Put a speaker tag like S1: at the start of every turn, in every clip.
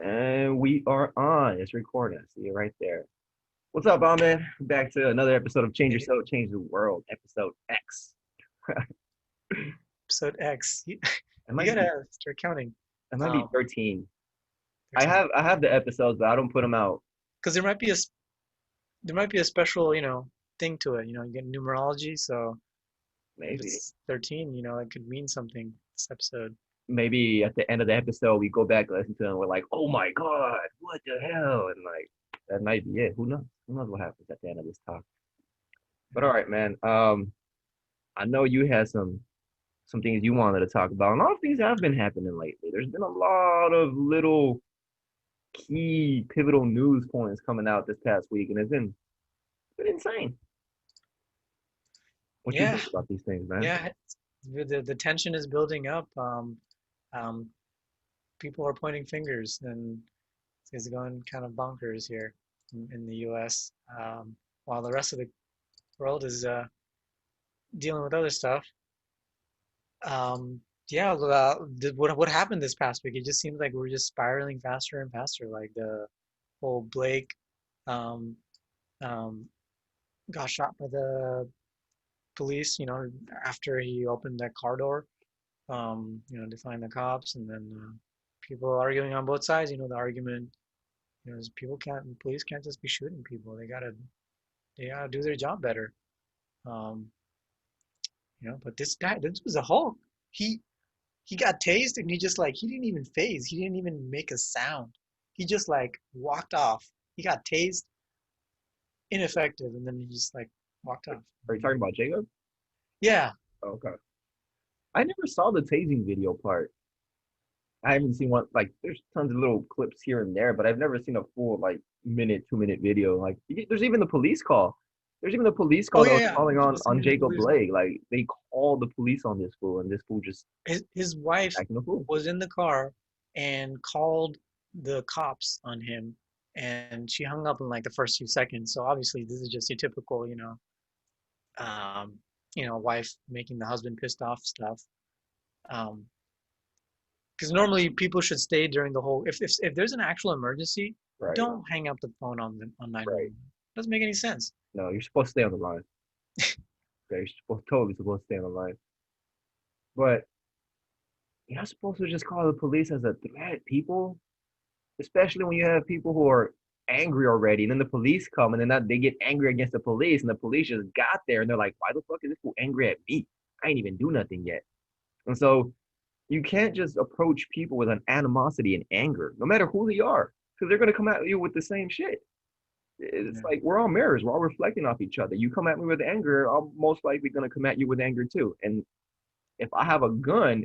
S1: And we are on. It's recording. I see it right there. What's up, Ahmed? Back to another episode of Change
S2: Hey,
S1: Yourself, Change the World, episode X.
S2: episode X. You,
S1: It
S2: you
S1: might be
S2: gotta start counting.
S1: it might be
S2: Um,
S1: 13. I
S2: 13.
S1: have I have the episodes, but I don't put them out.
S2: Because there might be a special, thing to it. You get numerology, so if
S1: Maybe.
S2: it's 13, it could mean something, this episode.
S1: Maybe at the end of the episode we go back and listen to them. We're like, oh my God, what the hell? And like that might be it. Who knows? Who knows what happens at the end of this talk? But all right, man. I know you had some things you wanted to talk about, and all things have been happening lately. There's been a lot of little key pivotal news points coming out this past week, and it's been insane. What you
S2: Yeah,
S1: think about these things, man?
S2: yeah. The tension is building up. Um, People are pointing fingers, and it's going kind of bonkers here in the U.S. While the rest of the world is dealing with other stuff. Yeah, what happened this past week? It just seems like we're just spiraling faster and faster. Like the whole Blake um, um, got shot by the police, after he opened that car door, to find the cops, and then people arguing on both sides. The argument, is police can't just be shooting people. They gotta do their job better. Um, but this was a Hulk. He He got tased and he didn't even phase. He didn't even make a sound. He just like walked off. He got tased, ineffective, and then he just like walked off.
S1: Are you talking about Jacob?
S2: Yeah.
S1: Oh, okay. I never saw the tasing video part. I haven't seen one. Like, there's tons of little clips here and there, but I've never seen a full like minute, 2 minute video. Like, there's even the police call. There's even the police
S2: Oh
S1: call that
S2: yeah,
S1: was
S2: yeah.
S1: calling on
S2: Listening to the
S1: Jacob
S2: police.
S1: Blake. Like, they called the police on this fool, and this fool just
S2: His wife
S1: acting a fool.
S2: was in the car and called the cops on him, and she hung up in like the first few seconds. So obviously this is just your typical, um, wife making the husband pissed off stuff. Um, Because normally people should stay during the whole. If there's an actual emergency,
S1: Right,
S2: don't hang up the phone on
S1: right.
S2: 911. Doesn't make any sense.
S1: No, you're supposed to stay on the line. Okay, you're totally supposed to stay on the line. But you're not supposed to just call the police as a threat, people. Especially when you have people who are angry already, and then the police come, and then they get angry against the police, and the police just got there, and they're like, "Why the fuck is this fool angry at me? I ain't even do nothing yet." And so you can't just approach people with an animosity and anger, no matter who they are, because they're gonna come at you with the same shit. It's
S2: Yeah.
S1: like we're all mirrors, we're all reflecting off each other. You come at me with anger, I'm most likely gonna come at you with anger too. And if I have a gun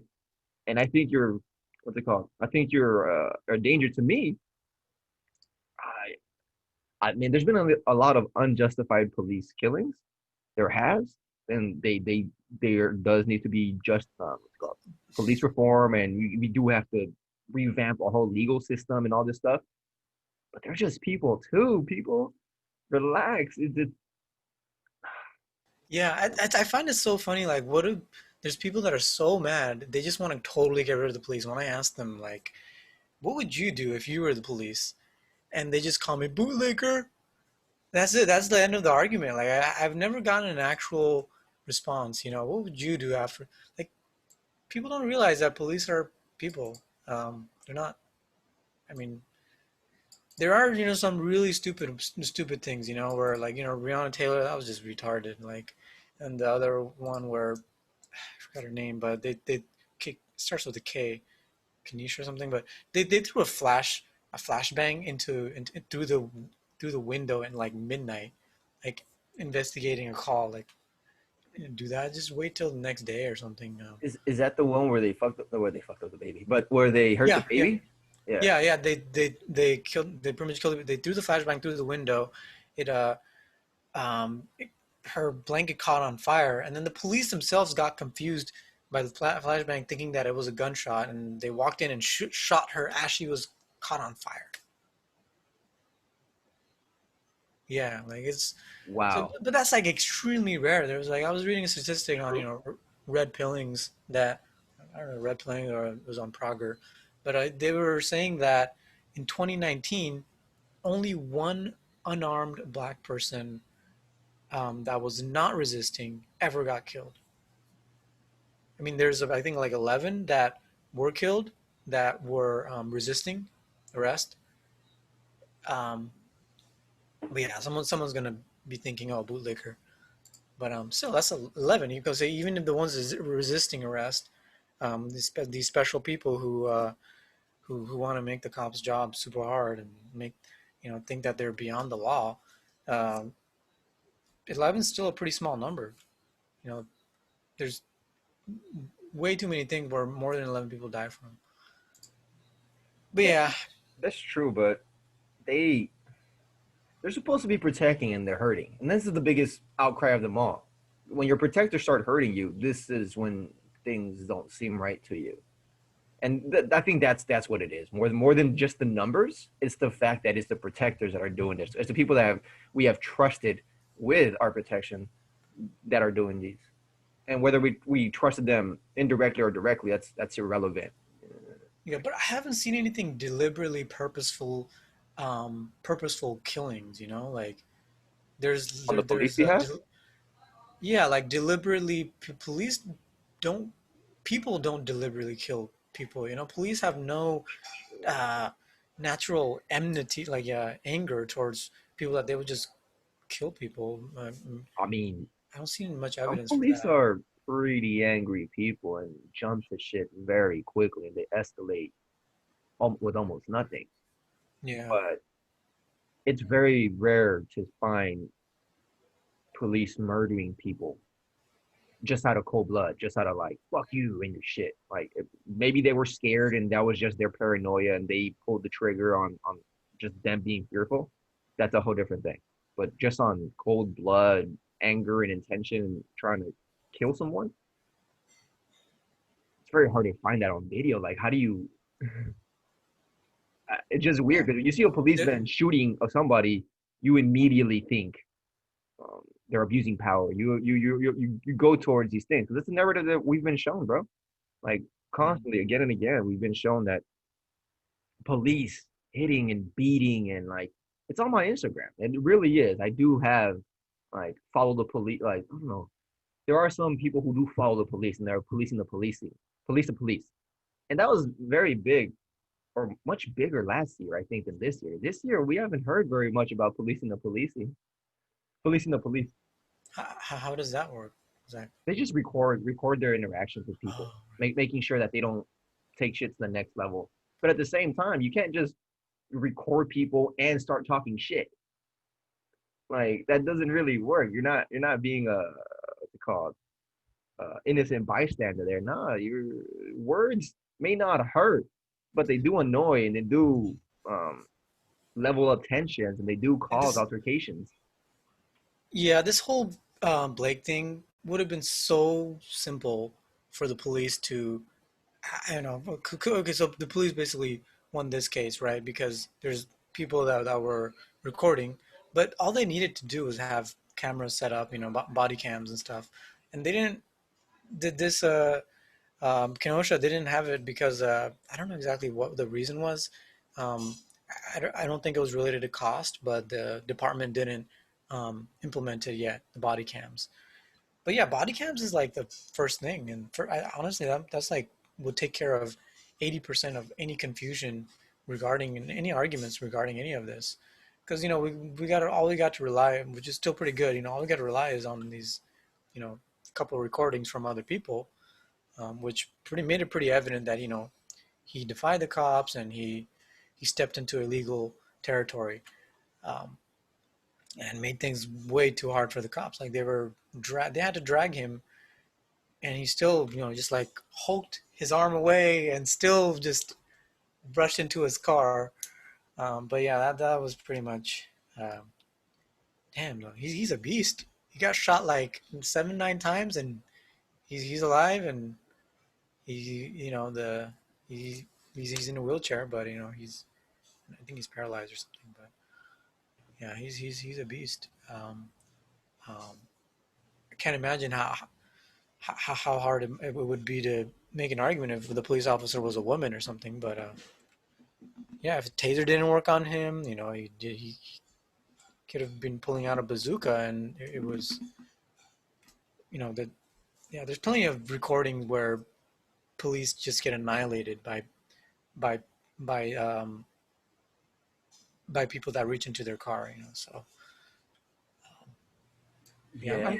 S1: and I think you're what's it called? I think you're a danger to me. I mean, there's been a lot of unjustified police killings. There has, and there does need to be just what's it called police reform, and we do have to revamp our whole legal system and all this stuff. But they're just people too. People, relax.
S2: Yeah, I find it so funny. Like, there's people that are so mad, they just want to totally get rid of the police. When I ask them, like, what would you do if you were the police? And they just call me bootlicker. That's it. That's the end of the argument. Like, I've never gotten an actual response. What would you do after? Like, people don't realize that police are people. They're not. I mean, there are some really stupid things, where like Breonna Taylor, that was just retarded, like, and the other one where I forgot her name, but they kick, starts with a K, Kanisha or something, but they threw a flashbang into through the window in like midnight, like investigating a call. Like, do that, just wait till the next day or something.
S1: Is that the one where they fucked up the baby, but where they hurt the
S2: Yeah, yeah.
S1: baby? Yeah.
S2: Yeah, they pretty much killed. They threw the flashbang through the window. It um, it, her blanket caught on fire, and then the police themselves got confused by the flashbang, thinking that it was a gunshot, and they walked in and shot her as she was caught on fire. Yeah, like it's so,
S1: Wow.
S2: but that's like extremely rare. There was like I was reading a statistic on
S1: True.
S2: red pillings that I don't know red pilling or it was on Prager, but they were saying that in 2019, only one unarmed black person that was not resisting ever got killed. I mean, there's I think like 11 that were killed that were resisting arrest. Um, but yeah, someone's gonna be thinking, oh, bootlicker. But still, that's 11. You can say even if the ones resisting arrest, these special people who want to make the cops' job super hard and make think that they're beyond the law. Um, 11 is still a pretty small number. You know, there's way too many things where more than 11 people die from. But
S1: Yeah,
S2: yeah,
S1: that's true, but they they're supposed to be protecting and they're hurting. And this is the biggest outcry of them all. When your protectors start hurting you, this is when things don't seem right to you. And I think that's what it is. More than just the numbers, it's the fact that it's the protectors that are doing this. It's the people that we have trusted with our protection that are doing these. And whether we trusted them indirectly or directly, that's irrelevant.
S2: yeah, but I haven't seen anything deliberately purposeful killings. Like
S1: On the police
S2: there's
S1: behalf,
S2: yeah, like deliberately police don't people don't deliberately kill people. Police have no uh, natural enmity, like anger towards people that they would just kill people.
S1: I mean,
S2: I don't see much
S1: some
S2: evidence for
S1: police
S2: that.
S1: are pretty angry people and jump to shit very quickly, and they escalate with almost nothing.
S2: Yeah,
S1: But it's very rare to find police murdering people just out of cold blood, just out of like fuck you and your shit. Like maybe they were scared and that was just their paranoia and they pulled the trigger on just them being fearful. That's a whole different thing. But just on cold blood, anger and intention, and trying to kill someone, it's very hard to find that on video. Like how do you? It's just
S2: yeah.
S1: weird because you see a
S2: There,
S1: policeman shooting somebody, you immediately think they're abusing power. You go towards these things. That's the narrative that we've been shown, bro. Like constantly, again and again, we've been shown that police hitting and beating and like it's on my Instagram. It really is. I do have like follow the police. Like I don't know. There are some people who do follow the police and they're policing the policing, police the police, and that was very big or much bigger last year, I think, than this year. This year, we haven't heard very much about policing the police.
S2: how does that work? Zach?
S1: They just record their interactions with people,
S2: Oh,
S1: making sure that they don't take shit to the next level. But at the same time, you can't just record people and start talking shit. Like that doesn't really work. You're not being a what's it called innocent bystander there. Nah, your words may not hurt, but they do annoy and they do um, level up tensions and they do
S2: and
S1: cause
S2: this
S1: altercations.
S2: yeah, this whole Blake thing would have been so simple for the police to I don't know. Okay, so the police basically won this case, right? Because there's people that were recording, but all they needed to do was have cameras set up, body cams and stuff. And they didn't. Did this? Kenosha didn't have it because I don't know exactly what the reason was. Um, I don't think it was related to cost, but the department didn't implement it yet. The body cams. But yeah, body cams is like the first thing, and honestly, that's like would take care of 80% of any confusion regarding any arguments regarding any of this, because we got all we got to rely, which is still pretty good. All we got to rely is on these, couple of recordings from other people, which pretty made it pretty evident that he defied the cops and he stepped into illegal territory. Um, and made things way too hard for the cops. Like they had to drag him and he still, just like hulked his arm away and still just rushed into his car. But yeah, that was pretty much. Damn, no, he's a beast. He got shot like 7, 9 times, and he's alive, and he you know the he he's in a wheelchair, but I think he's paralyzed or something. But yeah, he's a beast. Um, I can't imagine how hard it would be to make an argument if the police officer was a woman or something. But Yeah, if a taser didn't work on him, he could have been pulling out a bazooka, and it was, that. Yeah, there's plenty of recording where police just get annihilated by by um, by people that reach into their car. So yeah,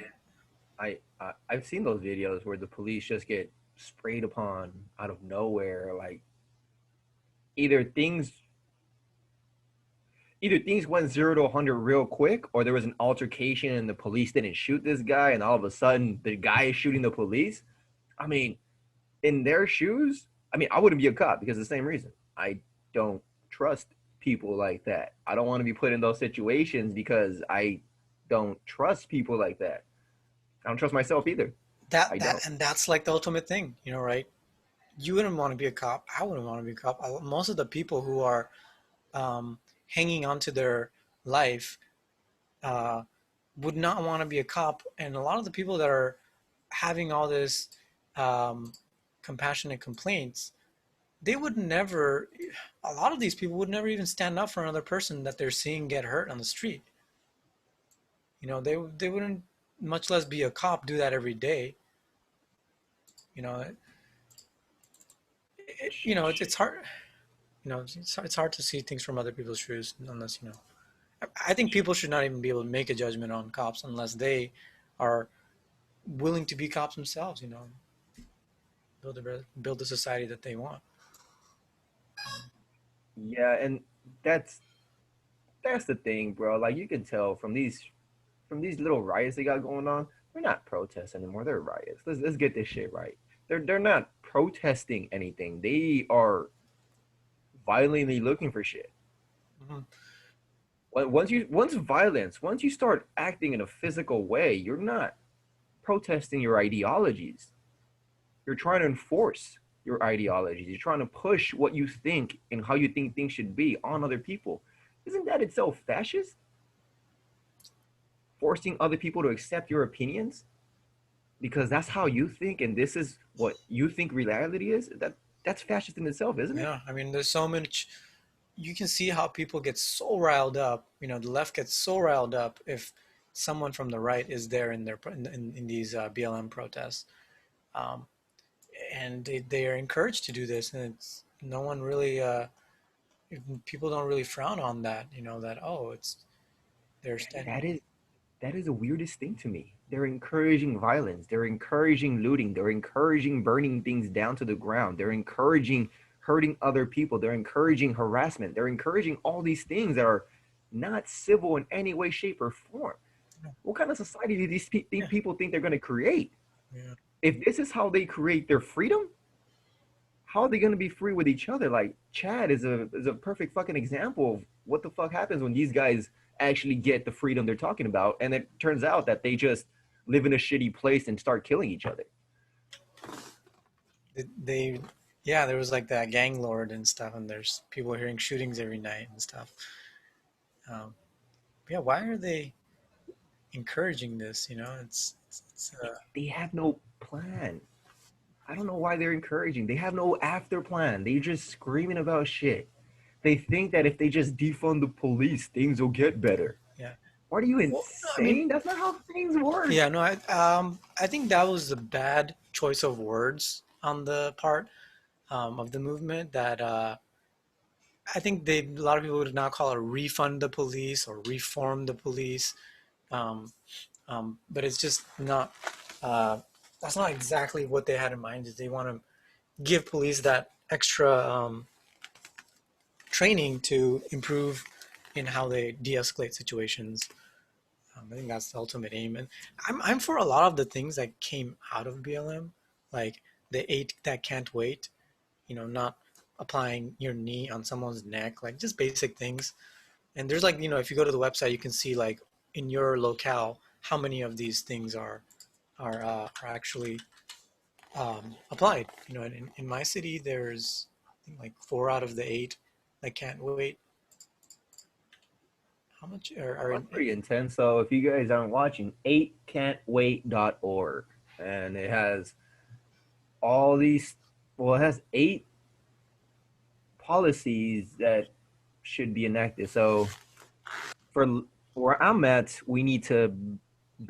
S1: Yeah, I've seen those videos where the police just get sprayed upon out of nowhere. Like either things either things went 0 to 100 real quick, or there was an altercation and the police didn't shoot this guy, and all of a sudden the guy is shooting the police. I mean, in their shoes, I mean, I wouldn't be a cop because of the same reason. I don't trust people like that. I don't want to be put in those situations because I don't trust people like that. I don't trust myself either. I don't.
S2: that's like the ultimate thing, right? You wouldn't want to be a cop. I wouldn't want to be a cop. Most of the people who are um, hanging on to their life uh, would not want to be a cop, and a lot of the people that are having all this um, compassionate complaints, they would never. A lot of these people would never even stand up for another person that they're seeing get hurt on the street. They wouldn't, much less be a cop, do that every day. You know, it's hard. It's hard to see things from other people's shoes unless I think people should not even be able to make a judgment on cops unless they are willing to be cops themselves. Build the society that they want.
S1: Yeah, and that's that's the thing, bro. Like you can tell from these little riots they got going on, they're not protests anymore. They're riots. Let's get this shit right. They're not protesting anything. They are violently looking for shit.
S2: Mhm.
S1: Once you start acting in a physical way, you're not protesting your ideologies. You're trying to enforce your ideologies. You're trying to push what you think and how you think things should be on other people. Isn't that itself fascist? Forcing other people to accept your opinions because that's how you think and this is what you think reality is. That's fascist in itself, isn't it?
S2: Yeah, I mean, there's so much. You can see how people get so riled up. The left gets so riled up if someone from the right is there in these BLM protests, um, and they are encouraged to do this, and it's no one really. People don't really frown on that. That, oh, it's they're standing.
S1: That is that is the weirdest thing to me. They're encouraging violence. They're encouraging looting. They're encouraging burning things down to the ground. They're encouraging hurting other people. They're encouraging harassment. They're encouraging all these things that are not civil in any way, shape, or form. What kind of society do these
S2: Yeah,
S1: people think they're going to create?
S2: yeah.
S1: If this is how they create their freedom, how are they going to be free with each other? Like Chad is a perfect fucking example of what the fuck happens when these guys actually get the freedom they're talking about, and it turns out that they just live in a shitty place and start killing each other.
S2: They yeah, there was like that gang lord and stuff, and there's people hearing shootings every night and stuff. Um, yeah, why are they encouraging this?
S1: They have no plan. I don't know why they're encouraging. They have no after plan. They're just screaming about shit. They think that if they just defund the police, things will get better.
S2: Yeah.
S1: What are you
S2: Well, no, I mean,
S1: insane? That's not how things work.
S2: yeah, no, I think that was a bad choice of words on the part of the movement. That I think a lot of people would now call it refund the police or reform the police. Um, but it's just not. Uh, that's not exactly what they had in mind. Is they want to give police that extra training to improve in how they de-escalate situations. I think that's the ultimate aim, and I'm for a lot of the things that came out of BLM, like the eight that can't wait. Not applying your knee on someone's neck, like just basic things. And there's like, if you go to the website, you can see like in your locale how many of these things are actually applied. In my city, there's I think like 4 out of the 8 that can't wait. How much are
S1: Well,
S2: in?
S1: that's pretty intense. So if you guys aren't watching, 8can'twait.org, and it has all these. Well, it has 8 policies that should be enacted. So for where I'm at, we need to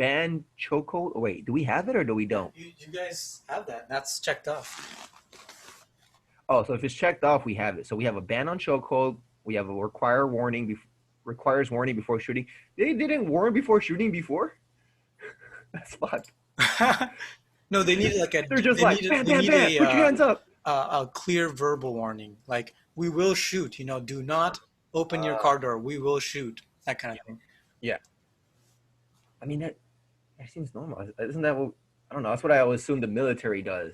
S1: ban chokehold. Oh, wait, do we have it or do we
S2: Yeah,
S1: don't?
S2: you guys have that. That's checked off.
S1: Oh, so if it's checked off, we have it. So we have a ban on chokehold. We have a requires warning before shooting. They didn't warn before shooting before. That's fucked.
S2: No, they need like a
S1: They're just
S2: they
S1: like
S2: need
S1: ban,
S2: they
S1: ban,
S2: need
S1: ban. Put your hands up.
S2: a clear verbal warning. Like we will shoot. Do not open your
S1: Uh,
S2: car door. We will shoot. That kind of thing.
S1: yeah. I mean that seems normal. Isn't that what? I don't know. That's what I always assume the military does.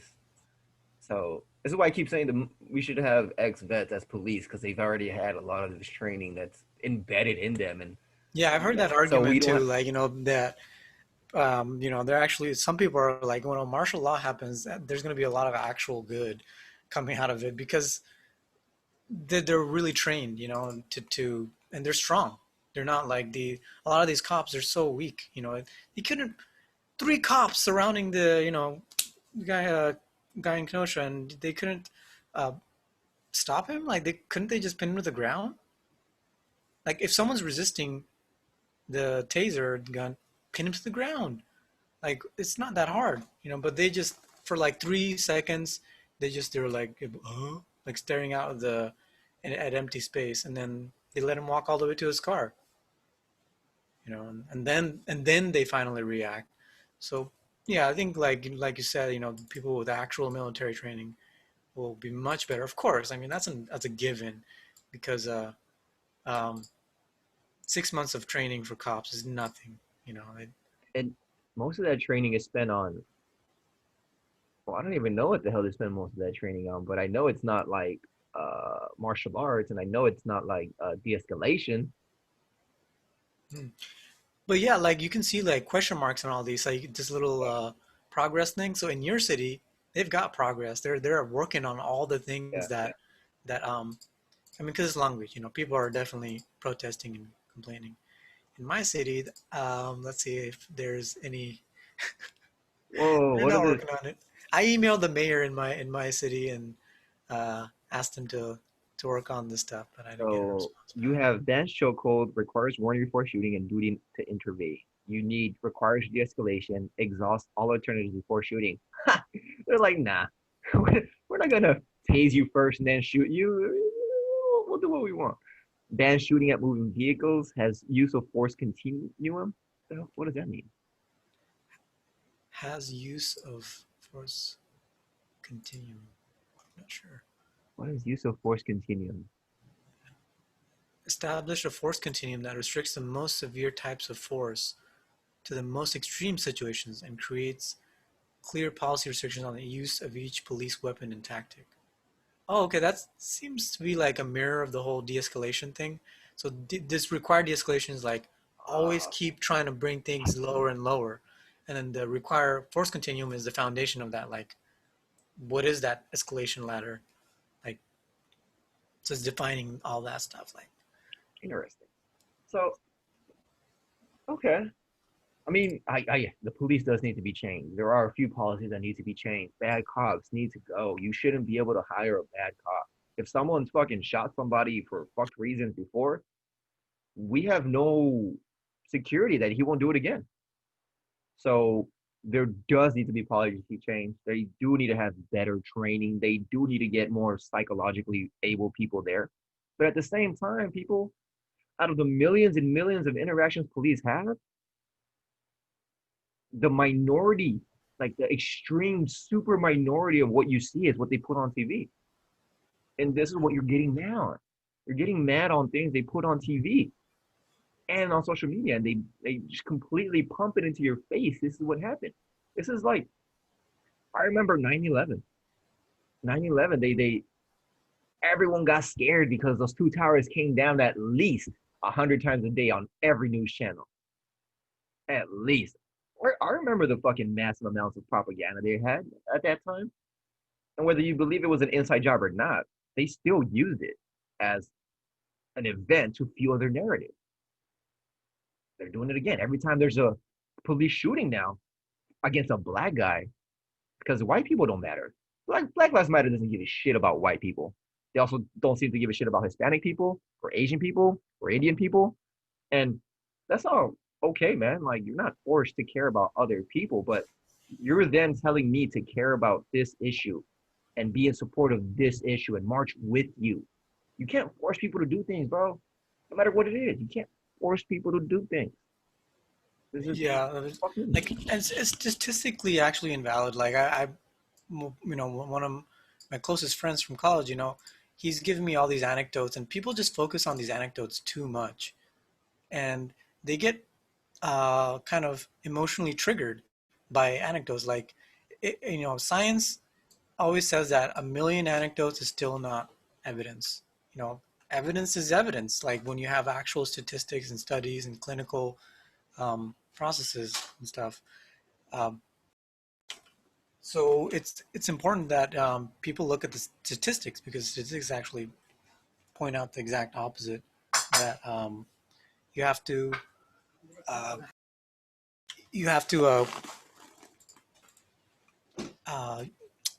S1: So this is why I keep saying we should have ex vets as police because they've already had a lot of this training that's embedded in them, and
S2: Yeah, I've heard that
S1: so we
S2: argument
S1: don't.
S2: too. Like that there actually some people are like when a martial law happens, there's going to be a lot of actual good coming out of it because they're really trained, to and they're strong. They're not like a lot of these cops. They're so weak. They couldn't three cops surrounding the guy in Kenosha, and they couldn't uh, stop him. Like they just pin him to the ground. Like if someone's resisting the taser gun, pin him to the ground. Like it's not that hard, But they just for like 3 seconds, they're like staring out of the at empty space, and then they let him walk all the way to his car, and then they finally react. So yeah, I think like you said, people with actual military training will be much better. Of course, I mean that's a given, because um, 6 months of training for cops is nothing. It,
S1: And most of that training is spent on. Well, I don't even know what the hell they spend most of that training on, but I know it's not like martial arts, and I know it's not like de-escalation.
S2: But yeah, like you can see like question marks and all these, like this little progress thing. So in your city, they've got progress. They're working on all the things
S1: Yeah.
S2: that I mean, because it's long beach, people are definitely protesting and complaining. In my city, let's see if there's any.
S1: Whoa,
S2: They're
S1: what are
S2: not
S1: the?
S2: working on it. I emailed the mayor in my city and asked him to work on this stuff, but I didn't get a
S1: So
S2: response
S1: you
S2: back.
S1: have dance chokehold requires warning before shooting and duty to intervene. You need requires de-escalation, exhaust all alternatives before shooting. They're like, nah, we're not gonna tase you first and then shoot you. We'll do what we want. Ban shooting at moving vehicles has use of force continuum. What does that mean?
S2: Has use of force continuum. Not sure.
S1: What is use of force continuum?
S2: Establish a force continuum that restricts the most severe types of force to the most extreme situations and creates clear policy restrictions on the use of each police weapon and tactic. Oh, okay, that seems to be like a mirror of the whole de-escalation thing. So this required de-escalation is like always
S1: Uh,
S2: keep trying to bring things lower and lower, and then the require force continuum is the foundation of that. Like, what is that escalation ladder? Like, so it's defining all that stuff. Like,
S1: Interesting. So, okay. I mean, the police does need to be changed. There are a few policies that need to be changed. Bad cops need to go. You shouldn't be able to hire a bad cop. If someone's fucking shot somebody for fucked reasons before, we have no security that he won't do it again. So there does need to be policy change. They do need to have better training. They do need to get more psychologically able people there. But at the same time, people, out of the millions and millions of interactions police have, the minority, like the extreme super minority of what you see is what they put on TV. And this is what you're getting mad on. You're getting mad on things they put on TV and on social media, and they just completely pump it into your face. This is what happened. This is like I remember 9/11. 9/11, they everyone got scared because those two towers came down at least 100 times a day on every news channel. At least. I remember the fucking massive amounts of propaganda they had at that time. And whether you believe it was an inside job or not, they still used it as an event to fuel their narrative. They're doing it again. Every time there's a police shooting now against a black guy, because white people don't matter. Black Lives Matter doesn't give a shit about white people. They also don't seem to give a shit about Hispanic people or Asian people or Indian people. And that's all okay, man. Like, you're not forced to care about other people, but you're then telling me to care about this issue and be in support of this issue and march with you. You can't force people to do things, bro. No matter what it is, you can't force people to do things. This is
S2: Yeah,
S1: fuck me.
S2: like it's statistically actually invalid. Like one of my closest friends from college, he's giving me all these anecdotes, and people just focus on these anecdotes too much, and they get kind of emotionally triggered by anecdotes. Like, science always says that a million anecdotes is still not evidence. You know, evidence is evidence. Like when you have actual statistics and studies and clinical processes and stuff. Um, so it's important that people look at the statistics, because statistics actually point out the exact opposite. That you have to uh, you have to uh,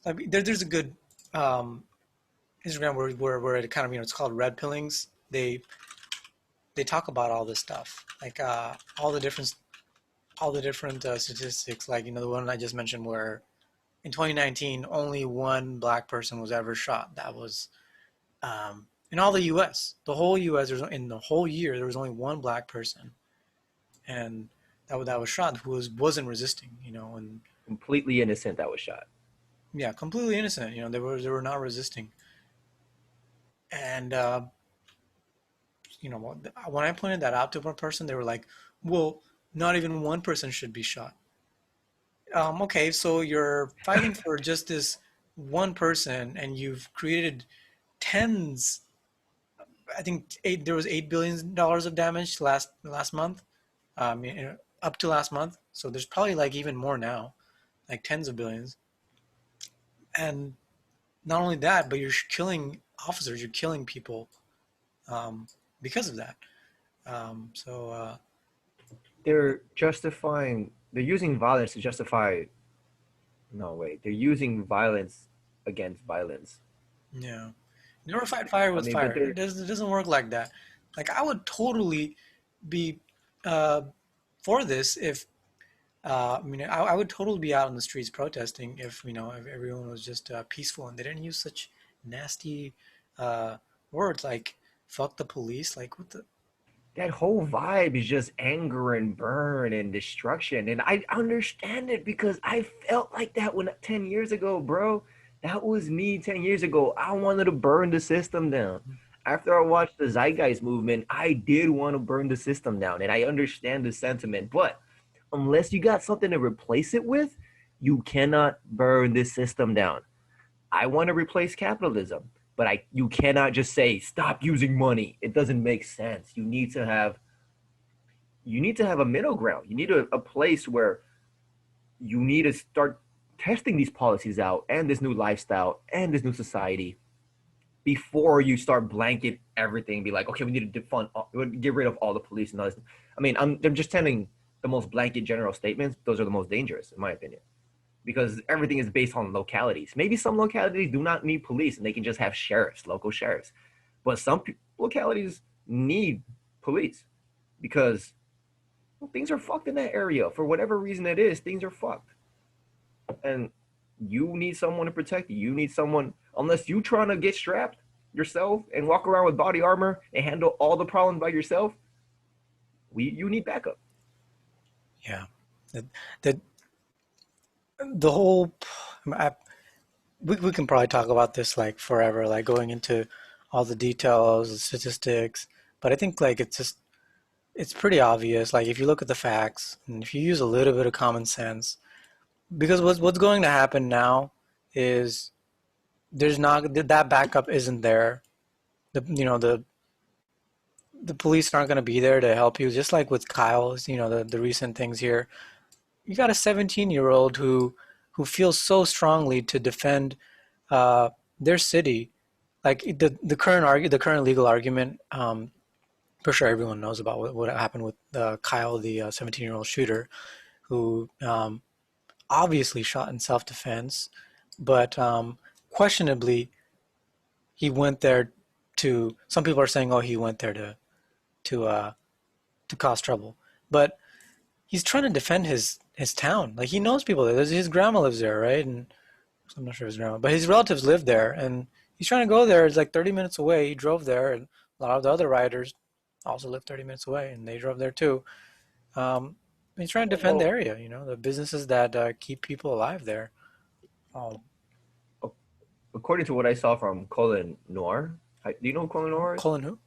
S2: I mean, there's a good um, Instagram where it kind of, it's called red pillings. They talk about all this stuff, like all the different statistics, like the one I just mentioned, where in 2019 only one black person was ever shot. That was in all the U.S. The whole U.S. In the whole year there was only one black person, and that was shot, who wasn't resisting, and
S1: Completely innocent that was shot.
S2: yeah, completely innocent. They were not resisting, and when I pointed that out to one person, they were like, "Well, not even one person should be shot." Okay, so you're fighting for just this one person, and you've created tens. I think there was $8 billion of damage last month, up to last month. So there's probably like even more now, like tens of billions. And not only that, but you're killing officers, you're killing people um, because of that. So
S1: They're using violence to justify, no, wait, they're using violence against violence.
S2: yeah, never fight fire
S1: I
S2: with
S1: mean,
S2: fire.
S1: but
S2: It
S1: they're
S2: doesn't work like that. Like I would totally be uh, for this if I would totally be out on the streets protesting if if everyone was just peaceful and they didn't use such nasty uh, words like "fuck the police." Like what the?
S1: that whole vibe is just anger and burn and destruction. And I understand it because I felt like that when 10 years ago, bro. That was me 10 years ago. I wanted to burn the system down. After I watched the Zeitgeist movement, I did want to burn the system down. And I understand the sentiment. But unless you got something to replace it with, you cannot burn this system down. I want to replace capitalism, but you cannot just say stop using money. It doesn't make sense. You need to have a middle ground. You need a place where you need to start testing these policies out and this new lifestyle and this new society before you start blanket everything. Be like, okay, we need to defund, get rid of all the police and all this. I mean, I'm just telling the most blanket general statements. Those are the most dangerous, in my opinion, because everything is based on localities. Maybe some localities do not need police and they can just have sheriffs, local sheriffs. But some localities need police because, well, things are fucked in that area. For whatever reason it is, things are fucked. And you need someone to protect you. You need someone, unless you trying to get strapped yourself and walk around with body armor and handle all the problems by yourself, you need backup.
S2: Yeah, that, that the whole. I, we can probably talk about this like forever, like going into all the details, the statistics. But I think like it's pretty obvious. Like if you look at the facts and if you use a little bit of common sense, because what's going to happen now is there's not that backup isn't there. The police aren't going to be there to help you. Just like with Kyle's, the recent things here. You got a 17-year-old who feels so strongly to defend uh, their city. Like the current legal argument. For sure, everyone knows about what happened with Kyle, the 17-year-old shooter, who obviously shot in self-defense, but questionably he went there to. Some people are saying, oh, he went there to uh to cause trouble, but he's trying to defend his town. Like he knows people there. His grandma lives there, right? And I'm not sure his grandma, but his relatives live there, and he's trying to go there. It's like 30 minutes away. He drove there, and a lot of the other riders also live 30 minutes away, and they drove there too. Um, he's trying to defend the
S1: Well,
S2: area, the businesses that keep people alive there. Oh,
S1: according to what I saw from Colin Noir, do you know who Colin Noir is?
S2: Colin who?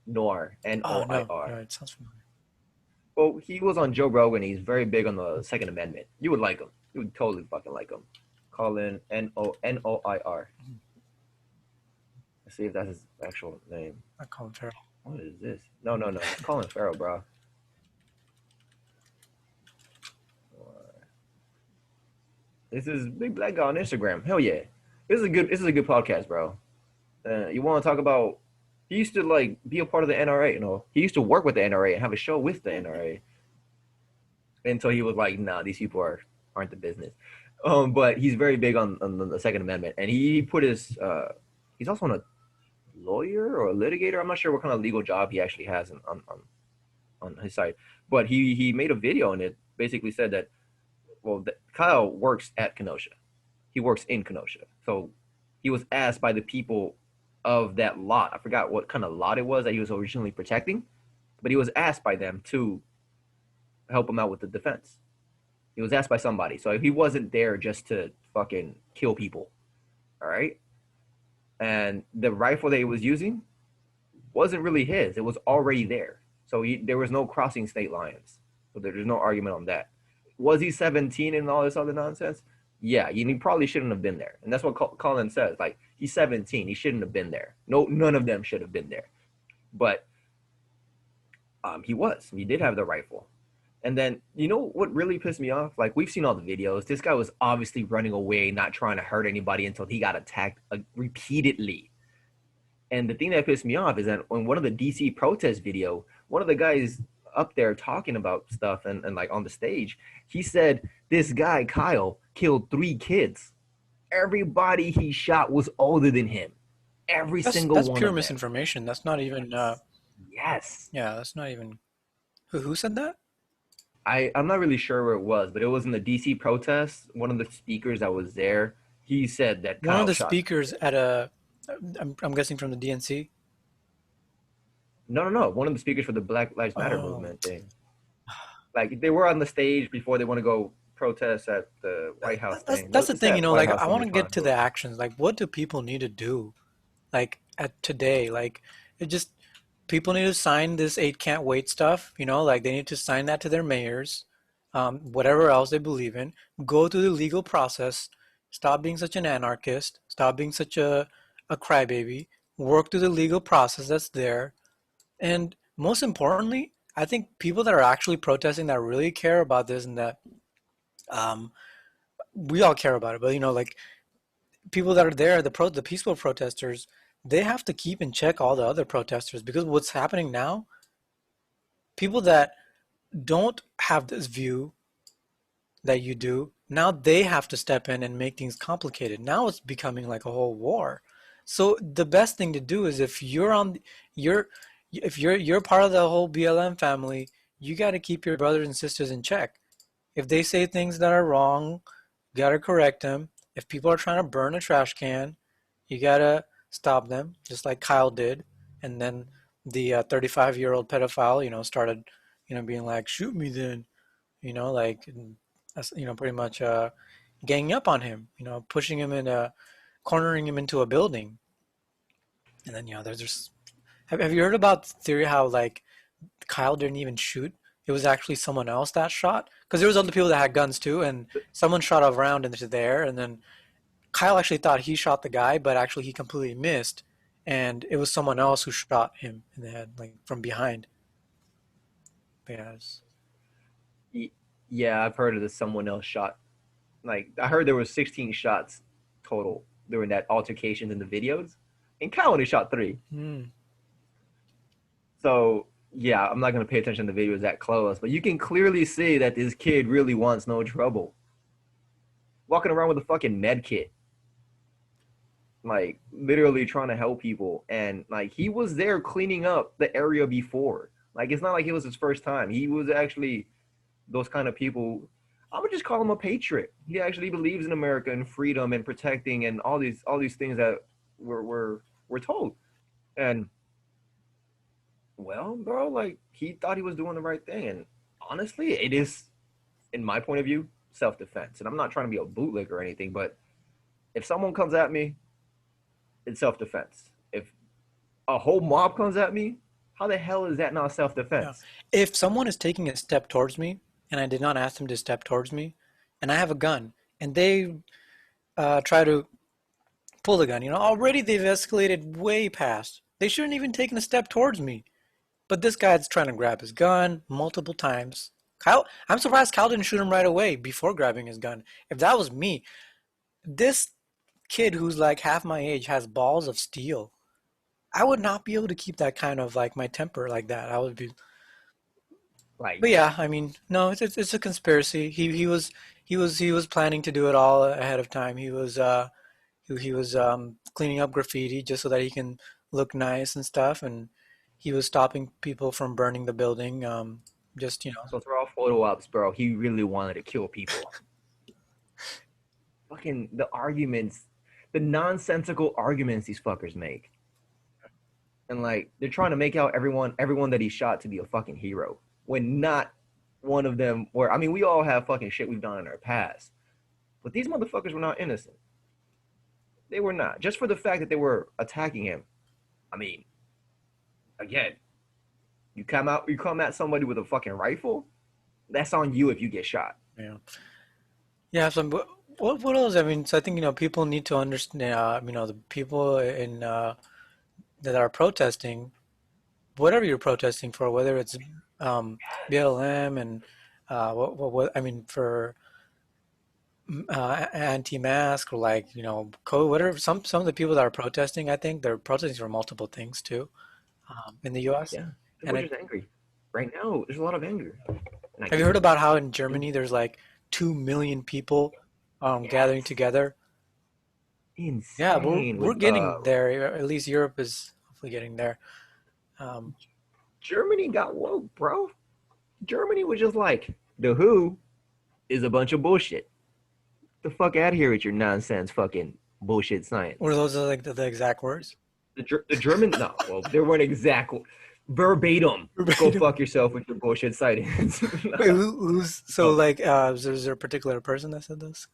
S1: Noir,
S2: Oh no, no,
S1: Noir.
S2: it sounds familiar.
S1: Well, he was on Joe Rogan. He's very big on the Second Amendment. You would like him. You would totally fucking like him. Colin Noir. Let's see if that's his actual name.
S2: Not Colin Farrell.
S1: What is this? No, no, no. It's Colin Farrell, bro. This is big black guy on Instagram. Hell yeah. This is a good. This is a good podcast, bro. You want to talk about? He used to like be a part of the NRA. He used to work with the NRA and have a show with the NRA until he was like, nah, these people aren't the business. But he's very big on the Second Amendment, and he put his. He's also a lawyer or a litigator. I'm not sure what kind of legal job he actually has on his side, but he made a video and it basically said that Kyle works at Kenosha. He works in Kenosha, so he was asked by the people of that lot. I forgot what kind of lot it was that he was originally protecting, but he was asked by them to help him out with the defense. He was asked by somebody, so he wasn't there just to fucking kill people. All right, and the rifle that he was using wasn't really his. It was already there, so there was no crossing state lines. So there's no argument on that. Was he 17 and all this other nonsense? Yeah, he probably shouldn't have been there, and that's what Colin says. Like he's 17, he shouldn't have been there. No, none of them should have been there, but he was. He did have the rifle. And then, you know what really pissed me off? Like, we've seen all the videos. This guy was obviously running away, not trying to hurt anybody until he got attacked repeatedly. And the thing that pissed me off is that on one of the DC protest video, one of the guys up there talking about stuff and like on the stage, he said this guy, Kyle, killed 3 kids. Everybody he shot was older than him. Every
S2: That's
S1: single
S2: that's
S1: one
S2: pure
S1: of them.
S2: misinformation. That's not even.
S1: Yes.
S2: Yeah, that's not even. Who said that?
S1: I'm not really sure where it was, but it was in the DC protests. One of the speakers that was there, he said that
S2: One of
S1: Kyle
S2: the
S1: shot.
S2: speakers at a. I'm guessing from the DNC.
S1: No, no, no. One of the speakers for the Black Lives Matter
S2: Oh,
S1: movement thing. Like they were on the stage before they want to go protest at the White House
S2: that's
S1: thing.
S2: that's the
S1: It's
S2: thing,
S1: that White
S2: like
S1: House
S2: I
S1: thing
S2: want
S1: they're
S2: to
S1: trying
S2: get
S1: to
S2: to the
S1: do.
S2: actions. Like what do people need to do? Like at today, like it just people need to sign this 8 can't wait stuff, like they need to sign that to their mayors, whatever else they believe in, go through the legal process, stop being such an anarchist, stop being such a crybaby, work through the legal process that's there. And most importantly, I think people that are actually protesting that really care about this and that um, we all care about it, but like people that are there, the peaceful protesters, they have to keep in check all the other protesters because what's happening now, people that don't have this view that you do, now they have to step in and make things complicated. Now it's becoming like a whole war. So the best thing to do is you're if you're part of the whole BLM family, you got to keep your brothers and sisters in check. If they say things that are wrong, you gotta correct them. If people are trying to burn a trash can, you gotta stop them, just like Kyle did. And then the 35-year-old pedophile, started, being like, "Shoot me then," like, pretty much ganging up on him, pushing him in cornering him into a building. And then, there's just, have you heard about the theory how like Kyle didn't even shoot. It was actually someone else that shot because there was other people that had guns too, and someone shot a round into the air, and then Kyle actually thought he shot the guy, but actually he completely missed, and it was someone else who shot him in the head, like from behind. Yes.
S1: Yeah, I've heard of this. Someone else shot. Like I heard there was 16 shots total during that altercation in the videos, and Kyle only shot 3.
S2: Hmm.
S1: So yeah, I'm not gonna pay attention to the videos that close, but you can clearly see that this kid really wants no trouble. Walking around with a fucking med kit. like literally trying to help people, and like he was there cleaning up the area before. Like it's not like it was his first time. He was actually those kind of people. I would just call him a patriot. He actually believes in America and freedom and protecting and all these things that we're told. And well, bro, like he thought he was doing the right thing, and honestly, it is, in my point of view, self defense. And I'm not trying to be a bootleg or anything, but if someone comes at me, it's self defense. If a whole mob comes at me, how the hell is that not self
S2: Yeah.
S1: defense?
S2: If someone is taking a step towards me and I did not ask them to step towards me, and I have a gun, and they try to pull the gun, already they've escalated way past. They shouldn't even taken a step towards me. But this guy's trying to grab his gun multiple times. I'm surprised Kyle didn't shoot him right away before grabbing his gun. If that was me, this kid who's like half my age has balls of steel. I would not be able to keep that kind of like my temper like that. I would be.
S1: Like,
S2: But yeah, I mean, no, it's a conspiracy. He was planning to do it all ahead of time. He was cleaning up graffiti just so that he can look nice and stuff, and he was stopping people from burning the building. Just
S1: so through all photo ops, bro, he really wanted to kill people. Fucking the arguments, the nonsensical arguments these fuckers make. And like they're trying to make out everyone that he shot to be a fucking hero. When not one of them were, I mean, we all have fucking shit we've done in our past. But these motherfuckers were not innocent. They were not. Just for the fact that they were attacking him. I mean, again, you come at somebody with a fucking rifle, that's on you if you get shot.
S2: yeah, yeah. So what else? I mean, so I think people need to understand. The people in that are protesting, whatever you're protesting for, whether it's BLM and what I mean for anti-mask or like code whatever. Some of the people that are protesting, I think they're protesting for multiple things too in the U.S.
S1: Yeah. People
S2: And
S1: are just angry. Right now, there's a lot of anger. And I
S2: have you
S1: get
S2: heard
S1: it.
S2: about how in Germany there's like 2 million people gathering
S1: Yes.
S2: together? Yeah, we're
S1: Insane
S2: we're
S1: with
S2: getting there. At least Europe is hopefully getting there. Um,
S1: Germany got woke, bro. Germany was just like, the WHO is a bunch of bullshit. The fuck out of here with your nonsense fucking bullshit
S2: were
S1: science.
S2: those like the exact words?
S1: The German, no, well, they weren't exact verbatim. Go
S2: Verbatim.
S1: fuck yourself with your bullshit sightings.
S2: Wait, who's so
S1: No,
S2: like? Is there a particular person that said this?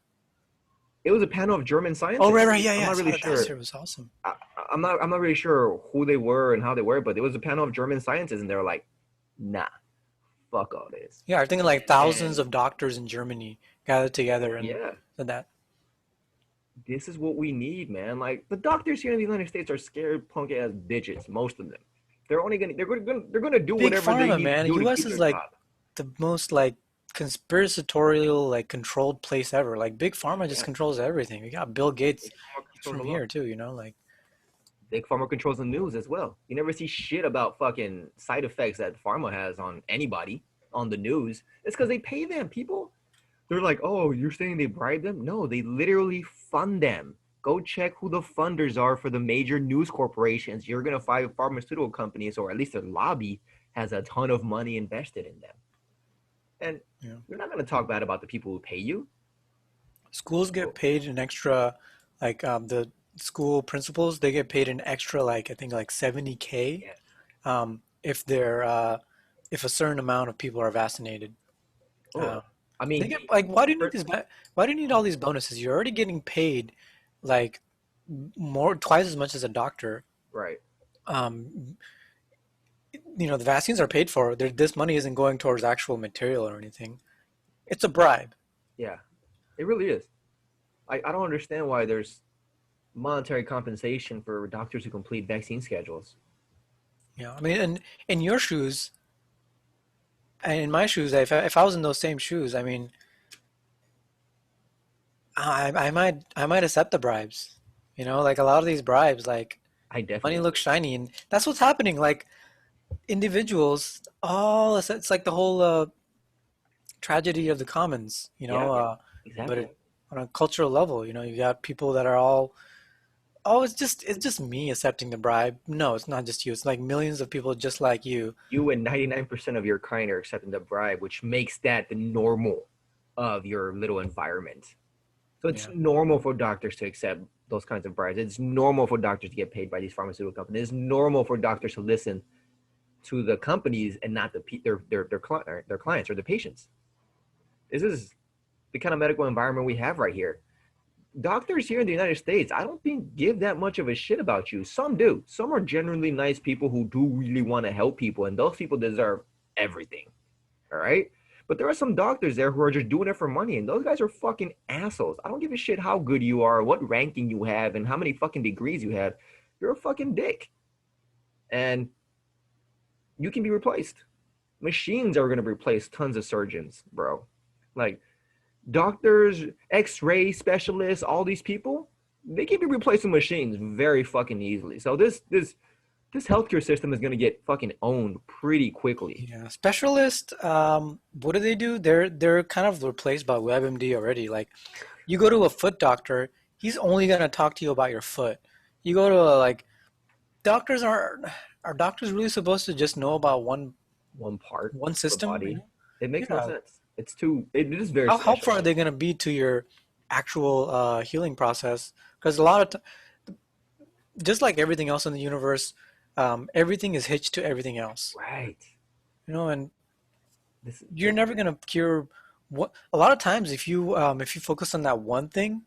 S1: it was a panel of German
S2: Oh, right,
S1: scientists.
S2: right, yeah,
S1: I'm
S2: yeah. I
S1: not
S2: saw
S1: really
S2: that. That
S1: sure.
S2: shit was awesome.
S1: I, I'm not really sure who they were and how they were, but it was a panel of German scientists, and they were like, nah, fuck all this.
S2: Yeah, I think like thousands
S1: And
S2: of doctors in Germany gathered together and
S1: yeah,
S2: said that.
S1: this is what we need, man. Like the doctors here in the United States are scared punk ass bitches, most of them. They're gonna do
S2: Big
S1: whatever they
S2: pharma,
S1: need to
S2: man.
S1: do to
S2: U.S.
S1: keep
S2: is
S1: their
S2: like
S1: job.
S2: the most like conspiratorial, like controlled place ever. Like big pharma just
S1: Yeah,
S2: controls everything. We got Bill Gates.
S1: Big Pharma
S2: He's
S1: controls
S2: from
S1: a lot.
S2: here too, like
S1: Big Pharma controls the news as well. You never see shit about fucking side effects that pharma has on anybody on the news. It's because they pay them. People, they're like, oh, you're saying they bribe them? No, they literally fund them. Go check who the funders are for the major news corporations. You're gonna find pharmaceutical companies, or at least their lobby has a ton of money invested in them. And
S2: yeah.
S1: you're not gonna talk bad about the people who pay you.
S2: Schools get
S1: Well,
S2: paid an extra, like the school principals, they get paid an extra like I think like 70K
S1: yeah.
S2: if if a certain amount of people are vaccinated.
S1: Oh,
S2: Um,
S1: I
S2: they
S1: mean,
S2: get like why do you need
S1: for,
S2: this? Why do you need all these bonuses? You're already getting paid like more twice as much as a doctor.
S1: right.
S2: Um, the vaccines are paid for. This money isn't going towards actual material or anything. It's a bribe.
S1: Yeah, it really is. I don't understand why there's monetary compensation for doctors who complete vaccine schedules.
S2: I mean, in your shoes and in my shoes, if I was in those same shoes, I mean, I might accept the bribes. Like a lot of these bribes, like
S1: I
S2: money
S1: definitely
S2: looks
S1: would.
S2: shiny, and that's what's happening. Like individuals, it's like the whole tragedy of the commons.
S1: Yeah,
S2: But
S1: exactly.
S2: on a cultural level, you got people that are all oh, it's just me accepting the bribe. No, it's not just you. It's like millions of people just like you.
S1: You and 99% of your kind are accepting the bribe, which makes that the normal of your little environment. So it's
S2: Yeah.
S1: normal for doctors to accept those kinds of bribes. It's normal for doctors to get paid by these pharmaceutical companies. It's normal for doctors to listen to the companies and not their clients or the patients. This is the kind of medical environment we have right here. Doctors here in the United States, I don't think give that much of a shit about you. Some do. Some are genuinely nice people who do really want to help people, and those people deserve everything. All right. But there are some doctors there who are just doing it for money, and those guys are fucking assholes. I don't give a shit how good you are, what ranking you have, and how many fucking degrees you have. You're a fucking dick. And you can be replaced. Machines are going to replace tons of surgeons, bro. Like doctors, x-ray specialists, all these people, they can be replacing machines very fucking easily. So this healthcare system is going to get fucking owned pretty quickly.
S2: Yeah, specialist, what do they do? They're kind of replaced by WebMD already. Like, you go to a foot doctor, he's only gonna talk to you about your foot. You go to like doctors are doctors really supposed to just know about
S1: One part
S2: one
S1: of the
S2: system?
S1: body. It makes no
S2: Yeah.
S1: sense. It is very
S2: How helpful are
S1: specialized.
S2: they gonna be to your actual healing process? Because a lot of just like everything else in the universe, everything is hitched to everything else.
S1: Right.
S2: And
S1: This
S2: you're never gonna cure what a lot of times if you focus on that one thing,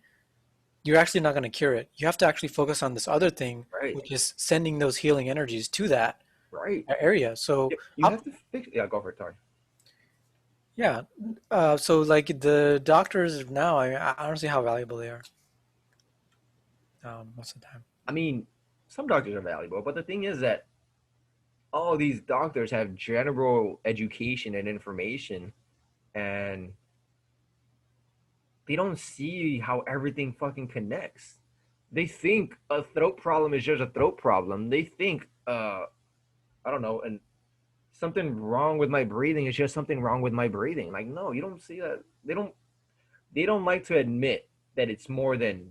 S2: you're actually not gonna cure it. You have to actually focus on this other thing,
S1: right.
S2: which is sending those healing energies to that
S1: Right.
S2: area. So
S1: You
S2: how,
S1: have to fix. Yeah, go for it, sorry.
S2: yeah, so like the doctors now, I don't see how valuable they are most of the time.
S1: I mean, some doctors are valuable, but the thing is that all these doctors have general education and information, and they don't see how everything fucking connects. They think a throat problem is just a throat problem. They think, I don't know, and something wrong with my breathing is just something wrong with my breathing. Like, no, you don't see that. They don't like to admit that it's more than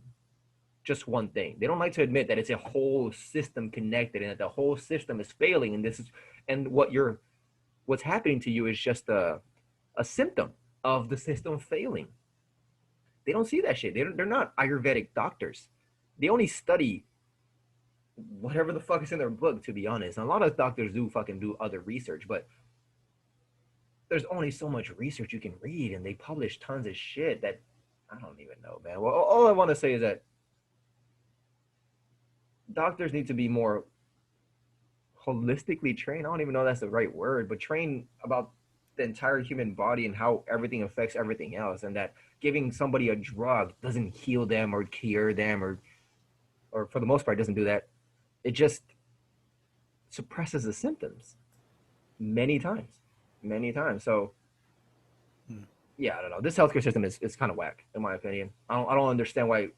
S1: just one thing. They don't like to admit that it's a whole system connected and that the whole system is failing. And this is and what's happening to you is just a symptom of the system failing. They don't see that shit. They're not Ayurvedic doctors. They only study whatever the fuck is in their book, to be honest. And a lot of doctors do fucking do other research, but there's only so much research you can read, and they publish tons of shit that I don't even know, man. Well, all I want to say is that doctors need to be more holistically trained. I don't even know if that's the right word, but train about the entire human body and how everything affects everything else, and that giving somebody a drug doesn't heal them or cure them or for the most part doesn't do that. It just suppresses the symptoms many times, many times. So
S2: Hmm.
S1: yeah, I don't know. This healthcare system is kind of whack in my opinion. I don't understand why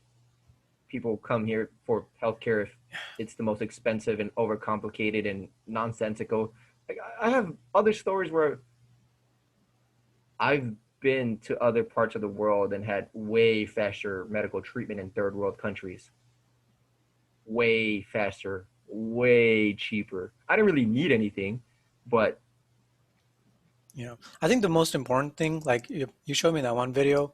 S1: people come here for healthcare if it's the most expensive and overcomplicated and nonsensical. Like, I have other stories where I've been to other parts of the world and had way faster medical treatment in third world countries. Way faster, way cheaper. I didn't really need anything, but
S2: I think the most important thing, like you showed me that one video.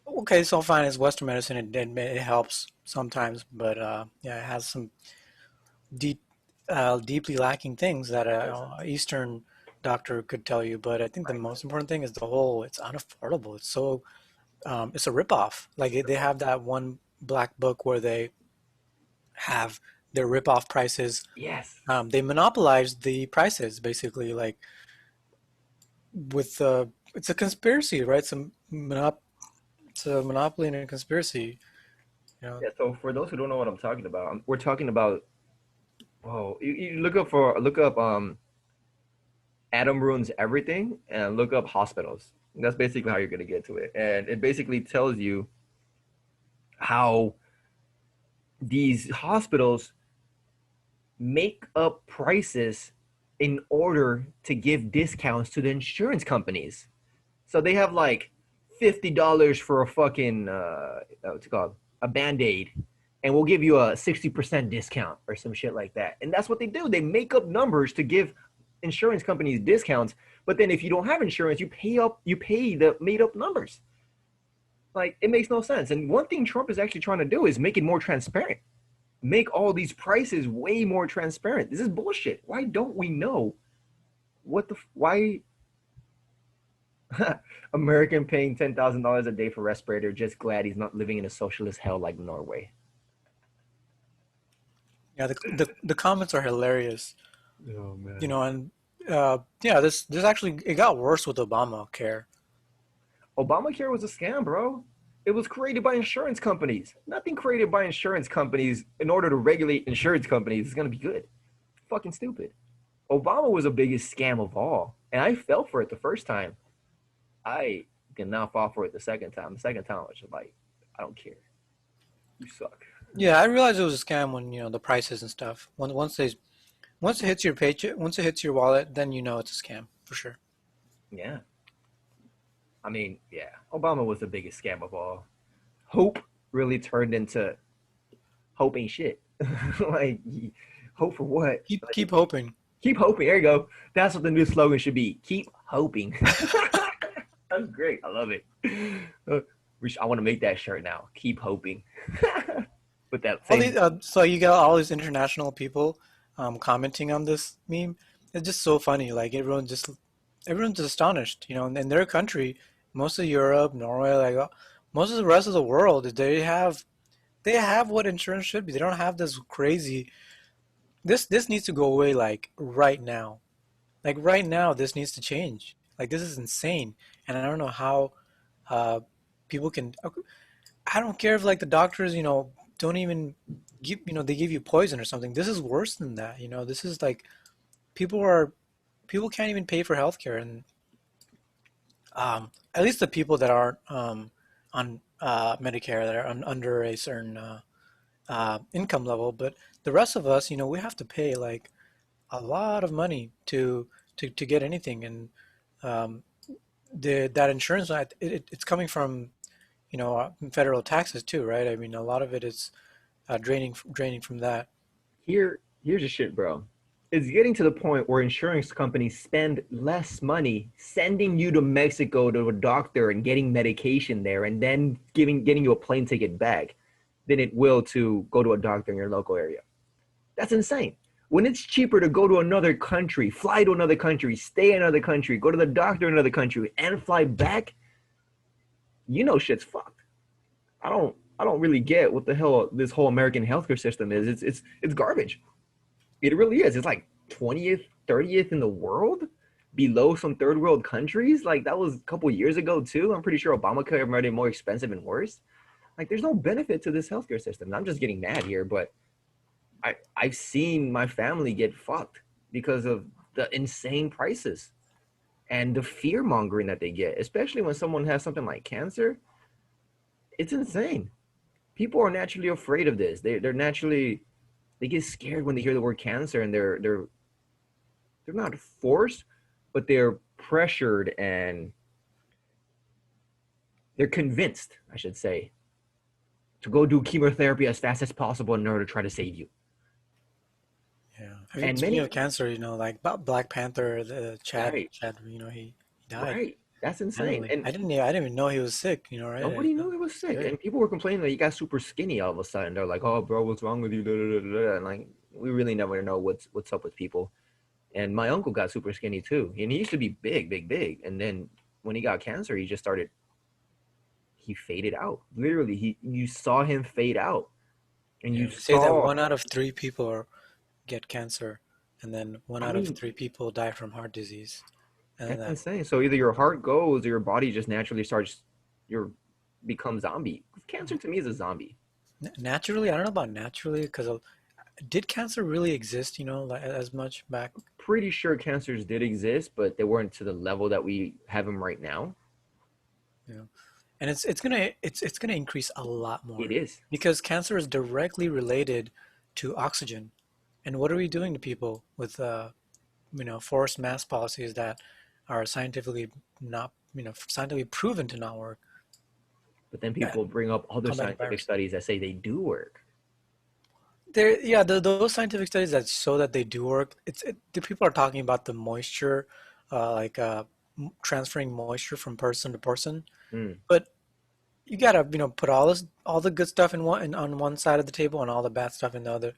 S2: Okay, so fine, it's Western medicine. It helps sometimes, but yeah, it has some deep, deeply lacking things that a Eastern doctor could tell you. But I think the
S1: right,
S2: most important thing is the whole. It's unaffordable. It's so it's a ripoff. Like they have that one black book where they have their ripoff prices.
S1: yes,
S2: They monopolize the prices basically. Like with it's a conspiracy, right? It's a monopoly and a conspiracy. You know.
S1: yeah. So for those who don't know what I'm talking about, we're talking about. Oh, you look up Adam ruins everything and look up hospitals. That's basically how you're gonna get to it, and it basically tells you how these hospitals make up prices in order to give discounts to the insurance companies. So they have like $50 for a fucking what's it called, a band-aid, and we'll give you a 60% discount or some shit like that. And that's what they do. They make up numbers to give insurance companies discounts, but then if you don't have insurance, you pay the made up numbers. Like it makes no sense. And one thing Trump is actually trying to do is make it more transparent. Make all these prices way more transparent. This is bullshit. Why don't we know what the why American paying $10,000 a day for respirator, just glad he's not living in a socialist hell like Norway.
S2: Yeah, the comments are hilarious.
S1: Oh
S2: You
S1: man.
S2: know, and yeah, this actually it got worse with Obamacare.
S1: Obamacare was a scam, bro. It was created by insurance companies. Nothing created by insurance companies in order to regulate insurance companies is going to be good. Fucking stupid. Obama was the biggest scam of all. And I fell for it the first time. I can now fall for it the second time. The second time I was just like, I don't care. You suck.
S2: Yeah, I realized it was a scam when the prices and stuff. Once it hits your paycheck, once it hits your wallet, then you know it's a scam for sure.
S1: Yeah. I mean, yeah. Obama was the biggest scam of all. Hope really turned into hope ain't shit. Like, hope for what?
S2: Keep hoping.
S1: Keep hoping. There you go. That's what the new slogan should be. Keep hoping. That's great. I love it. Uh, I want to make that shirt now. Keep hoping. With that
S2: All
S1: same.
S2: these, so you got all these international people commenting on this meme. It's just so funny. Like everyone's just astonished. In their country, most of Europe, Norway, like most of the rest of the world, they have what insurance should be. They don't have this crazy. This needs to go away like right now. Like right now, this needs to change. Like this is insane, and I don't know how uh, people can. I don't care if like the doctors, don't even give, they give you poison or something. This is worse than that. This is like people are people can't even pay for healthcare, and at least the people that aren't on Medicare that are under a certain income level. But the rest of us, we have to pay like a lot of money to get anything, and um, that insurance it's coming from federal taxes too, right? I mean, a lot of it is draining from that.
S1: Here's the shit, bro. It's getting to the point where insurance companies spend less money sending you to Mexico to a doctor and getting medication there and then getting you a plane ticket back than it will to go to a doctor in your local area. That's insane. When it's cheaper to go to another country, fly to another country, stay in another country, go to the doctor in another country, and fly back, shit's fucked. I don't really get what the hell this whole American healthcare system is. It's garbage. It really is. It's like 20th, 30th in the world, below some third world countries. Like that was a couple years ago too. I'm pretty sure Obamacare made it more expensive and worse. Like there's no benefit to this healthcare system. I'm just getting mad here, but I've seen my family get fucked because of the insane prices and the fear mongering that they get, especially when someone has something like cancer. It's insane. People are naturally afraid of this. They're naturally they get scared when they hear the word cancer, and they're not forced, but they're pressured and they're convinced, I should say, to go do chemotherapy as fast as possible in order to try to save you.
S2: Yeah. I mean,
S1: And
S2: speaking
S1: many
S2: of cancer, like Black Panther, the
S1: right,
S2: Chad, he died
S1: right. That's insane.
S2: suddenly.
S1: And
S2: I didn't even know he was sick. Right?
S1: nobody knew he was sick.
S2: Scary.
S1: And people were complaining that he got super skinny all of a sudden. They're like, "Oh, bro, what's wrong with you?" Da, da, da, da. And like, we really never know what's up with people. And my uncle got super skinny too. And he used to be big, big, big. And then when he got cancer, he faded out. Literally, you saw him fade out. And
S2: Yeah,
S1: you
S2: they say that
S1: saw,
S2: 1 out of 3 people get cancer, and then one
S1: I
S2: out of
S1: mean,
S2: 3 people die from heart disease, and then
S1: that's
S2: that.
S1: insane. So either your heart goes or your body just naturally starts your become zombie. Cancer to me is a zombie.
S2: Naturally, I don't know about naturally, because did cancer really exist? Like as much back.
S1: Pretty sure cancers did exist, but they weren't to the level that we have them right now.
S2: You know, and it's gonna increase a lot
S1: It
S2: more
S1: is.
S2: because cancer is directly related to oxygen. And what are we doing to people with forced mass policies that are scientifically proven to not work
S1: But then
S2: at
S1: people bring up other
S2: combating
S1: scientific
S2: virus?
S1: studies that say they do work.
S2: Yeah, those scientific studies that show that they do work, the people are talking about the moisture, like transferring moisture from person to person.
S1: Mm,
S2: But you gotta, put all the good stuff on one side of the table and all the bad stuff in the other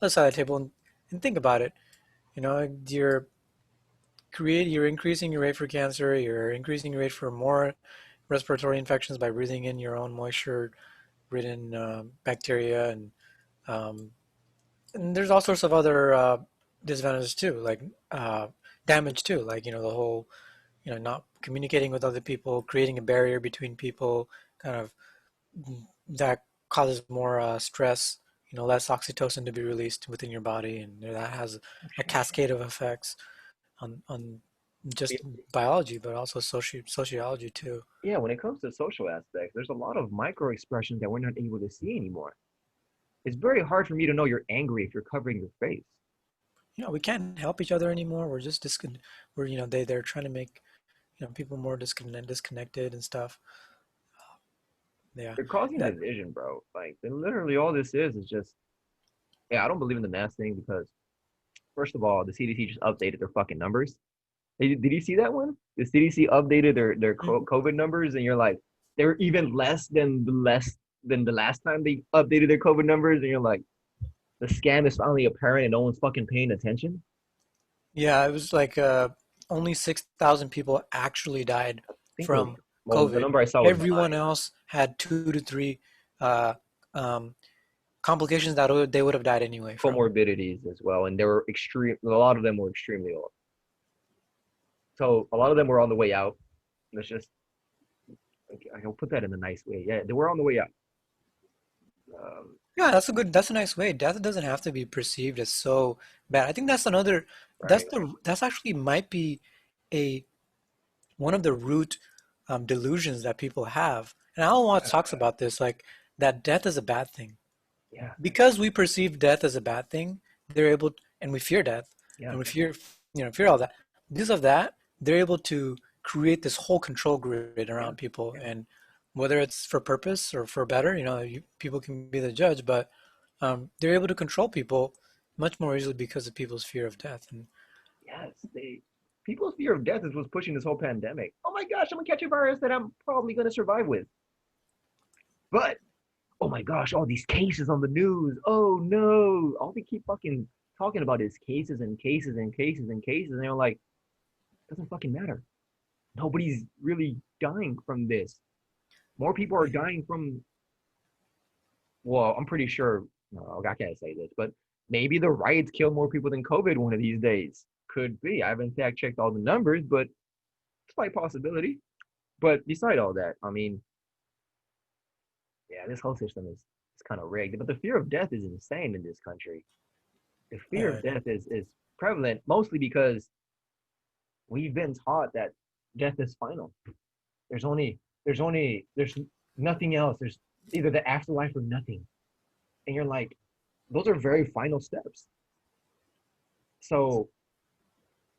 S2: side of the table, and think about it. You're increasing your rate for cancer, you're increasing your rate for more respiratory infections by breathing in your own moisture-ridden bacteria, um, and there's all sorts of other disadvantages too, like damage too, like the whole not communicating with other people, creating a barrier between people, kind of that causes more stress. Less oxytocin to be released within your body, and that has
S1: for
S2: a
S1: sure.
S2: cascade of effects on just biology, but also sociology too.
S1: Yeah, when it comes to social aspects, there's a lot of micro expressions that we're not able to see anymore. It's very hard for me to know you're angry if you're covering your face.
S2: We can't help each other anymore. We're just we're they're trying to make people more disconnected and stuff. Yeah,
S1: They're causing
S2: that
S1: division, bro. Like, literally all this is just, yeah, I don't believe in the mask thing because, first of all, the CDC just updated their fucking numbers. Did you see that one? The CDC updated their COVID numbers, and you're like, they're even less than the last time they updated their COVID numbers, and you're like, the scam is finally apparent, and no one's fucking paying attention.
S2: yeah, it was like only 6,000 people actually died
S1: I think it was,
S2: from
S1: well, the
S2: COVID.
S1: number I saw was
S2: Everyone
S1: nine
S2: else had 2 to 3 uh, um, complications that they would have died anyway from.
S1: comorbidities as well, and they were extreme. A lot of them were extremely old, so a lot of them were on the way out. Let's just, I'll put that in a nice way. Yeah, they were on the way out. Um,
S2: Yeah, that's a nice way. Death doesn't have to be perceived as so bad. I think
S1: right.
S2: that's actually might be a one of the root delusions that people have. And Alan Watts talks about this, like that death is a bad thing.
S1: Yeah,
S2: Because we perceive death as a bad thing, they're able to, and we fear death,
S1: yeah,
S2: and we fear all that. Because of that, they're able to create this whole control grid
S1: yeah,
S2: around people,
S1: yeah.
S2: and whether it's for purpose or for better, people can be the judge, but they're able to control people much more easily because of people's fear of death. And
S1: Yes, people's fear of death is what's pushing this whole pandemic. Oh my gosh, I'm gonna catch a virus that I'm probably gonna survive with. But oh my gosh, all these cases on the news. Oh no, all they keep fucking talking about is cases and cases and cases and cases, and they're like, doesn't fucking matter. Nobody's really dying from this. More people are dying from. Well, I'm pretty sure. No, I can't say this, but maybe the riots killed more people than COVID one of these days. Could be. I haven't fact checked all the numbers, but slight possibility. But beside all that, I mean, yeah, this whole system is kind of rigged. But the fear of death is insane in this country. The fear of
S2: uh,
S1: death is prevalent mostly because we've been taught that death is final. There's nothing else. There's either the afterlife or nothing. And you're like, those are very final steps. So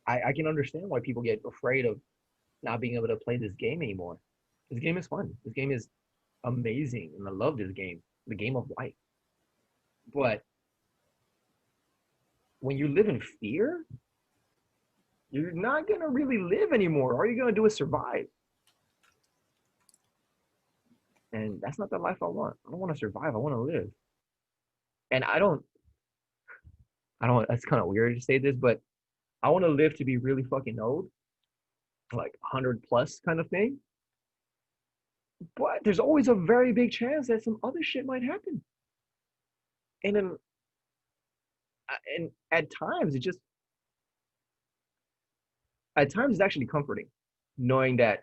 S1: I can understand why people get afraid of not being able to play this game anymore. This game is fun. This game is amazing, and I love this game, the game of life. But when you live in fear, you're not gonna really live anymore. All you're gonna do is survive, and that's not the life I want. I don't want to survive. I want to live, and I don't. That's kind of weird to say this, but I want to live to be really fucking old, like 100 plus kind of thing. But there's always a very big chance that some other shit might happen, and then and at times it's actually comforting knowing that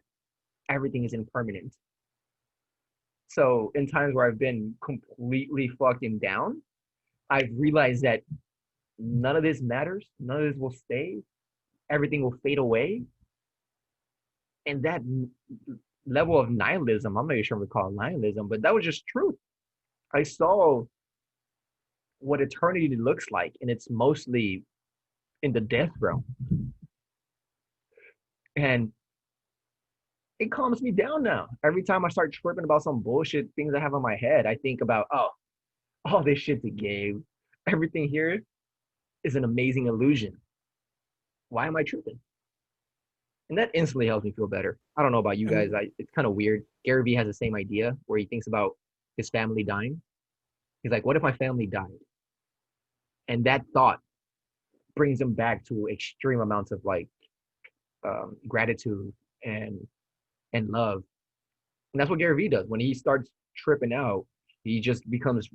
S1: everything is impermanent. So in times where I've been completely fucking down, I've realized that none of this matters. None of this will stay. Everything will fade away. And that level of nihilism, I'm not even sure we call it nihilism, but that was just truth. I saw what eternity looks like, and it's mostly in the death realm. And it calms me down now. Every time I start tripping about some bullshit things I have in my head, I think about, oh, all this shit's a game. Everything here is an amazing illusion. Why am I tripping? And that instantly helps me feel better. I don't know about you guys.
S2: And
S1: It's kind of weird. Gary Vee has the same idea where he thinks about his family dying. He's like, what if my family died? And that thought brings him back to extreme amounts of like gratitude and love. And that's what Gary Vee does. When he starts tripping out, he just becomes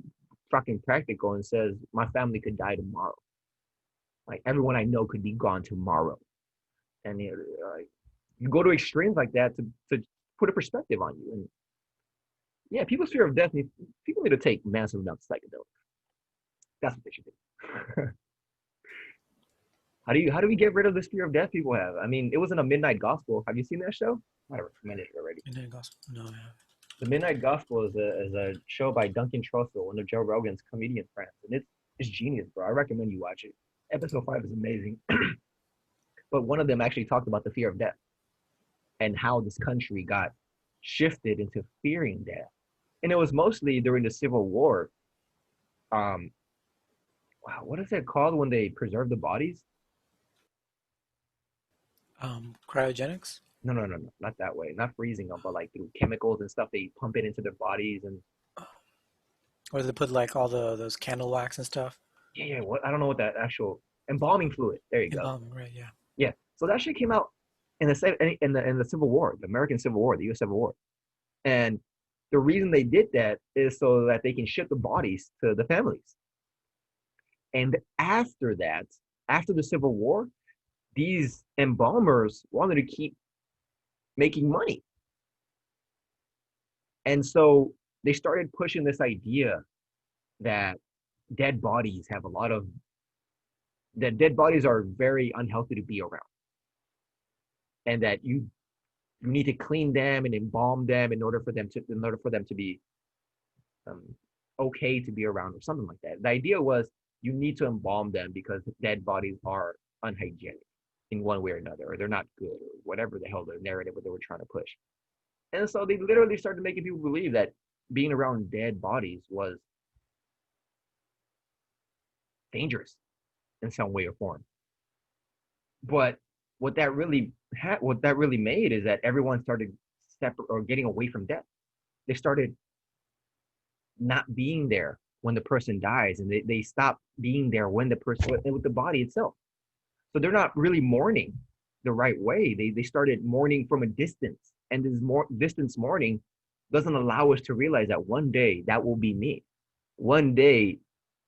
S1: fucking practical and says, my family could die tomorrow. Like everyone I know could be gone tomorrow. And you go to extremes like that to put a perspective on you. And yeah, people's fear of death, people need to take massive amounts of psychedelics. That's what they should do. How do we get rid of this fear of death people have? I mean, it was in a Midnight Gospel. Have you seen that show? I recommended it already.
S2: Midnight Gospel. No, I haven't.
S1: The Midnight Gospel is a show by Duncan Trussell, one of Joe Rogan's comedian friends, and it's genius, bro. I recommend you watch it. Episode 5 is amazing. But one of them actually talked about the fear of death and how this country got shifted into fearing death. And it was mostly during the Civil War. Um, wow, what is that called when they preserve the bodies?
S2: Cryogenics,
S1: No, no, no, no, not that way. Not freezing them, but like through chemicals and stuff, they pump it into their bodies. And
S2: or they put like all those candle wax and stuff.
S1: yeah, yeah, what I don't know what that actual embalming fluid. There you go.
S2: Embalming, right? Yeah.
S1: Yeah. So that shit came out in the Civil War, the American Civil War, the U.S. Civil War, and the reason they did that is so that they can ship the bodies to the families. And after that, after the Civil War, these embalmers wanted to keep making money. And so they started pushing this idea that dead bodies have a lot of that dead bodies are very unhealthy to be around. And that you need to clean them and embalm them in order for them to be um, okay to be around or something like that. The idea was you need to embalm them because dead bodies are unhygienic in one way or another, or they're not good, or whatever the hell the narrative that they were trying to push. And so they literally started making people believe that being around dead bodies was dangerous in some way or form. But what that really made is that everyone started separate or getting away from death. They started not being there when the person dies, and they stop being there when the person with the body itself. So they're not really mourning the right way. They started mourning from a distance, and this more distance mourning doesn't allow us to realize that one day that will be me. One day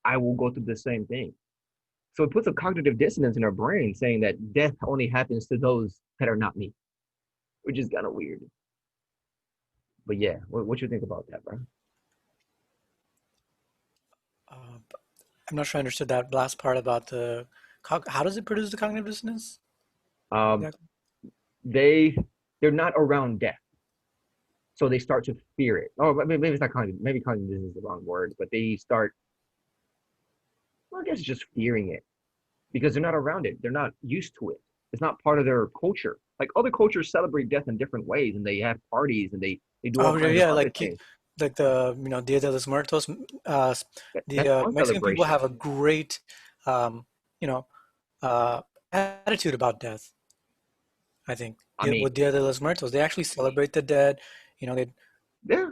S1: I will go through the same thing. So it puts a cognitive dissonance in our brain saying that death only happens to those that are not me, which is kind of weird. But yeah, what you think about that, bro?
S2: Uh, I'm not sure I understood that last part about how does it produce the cognitive dissonance?
S1: Um,
S2: Exactly.
S1: they they're not around death, so they start to fear it. Oh, maybe it's not cognitive. Maybe cognitive is the wrong word, but they start. Well, I guess just fearing it because they're not around it. They're not used to it. It's not part of their culture. Like other cultures celebrate death in different ways, and they have parties and they do all
S2: Oh yeah,
S1: kinds of
S2: yeah,
S1: other things.
S2: like the Dia de los Muertos. The
S1: That's one
S2: Mexican people
S1: celebration.
S2: have a great um, you know uh, attitude about death. I think
S1: I mean,
S2: With Dia de los Muertos, they actually celebrate the dead. They
S1: yeah,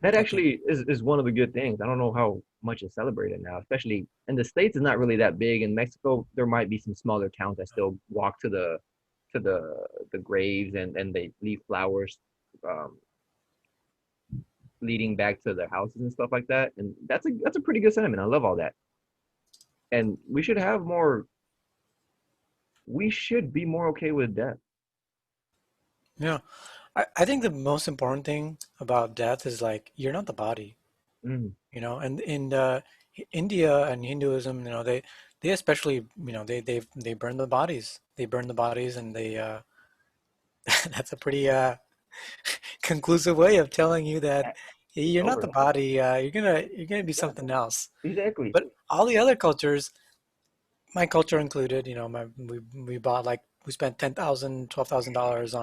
S1: that
S2: I think.
S1: actually is one of the good things. I don't know how much is celebrated now, especially in the States. It's not really that big. In Mexico, there might be some smaller towns that still walk to the graves and they leave flowers, um, leading back to their houses and stuff like that. And that's a pretty good sentiment. I love all that. And we should have more. We should be more okay with death.
S2: Yeah, I think the most important thing about death is like you're not the body.
S1: Mm,
S2: And in India and Hinduism, they especially, they burn the bodies. They burn the bodies, and they that's a pretty conclusive way of telling you that you're not the
S1: over.
S2: body. You're gonna be
S1: Yeah,
S2: something else.
S1: exactly.
S2: But all the other cultures, my culture included, we bought like we spent $10,000, $12,000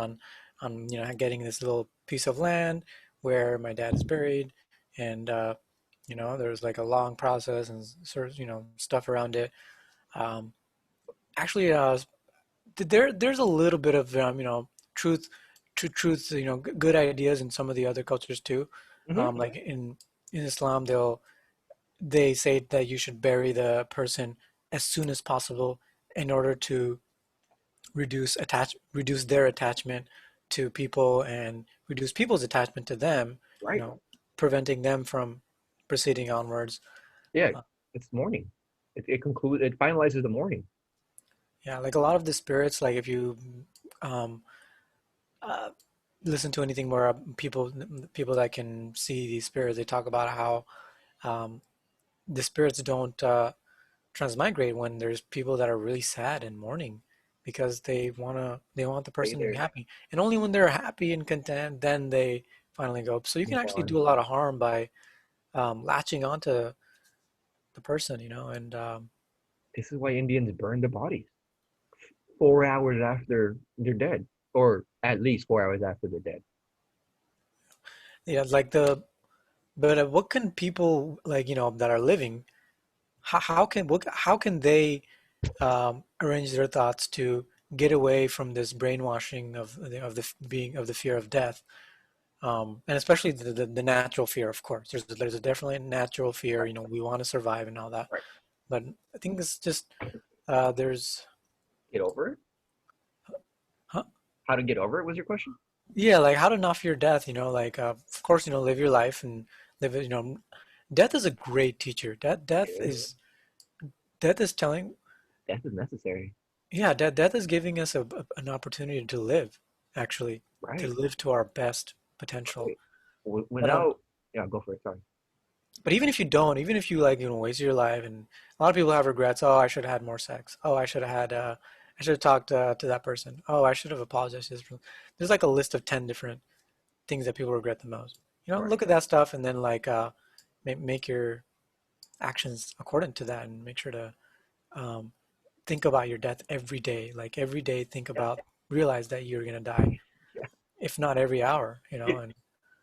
S2: on getting this little piece of land where my dad is buried, and You know, there's like a long process and sort of, stuff around it. Um, actually, there's a little bit of truth, truth, good ideas in some of the other cultures too.
S1: Hmm.
S2: Like in Islam, they say that you should bury the person as soon as possible in order to reduce their attachment to people and reduce people's attachment to them, you
S1: Right.
S2: know, preventing them from proceeding onwards.
S1: Yeah.
S2: Uh,
S1: It's morning. It concludes. It finalizes the morning.
S2: yeah, like a lot of the spirits, like if you um, uh, listen to anything where people that can see these spirits, they talk about how um, the spirits don't transmigrate when there's people that are really sad and mourning because they want the
S1: Stay
S2: person to be
S1: there.
S2: happy, and only when they're happy and content then they finally go. So you can
S1: Move
S2: actually
S1: on.
S2: do a lot of harm by latching onto the person, and
S1: This is why Indians burn the bodies 4 hours after they're dead, or at least 4 hours after they're dead.
S2: yeah, like the but what can people like that are living how can they arrange their thoughts to get away from this brainwashing of the fear of death, and especially the natural fear. Of course, there's a definitely natural fear.
S1: Right.
S2: We want to survive and all that,
S1: Right.
S2: but I think it's just there's
S1: Get over it.
S2: huh?
S1: How to get over it was your question?
S2: Yeah, like how to not fear death. Like of course live your life and live it. Death is a great teacher.
S1: It is.
S2: Death is telling.
S1: Death is necessary.
S2: Yeah, death is giving us an opportunity to live, actually, to
S1: Right.
S2: live to our best potential.
S1: Right. When
S2: But
S1: now, yeah, go for it. Sorry.
S2: even if you don't, even if you like, waste your life, and a lot of people have regrets. Oh, I should have had more sex. Oh, I should have talked to that person. Oh, I should have apologized to this person. There's like a list of 10 different things that people regret the most.
S1: Right.
S2: Look at that stuff and then like make your actions according to that, and make sure to um, think about your death every day. Like every day, think
S1: Yeah.
S2: about, realize that you're gonna die, if not every hour,
S1: Yeah.
S2: and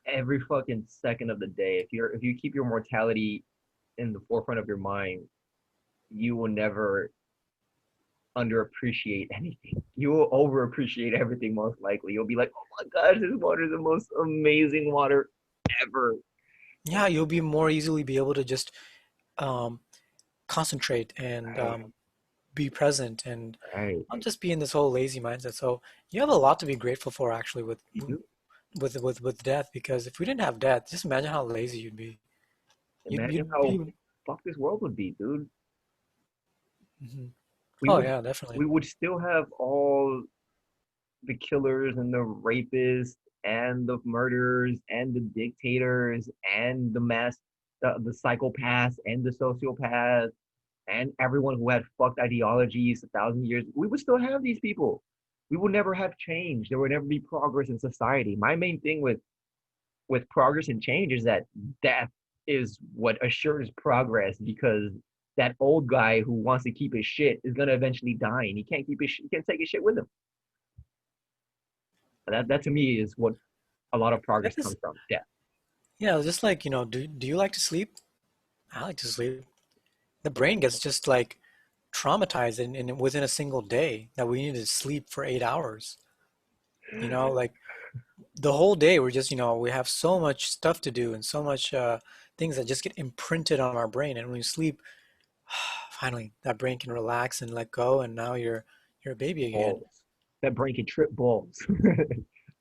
S1: Every fucking second of the day. If you keep your mortality in the forefront of your mind, you will never underappreciate anything. You will overappreciate everything most likely. You'll be like, oh my gosh, this water is the most amazing water ever.
S2: yeah, you'll be more easily be able to just um, concentrate and
S1: Right.
S2: be present and
S1: Right.
S2: not just be in this whole lazy mindset. So you have a lot to be grateful for actually with
S1: You do.
S2: death, because if we didn't have death, just imagine how lazy you'd be.
S1: Imagine
S2: You'd
S1: how
S2: be.
S1: fucked this world would be, dude.
S2: Mhm.
S1: We
S2: Oh
S1: would
S2: yeah, definitely.
S1: we would still have all the killers and the rapists and the murderers and the dictators and the psychopaths and the sociopaths and everyone who had fucked ideologies 1,000 years. We would still have these people. We would never have change. There would never be progress in society. My main thing with progress and change is that death is what assures progress, because that old guy who wants to keep his shit is gonna eventually die, and he can't take his shit with him. That to me is what a lot of progress
S2: Death is,
S1: comes from. Death.
S2: yeah, just like, do you like to sleep? I like to sleep. The brain gets just like traumatized within a single day that we need to sleep for 8 hours. Like the whole day we're just, we have so much stuff to do and so much things that just get imprinted on our brain. And when you sleep, finally that brain can relax and let go, and now you're a baby again.
S1: Balls. That brain can trip balls.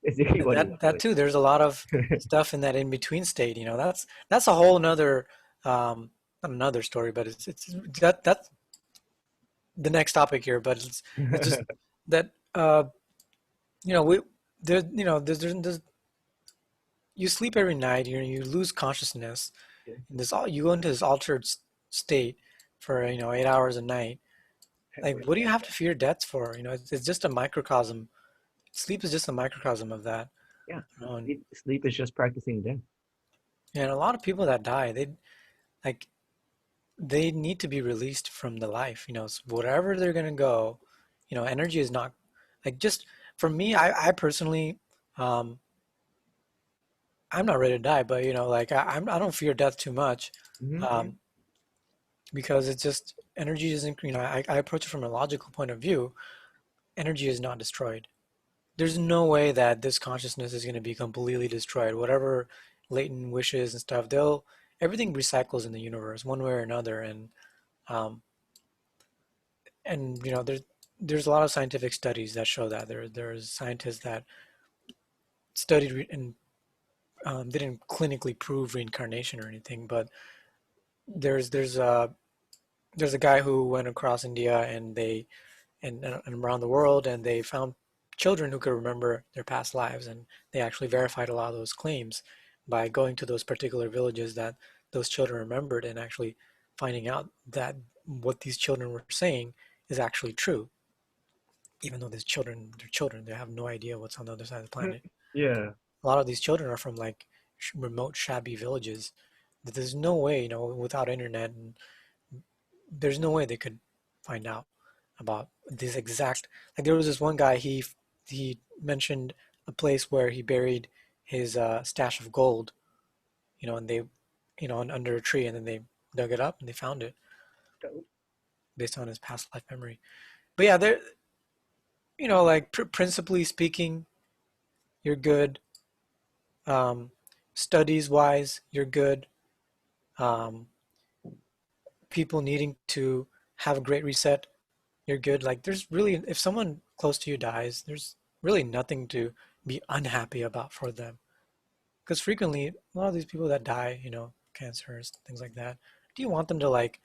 S1: Is what it
S2: That
S1: does.
S2: too, there's a lot of stuff in that in between state. That's a whole nother not another story, but it's that's the next topic here. But it's just that we there there's you sleep every night, you lose consciousness, and you go into this altered state for 8 hours a night. Like, what do you have to fear death for? It's just a microcosm. Sleep is just a microcosm of that.
S1: Yeah.
S2: And
S1: Sleep is just practicing death.
S2: a lot of people that die, like they need to be released from the life. So whatever they're gonna go, energy is not like just for me. I personally, um, I'm not ready to die, but like I don't fear death too much.
S1: Mm-hmm.
S2: um, because it's just energy isn't, I approach it from a logical point of view. Energy is not destroyed. There's no way that this consciousness is going to be completely destroyed. Whatever latent wishes and stuff, everything recycles in the universe one way or another. Um, and there's a lot of scientific studies that show that there's scientists that studied and didn't clinically prove reincarnation or anything, but there's there's a there's a guy who went across India and around the world, and they found children who could remember their past lives, and they actually verified a lot of those claims by going to those particular villages that those children remembered and actually finding out that what these children were saying is actually true, even though they're children, they have no idea what's on the other side of the planet.
S1: Yeah.
S2: A lot of these children are from like remote, shabby villages. That there's no way, without internet, and there's no way they could find out about this exact. Like there was this one guy, he mentioned a place where he buried his stash of gold, and they, under a tree, and then they dug it up and they found it
S1: Dope.
S2: based on his past life memory. But yeah, there, like principally speaking, you're good. Um, Studies wise, you're good. Um, People needing to have a great reset, you're good. Like there's really, if someone close to you dies, there's really nothing to be unhappy about for them. Because frequently, a lot of these people that die, cancers, things like that, do you want them to like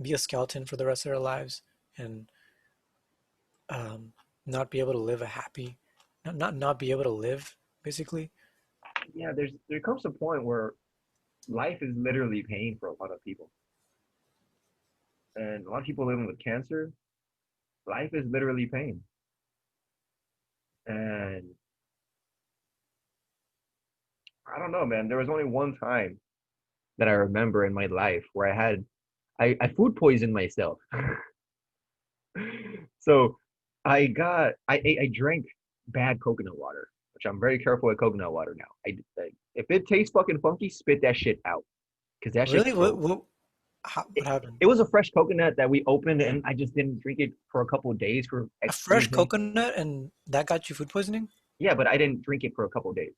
S2: be a skeleton for the rest of their lives and um, not be able to live a happy, not be able to live, basically?
S1: Yeah, there comes a point where life is literally pain for a lot of people. And a lot of people living with cancer, life is literally pain. And I don't know, man. There was only one time that I remember in my life where I food poisoned myself. So I drank bad coconut water, which I'm very careful with coconut water now. If it tastes fucking funky, spit that shit out because that shit's
S2: Really? What
S1: gross.
S2: what
S1: It,
S2: what happened?
S1: it was a fresh coconut that we opened and I just didn't drink it for a couple of days for
S2: A
S1: extreme
S2: fresh
S1: pain.
S2: coconut and that got you food poisoning?
S1: Yeah, but I didn't drink it for a couple of days.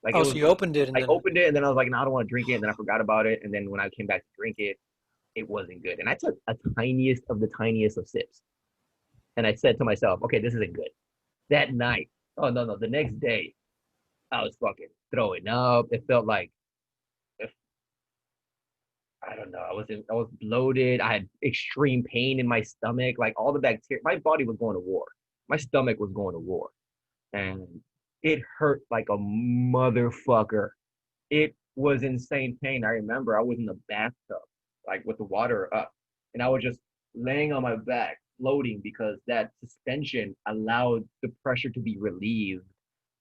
S1: Like it
S2: Oh, so
S1: was,
S2: you opened it and
S1: I
S2: then
S1: opened it and then I was like, no, I don't want to drink it. And then I forgot about it. And then when I came back to drink it, it wasn't good. And I took a tiniest of the tiniest of sips. And I said to myself, okay, this isn't good. That night, oh no, no, the next day, I was fucking throwing up. It felt like if I don't know, I was bloated. I had extreme pain in my stomach. Like all the bacteria, my body was going to war. My stomach was going to war. And it hurt like a motherfucker. It was insane pain. I remember I was in the bathtub, like with the water up, and I was just laying on my back, floating because that suspension allowed the pressure to be relieved.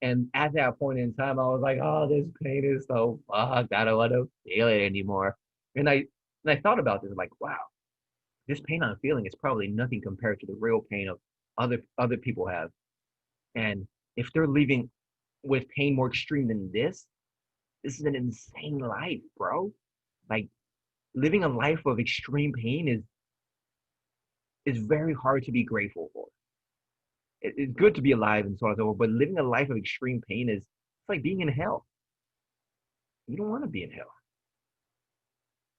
S1: And at that point in time, I was like, "Oh, this pain is so fucked. I don't want to feel it anymore." And I thought about this, like, "Wow, this pain I'm feeling is probably nothing compared to the real pain of other people have." And if they're living with pain more extreme than this is an insane life, bro. Like living a life of extreme pain is very hard to be grateful for. It's good to be alive and so on and so forth, but living a life of extreme pain is it's like being in hell. You don't want to be in hell.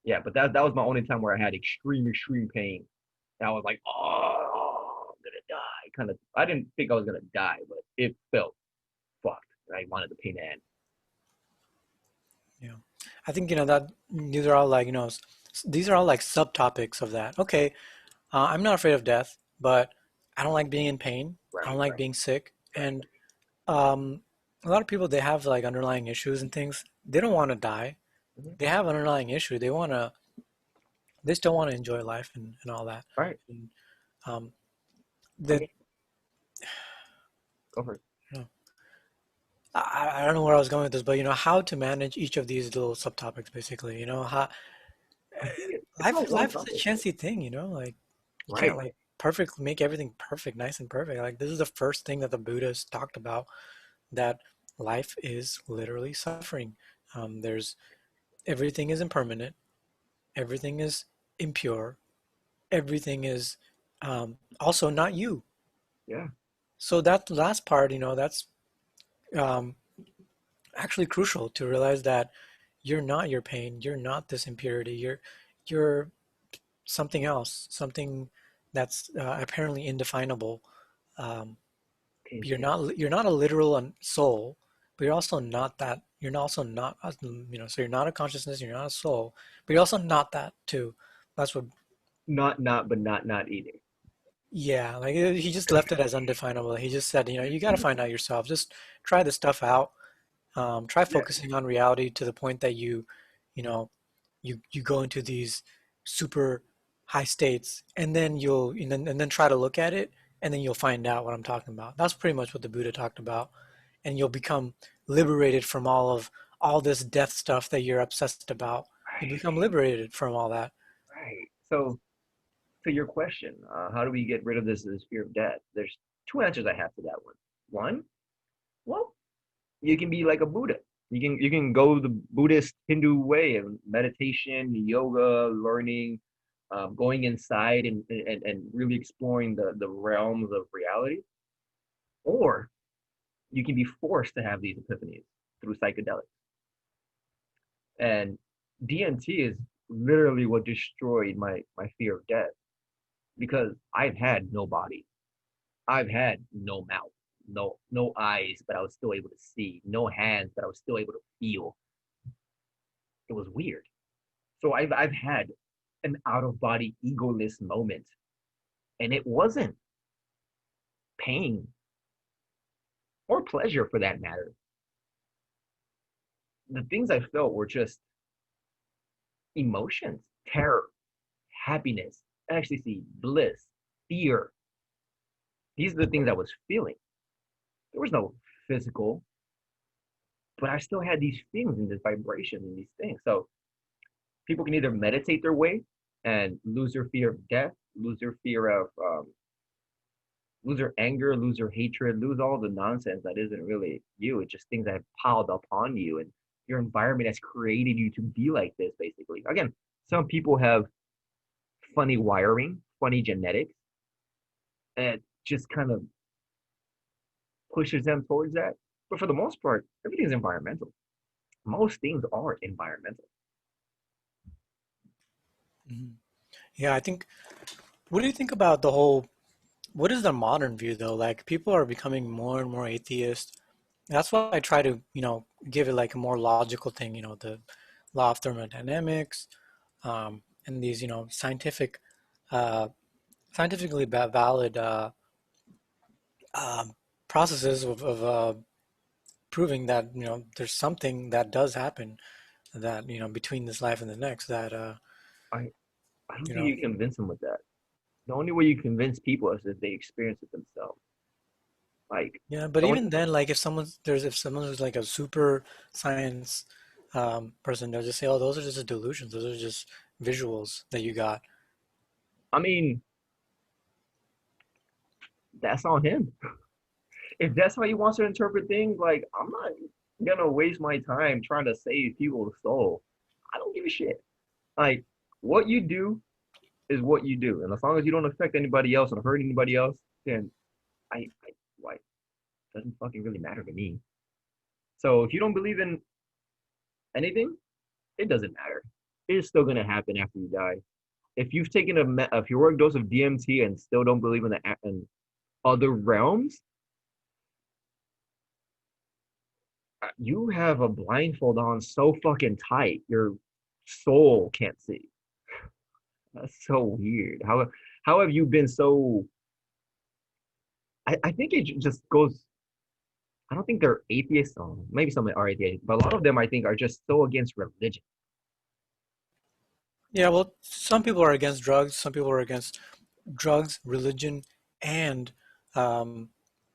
S1: Yeah, but that was my only time where I had extreme pain. And I was like, oh, I'm gonna die. Kind of. I didn't think I was gonna die, but it felt fucked. And I wanted the pain to end.
S2: yeah. I think that these are all like these are all like subtopics of that. Okay, I'm not afraid of death, but I don't like being in pain. I don't
S1: Right,
S2: like
S1: right,
S2: being sick,
S1: right.
S2: and um, a lot of people they have like underlying issues and things. They don't want to die.
S1: Mhm.
S2: They have an underlying issue. They still want to enjoy life and all that.
S1: Right.
S2: And um,
S1: I
S2: that
S1: mean, go for it.
S2: you know, I don't know where I was going with this, but how to manage each of these little subtopics, basically. How
S1: I think it's
S2: life
S1: not one
S2: life is a
S1: topic.
S2: chancy thing, like you can't
S1: Right.
S2: like perfect make everything perfect, nice and perfect. Like this is the first thing that the Buddhas talked about, that life is literally suffering. There's Everything is impermanent. everything is impure, everything is also not you.
S1: Yeah,
S2: So that last part, that's um, actually crucial to realize that you're not your pain, you're not this impurity, you're something else, something that's apparently indefinable. Um,
S1: tainted.
S2: you're not a literal soul, but you're also not that. You're also not So you're not a consciousness, you're not a soul, but you're also not that too. That's what.
S1: Not, but not either.
S2: Yeah, like he just left it as undefinable. He just said, you got to find out yourself. Just try this stuff out. Try
S1: Yeah,
S2: focusing on reality to the point that you know, you go into these super high states, and then and then try to look at it, and then you'll find out what I'm talking about. That's pretty much what the Buddha talked about, and you'll become liberated from all this death stuff that you're obsessed about. You
S1: right,
S2: become liberated from all that.
S1: right. So, to your question, how do we get rid of this fear of death? There's two answers I have to that one. One, well, you can be like a Buddha. You can go the Buddhist Hindu way of meditation, yoga, learning, going inside and really exploring the realms of reality. Or you can be forced to have these epiphanies through psychedelics. And DMT is literally what destroyed my fear of death because I've had no body. I've had no mouth, no eyes, but I was still able to see, no hands, but I was still able to feel. It was weird. So I've had an out of body egoless moment, and it wasn't pain or pleasure for that matter. The things I felt were just emotions, terror, happiness, ecstasy, bliss, fear. These are the things I was feeling. There was no physical, but I still had these feelings and this vibration and these things. So people can either meditate their way and lose their fear of death, lose their fear of, lose their anger, lose their hatred, lose all the nonsense that isn't really you. It's just things that have piled upon you and your environment has created you to be like this, basically. Again, some people have funny wiring, funny genetics, and just kind of pushes them towards that. But for the most part, everything's environmental. Most things are environmental.
S2: Mhm. Yeah, I think. What do you think about the whole? What is the modern view though? Like people are becoming more and more atheist. That's why I try to, give it like a more logical thing. The law of thermodynamics, and these, uh, scientifically valid um, processes of proving that there's something that does happen that between this life and the next that
S1: I, I don't
S2: you
S1: think
S2: know
S1: you convince them with that. The only way you convince people is if they experience it themselves. Like,
S2: yeah, but
S1: the only,
S2: even then, like if someone who's like a super science person, they'll just say, oh, those are just delusions, those are just visuals that you got.
S1: I mean, that's on him. If that's how he wants to interpret things, like, I'm not gonna waste my time trying to save people's soul. I don't give a shit. Like, what you do is what you do, and as long as you don't affect anybody else and hurt anybody else, then I like doesn't fucking really matter to me. So if you don't believe in anything, it doesn't matter. It's still gonna happen after you die. If you've taken a heroic dose of DMT and still don't believe in in other realms, you have a blindfold on so fucking tight, your soul can't see. That's so weird. How have you been so? I think it just goes. I don't think they're atheists. Maybe some are atheists, but a lot of them I think are just so against religion.
S2: Yeah, well, some people are against drugs, some people are against drugs, religion, and um,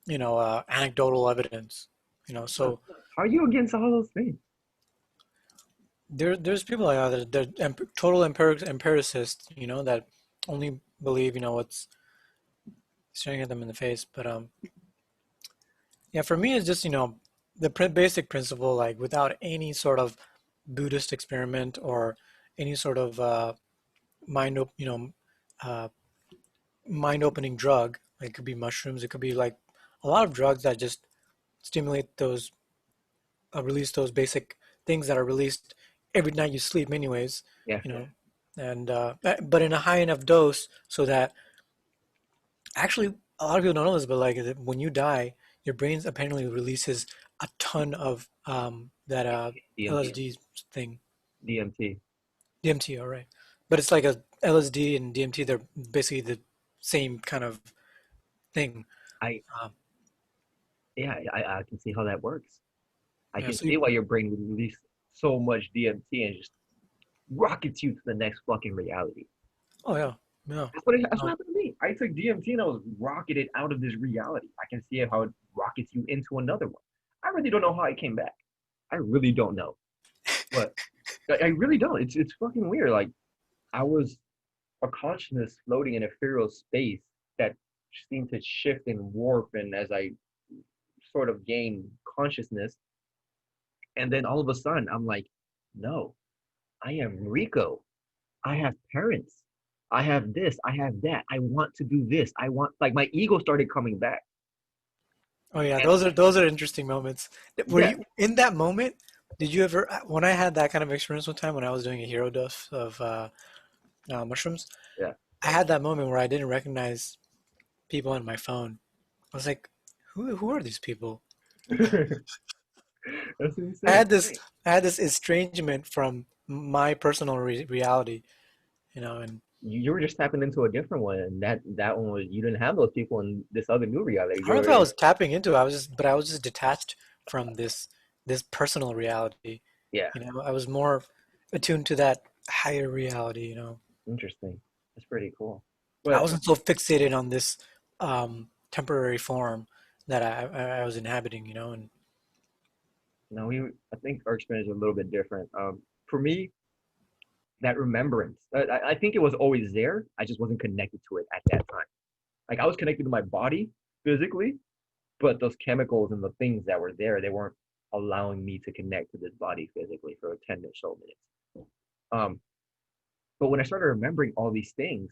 S2: anecdotal evidence. So
S1: How are you against all those things?
S2: there's people like that, they're total empiricists, that only believe, what's staring at them in the face. But yeah, for me, it's just, the basic principle, like without any sort of Buddhist experiment or any sort of mind op- you know uh, mind opening drug. Like, it could be mushrooms. It could be like a lot of drugs that just stimulate those release those basic things that are released every night you sleep, anyways.
S1: Yeah.
S2: You know, and but in a high enough dose so that actually a lot of people don't know this, but like when you die, your brain apparently releases a ton of that
S1: DMT.
S2: LSD thing.
S1: DMT.
S2: DMT, all right. But it's like a LSD and DMT, they're basically the same kind of thing.
S1: I
S2: Um,
S1: yeah, I can see how that works. I
S2: yeah,
S1: can
S2: so
S1: see
S2: you,
S1: why your brain would release so much DMT and just rockets you to the next fucking reality.
S2: oh yeah, yeah.
S1: That's what
S2: Um,
S1: happened to me. I took DMT and I was rocketed out of this reality. I can see how it rockets you into another one. I really don't know how I came back. I really don't know. But I really don't. It's fucking weird. Like I was a consciousness floating in ethereal space that seemed to shift and warp and as I sort of gained consciousness. And then all of a sudden I'm like, no, I am Rico. I have parents. I have this. I have that. I want to do this. I want like my ego started coming back.
S2: oh yeah,
S1: And
S2: those are interesting moments. Were
S1: yeah,
S2: you in that moment? Did you ever, when I had that kind of experience one time when I was doing a hero dose of mushrooms,
S1: yeah.
S2: I had that moment where I didn't recognize people on my phone. I was like, who are these people?
S1: That's
S2: I
S1: insane.
S2: had this
S1: Right.
S2: I had this estrangement from my personal reality, and
S1: You were just tapping into a different one, and that one was you didn't have those people in this other new reality.
S2: I don't know if I was tapping into it. I was just detached from this personal reality.
S1: Yeah,
S2: I was more attuned to that higher reality.
S1: interesting. That's pretty cool.
S2: I
S1: But
S2: wasn't so fixated on this temporary form that I was inhabiting. And
S1: no, I think our experience is a little bit different. For me, that remembrance, I think it was always there. I just wasn't connected to it at that time. Like I was connected to my body physically, but those chemicals and the things that were there, they weren't allowing me to connect to this body physically for 10 or so minutes. Um, but when I started remembering all these things,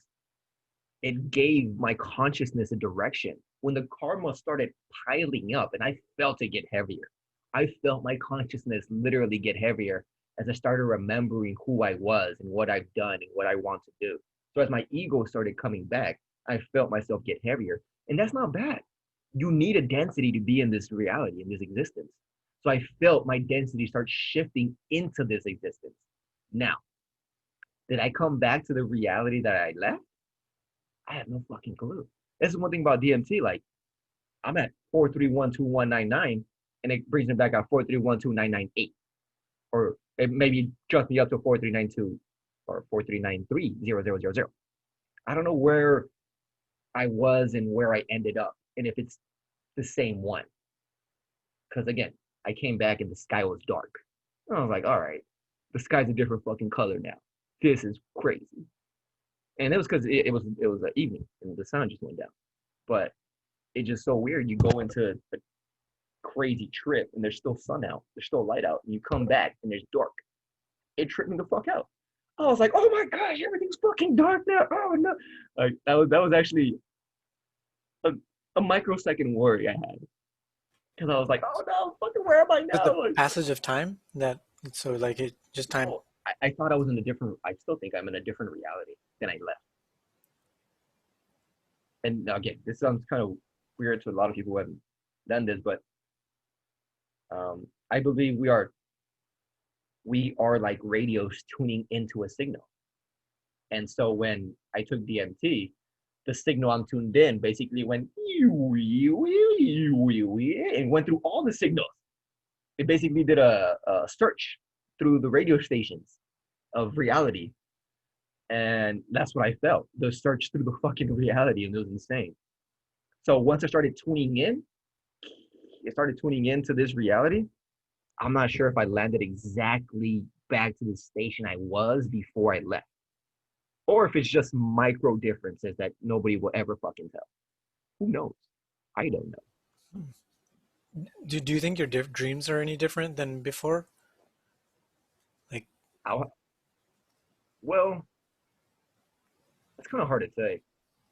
S1: it gave my consciousness a direction. When the karma started piling up and I felt it get heavier, I felt my consciousness literally get heavier as I started remembering who I was and what I've done and what I want to do. So as my ego started coming back, I felt myself get heavier. And that's not bad. You need a density to be in this reality, in this existence. So I felt my density start shifting into this existence. Now, did I come back to the reality that I left? I have no fucking clue. This is one thing about DMT. Like I'm at 4312199, and it brings me back at 4312998, or it maybe just me up to 4392 or 43930000. I don't know where I was and where I ended up, and if it's the same one. Because again, I came back and the sky was dark. I was like, all right, the sky's a different fucking color now. This is crazy. And it was because it was an evening and the sun just went down. But it's just so weird. You go into a crazy trip and there's still sun out, there's still light out, and you come back and there's dark. It tripped me the fuck out. I was like, oh my gosh, everything's fucking dark now. Oh no. Like that was actually a, a microsecond worry I had. Because I was like, oh no, fucking where am I
S2: was the
S1: now? Like,
S2: passage of time that so like it just time.
S1: no, I thought I was in a different I still think I'm in a different reality than I left. And again, this sounds kind of weird to a lot of people who haven't done this, but I believe we are like radios tuning into a signal. And so when I took DMT, the signal I'm tuned in basically went and went through all the signals. It basically did a search through the radio stations of reality. And that's what I felt. The search through the fucking reality, and it was insane. So once I started tuning into this reality. I'm not sure if I landed exactly back to the station I was before I left, or if it's just micro differences that nobody will ever fucking tell. Who knows? I don't know.
S2: Do you think your dreams are any different than before? Like,
S1: How Well, it's kind of hard to say.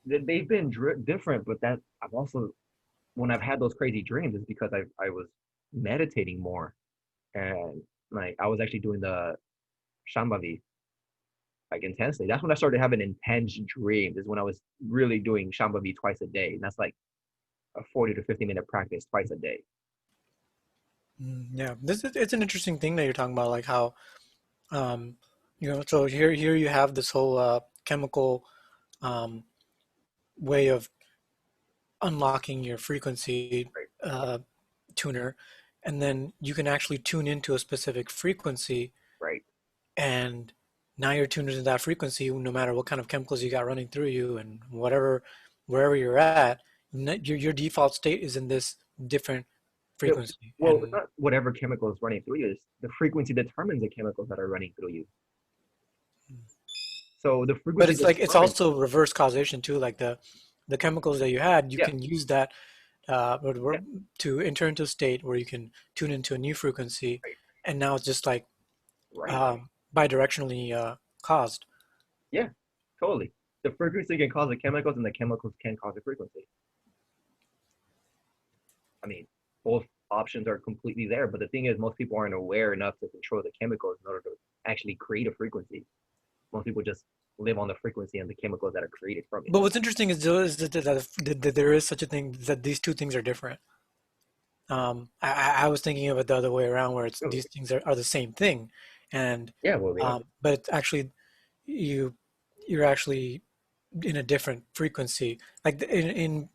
S1: They've been different, but that I've also when I've had those crazy dreams is because I was meditating more and like I was actually doing the shambhavi like intensely. That's when I started having intense dreams. Is when I was really doing shambhavi twice a day, and that's like a 40 to 50 minute practice twice a day.
S2: Yeah, this is it's an interesting thing that you're talking about, like how um, so here you have this whole chemical um, way of unlocking your frequency
S1: Right,
S2: uh, tuner, and then you can actually tune into a specific frequency,
S1: right.
S2: and now you're tuned into that frequency no matter what kind of chemicals you got running through you and whatever wherever you're at, your default state is in this different
S1: Yeah,
S2: frequency.
S1: well, it's
S2: And
S1: not whatever chemical is running through you. It's the frequency determines the chemicals that are running through you. So the
S2: but
S1: frequency
S2: it's like it's
S1: determines.
S2: also reverse causation too, like the chemicals that you had, you
S1: Yeah,
S2: can use that
S1: yeah,
S2: to enter into a state where you can tune into a new frequency,
S1: right,
S2: and now it's just like
S1: right.
S2: bidirectionally caused.
S1: Yeah, totally. The frequency can cause the chemicals, and the chemicals can cause the frequency. I mean, both options are completely there. But the thing is, most people aren't aware enough to control the chemicals in order to actually create a frequency. Most people just live on the frequency and the chemicals that are created from it.
S2: But what's interesting is, though, is that there is such a thing that these two things are different. I was thinking of it the other way around, where it's
S1: Oh,
S2: these things are the same thing, and
S1: yeah, well, yeah,
S2: but it's actually you you're actually in a different frequency. Like in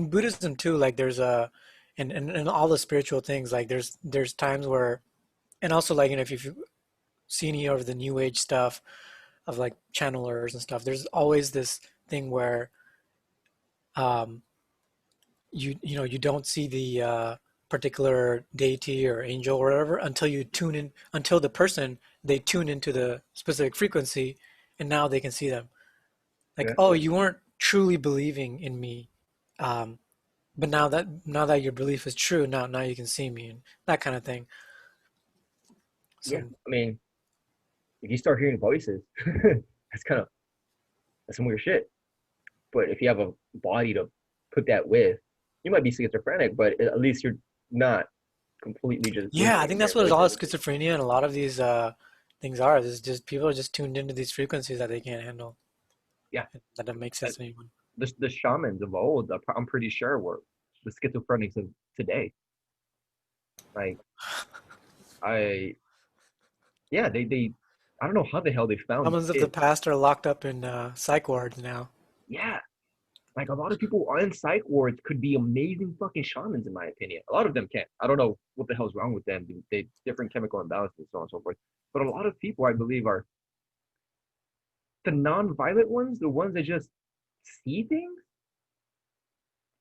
S2: Buddhism too, like there's a and all the spiritual things, like there's times where, and also like, if you've seen any of the New Age stuff of like channelers and stuff, there's always this thing where um you don't see the particular deity or angel or whatever until you tune in, until the person, they tune into the specific frequency, and now they can see them. Like,
S1: yeah,
S2: oh, you weren't truly believing in me, um, but now that your belief is true, now you can see me, and that kind of thing.
S1: yeah.
S2: So
S1: I mean, if you start hearing voices, that's kind of that's some weird shit. But if you have a body to put that with, you might be schizophrenic, but at least you're not completely just
S2: yeah, I
S1: listening
S2: think
S1: to their
S2: that's what a lot
S1: voices.
S2: of schizophrenia and a lot of these things are. Is just people are just tuned into these frequencies that they can't handle.
S1: Yeah,
S2: That doesn't make sense to anyone.
S1: the shamans of old, I'm pretty sure were the schizophrenics of today. Like I, yeah, they I don't know how the hell they found
S2: Shamans of the
S1: it.
S2: past are locked up in psych wards now.
S1: Yeah, like a lot of people on psych wards could be amazing fucking shamans, in my opinion. A lot of them can't. I don't know what the hell's wrong with them. They different chemical imbalances, so on and so forth. But a lot of people, I believe, are the non-violent ones, the ones that just see things.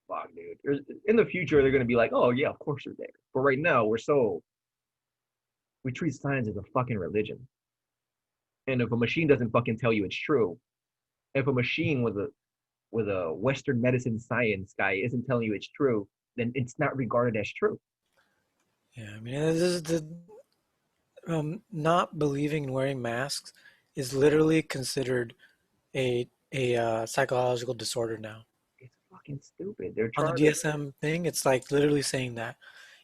S1: Fuck, dude. In the future, they're gonna be like, oh yeah, of course they're there. But right now, we treat science as a fucking religion. And if a machine doesn't fucking tell you it's true, if a machine with a Western medicine science guy isn't telling you it's true, then it's not regarded as true.
S2: Yeah, I mean, this is the not believing in wearing masks is literally considered a psychological disorder now.
S1: It's fucking stupid. They're
S2: On the
S1: trying to.
S2: DSM thing, it's like literally saying that.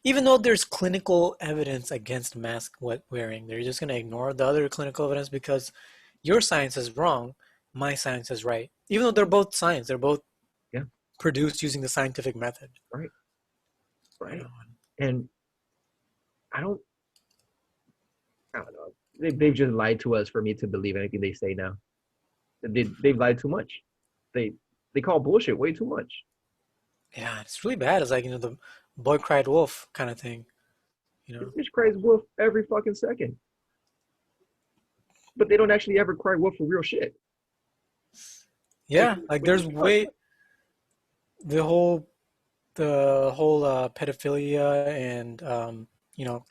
S2: Even though there's clinical evidence against mask wearing, they're just going to ignore the other clinical evidence because your science is wrong, my science is right. Even though they're both science, they're both
S1: Yeah,
S2: produced using the scientific method.
S1: right,
S2: You
S1: right.
S2: know,
S1: And I don't, I don't know. They've just lied to us for me to believe anything they say now. They've lied too much. They they call bullshit way too much.
S2: yeah, it's really bad. It's like, the boy cried wolf kind of thing. You
S1: This
S2: know.
S1: bitch cries wolf every fucking second, but they don't actually ever cry wolf for real shit.
S2: Yeah, like
S1: Which
S2: there's
S1: is fucked.
S2: way the whole pedophilia and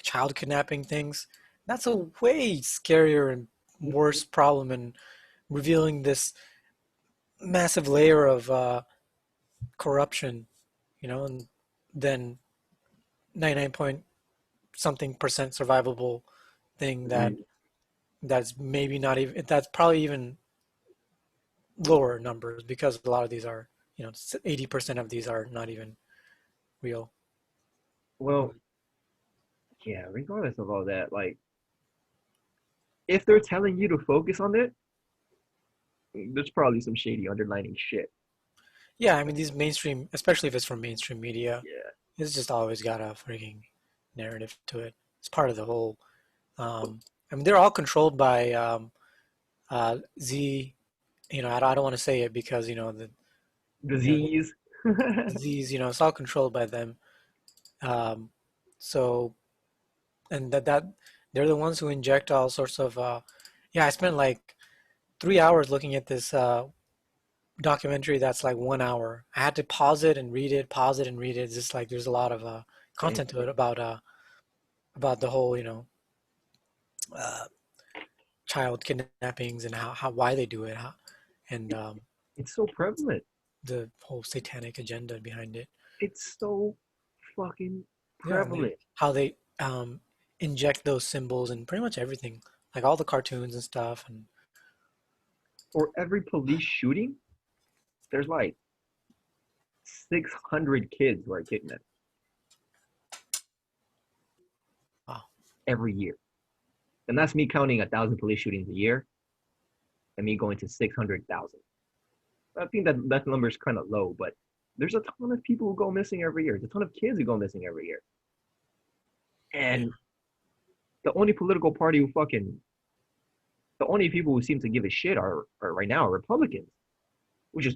S2: child kidnapping things. That's a way scarier and worse problem, and revealing this massive layer of corruption, and then 99 point something percent survivable thing that
S1: Mhm.
S2: that's maybe not even, that's probably even lower numbers because a lot of these are, 80% of these are not even real.
S1: Well, yeah, regardless of all that, like if they're telling you to focus on it, there's probably some shady underlining shit.
S2: Yeah, I mean, these mainstream, especially if it's from mainstream media,
S1: Yeah.
S2: it's just always got a freaking narrative to it. It's part of the whole. I mean, they're all controlled by Z. I don't want to say it because the
S1: Disease.
S2: these, it's all controlled by them. Um, so, and that they're the ones who inject all sorts of. Yeah, I spent like 3 hours looking at this documentary that's like 1 hour. I had to pause it and read it, pause it and read it. It's just like there's a lot of content to it about the whole, uh, child kidnappings and how why they do it, and
S1: It's so prevalent.
S2: the whole satanic agenda behind it.
S1: It's so fucking
S2: Yeah, and
S1: prevalent.
S2: how they inject those symbols in pretty much everything, like all the cartoons and stuff. And
S1: For every police shooting, there's like 600 kids who are kidnapped
S2: wow,
S1: every year. And that's me counting 1,000 police shootings a year and me going to 600,000. I think that number is kind of low, but there's a ton of people who go missing every year. There's a ton of kids who go missing every year.
S2: yeah,
S1: And the only political party who fucking, the only people who seem to give a shit are right now are Republicans, which is,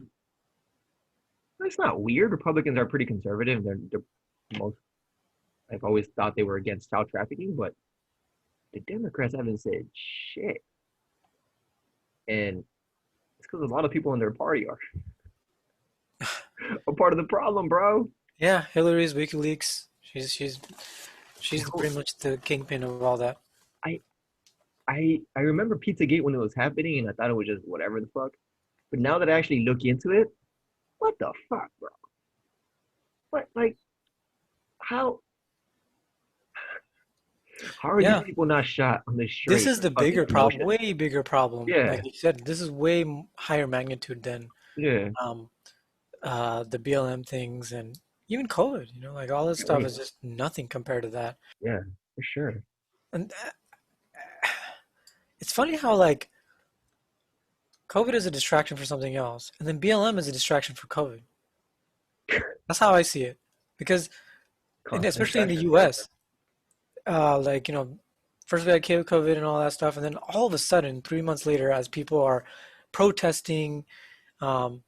S1: it's not weird. Republicans are pretty conservative. They're most, I've always thought they were against child trafficking, but the Democrats haven't said shit. And it's because a lot of people in their party are a part of the problem, bro.
S2: yeah. Hillary's WikiLeaks. She's pretty much the kingpin of all that.
S1: I I remember Pizzagate when it was happening, and I thought it was just whatever the fuck. But now that I actually look into it, what the fuck, bro? What like how how are these
S2: Yeah,
S1: people not shot on the
S2: this
S1: street
S2: is
S1: for
S2: the
S1: fucking
S2: bigger problem,
S1: promotion?
S2: way bigger problem.
S1: Yeah,
S2: Like you said, this is way higher magnitude than
S1: yeah,
S2: um, the BLM things and even COVID. Like all this stuff
S1: right.
S2: is just nothing compared to that.
S1: Yeah, for sure.
S2: And it's funny how like COVID is a distraction for something else, and then BLM is a distraction for COVID. That's how I see it, because
S1: Constant
S2: especially in the
S1: distraction. Yeah,
S2: U.S., like first we had COVID and all that stuff, and then all of a sudden, 3 months later, as people are protesting um,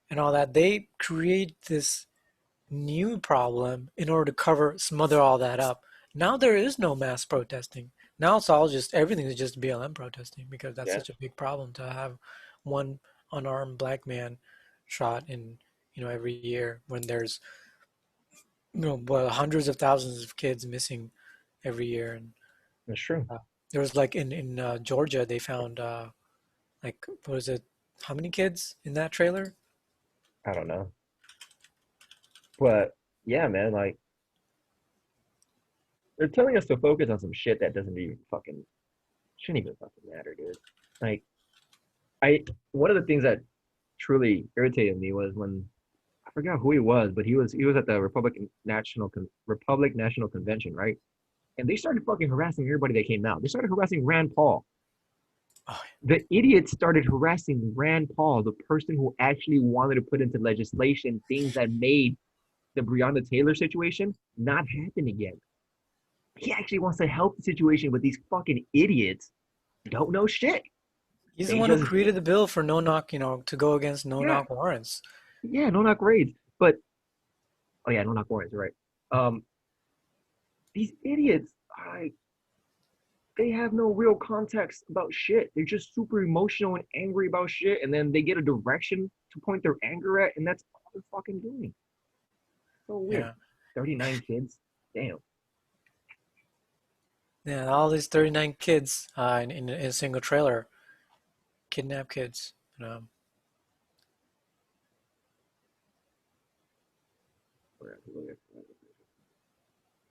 S2: and all that, they create this new problem in order to smother all that up. Now there is no mass protesting. Now it's all just everything is just BLM protesting because that's
S1: yeah,
S2: such a big problem to have one unarmed black man shot in every year when there's well, hundreds of thousands of kids missing every year. And
S1: that's true.
S2: uh, there was like in Georgia they found like what was it, how many kids in that trailer?
S1: I don't know, but yeah, man, like they're telling us to focus on some shit that doesn't even fucking shouldn't even fucking matter, dude. Like I one of the things that truly irritated me was when I forgot who he was, but he was at the Republic National Convention, right? And they started fucking harassing everybody that came out. They started harassing Rand Paul.
S2: Oh,
S1: The idiots started harassing Rand Paul, the person who actually wanted to put into legislation things that made the Breonna Taylor situation not happen again. He actually wants to help the situation, but these fucking idiots don't know shit.
S2: he's the
S1: They
S2: one who
S1: just,
S2: created the bill for no knock, to go against no
S1: yeah,
S2: knock warrants.
S1: yeah, no knock raids. But, oh yeah, no knock warrants, right. Um, these idiots, they have no real context about shit. They're just super emotional and angry about shit, and then they get a direction to point their anger at, and that's all they're fucking doing. So weird.
S2: Yeah,
S1: 39 kids? Damn.
S2: yeah, all these 39 kids in a single trailer, kidnap kids.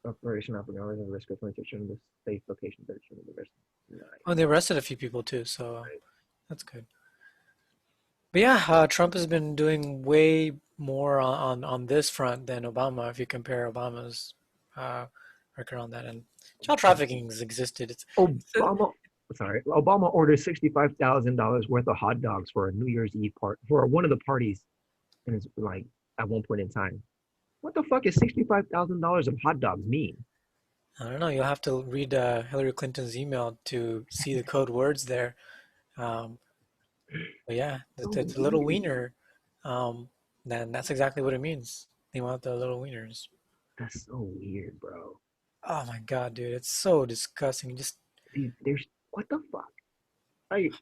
S1: Operation Oppenheimer and risk of limitation in the safe location 13 of the rest.
S2: Oh, they
S1: Nice.
S2: arrested a few people too, so
S1: Right.
S2: that's good. But yeah, Trump has been doing way more on this front than Obama. If you compare Obama's uh, record on that, and child trafficking has existed. It's
S1: Obama, sorry, Obama ordered $65,000 worth of hot dogs for a New Year's Eve part for one of the parties, and it's like at one point in time. What the fuck is $65,000 of hot dogs mean?
S2: I don't know. You'll have to read Hillary Clinton's email to see the code words there. Um, but yeah,
S1: So
S2: the little
S1: weird.
S2: wiener. Then that's exactly what it means. They want the little wieners.
S1: That's so weird, bro.
S2: Oh my God, dude, it's so disgusting. Just
S1: There's what the fuck? Like,